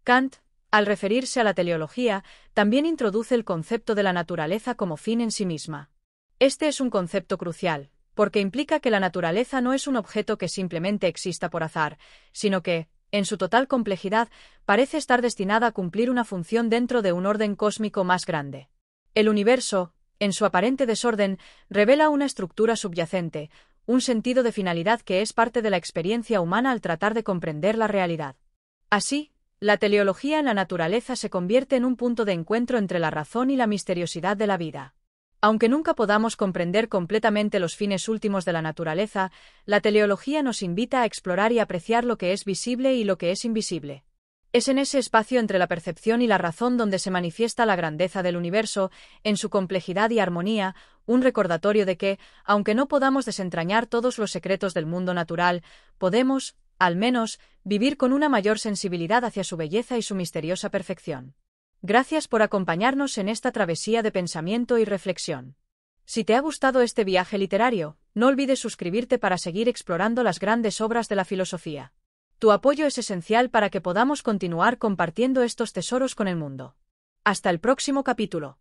Kant, al referirse a la teleología, también introduce el concepto de la naturaleza como fin en sí misma. Este es un concepto crucial, porque implica que la naturaleza no es un objeto que simplemente exista por azar, sino que, en su total complejidad, parece estar destinada a cumplir una función dentro de un orden cósmico más grande. El universo, en su aparente desorden, revela una estructura subyacente, un sentido de finalidad que es parte de la experiencia humana al tratar de comprender la realidad. Así, la teleología en la naturaleza se convierte en un punto de encuentro entre la razón y la misteriosidad de la vida. Aunque nunca podamos comprender completamente los fines últimos de la naturaleza, la teleología nos invita a explorar y apreciar lo que es visible y lo que es invisible. Es en ese espacio entre la percepción y la razón donde se manifiesta la grandeza del universo, en su complejidad y armonía, un recordatorio de que, aunque no podamos desentrañar todos los secretos del mundo natural, podemos, al menos, vivir con una mayor sensibilidad hacia su belleza y su misteriosa perfección. Gracias por acompañarnos en esta travesía de pensamiento y reflexión. Si te ha gustado este viaje literario, no olvides suscribirte para seguir explorando las grandes obras de la filosofía. Tu apoyo es esencial para que podamos continuar compartiendo estos tesoros con el mundo. Hasta el próximo capítulo.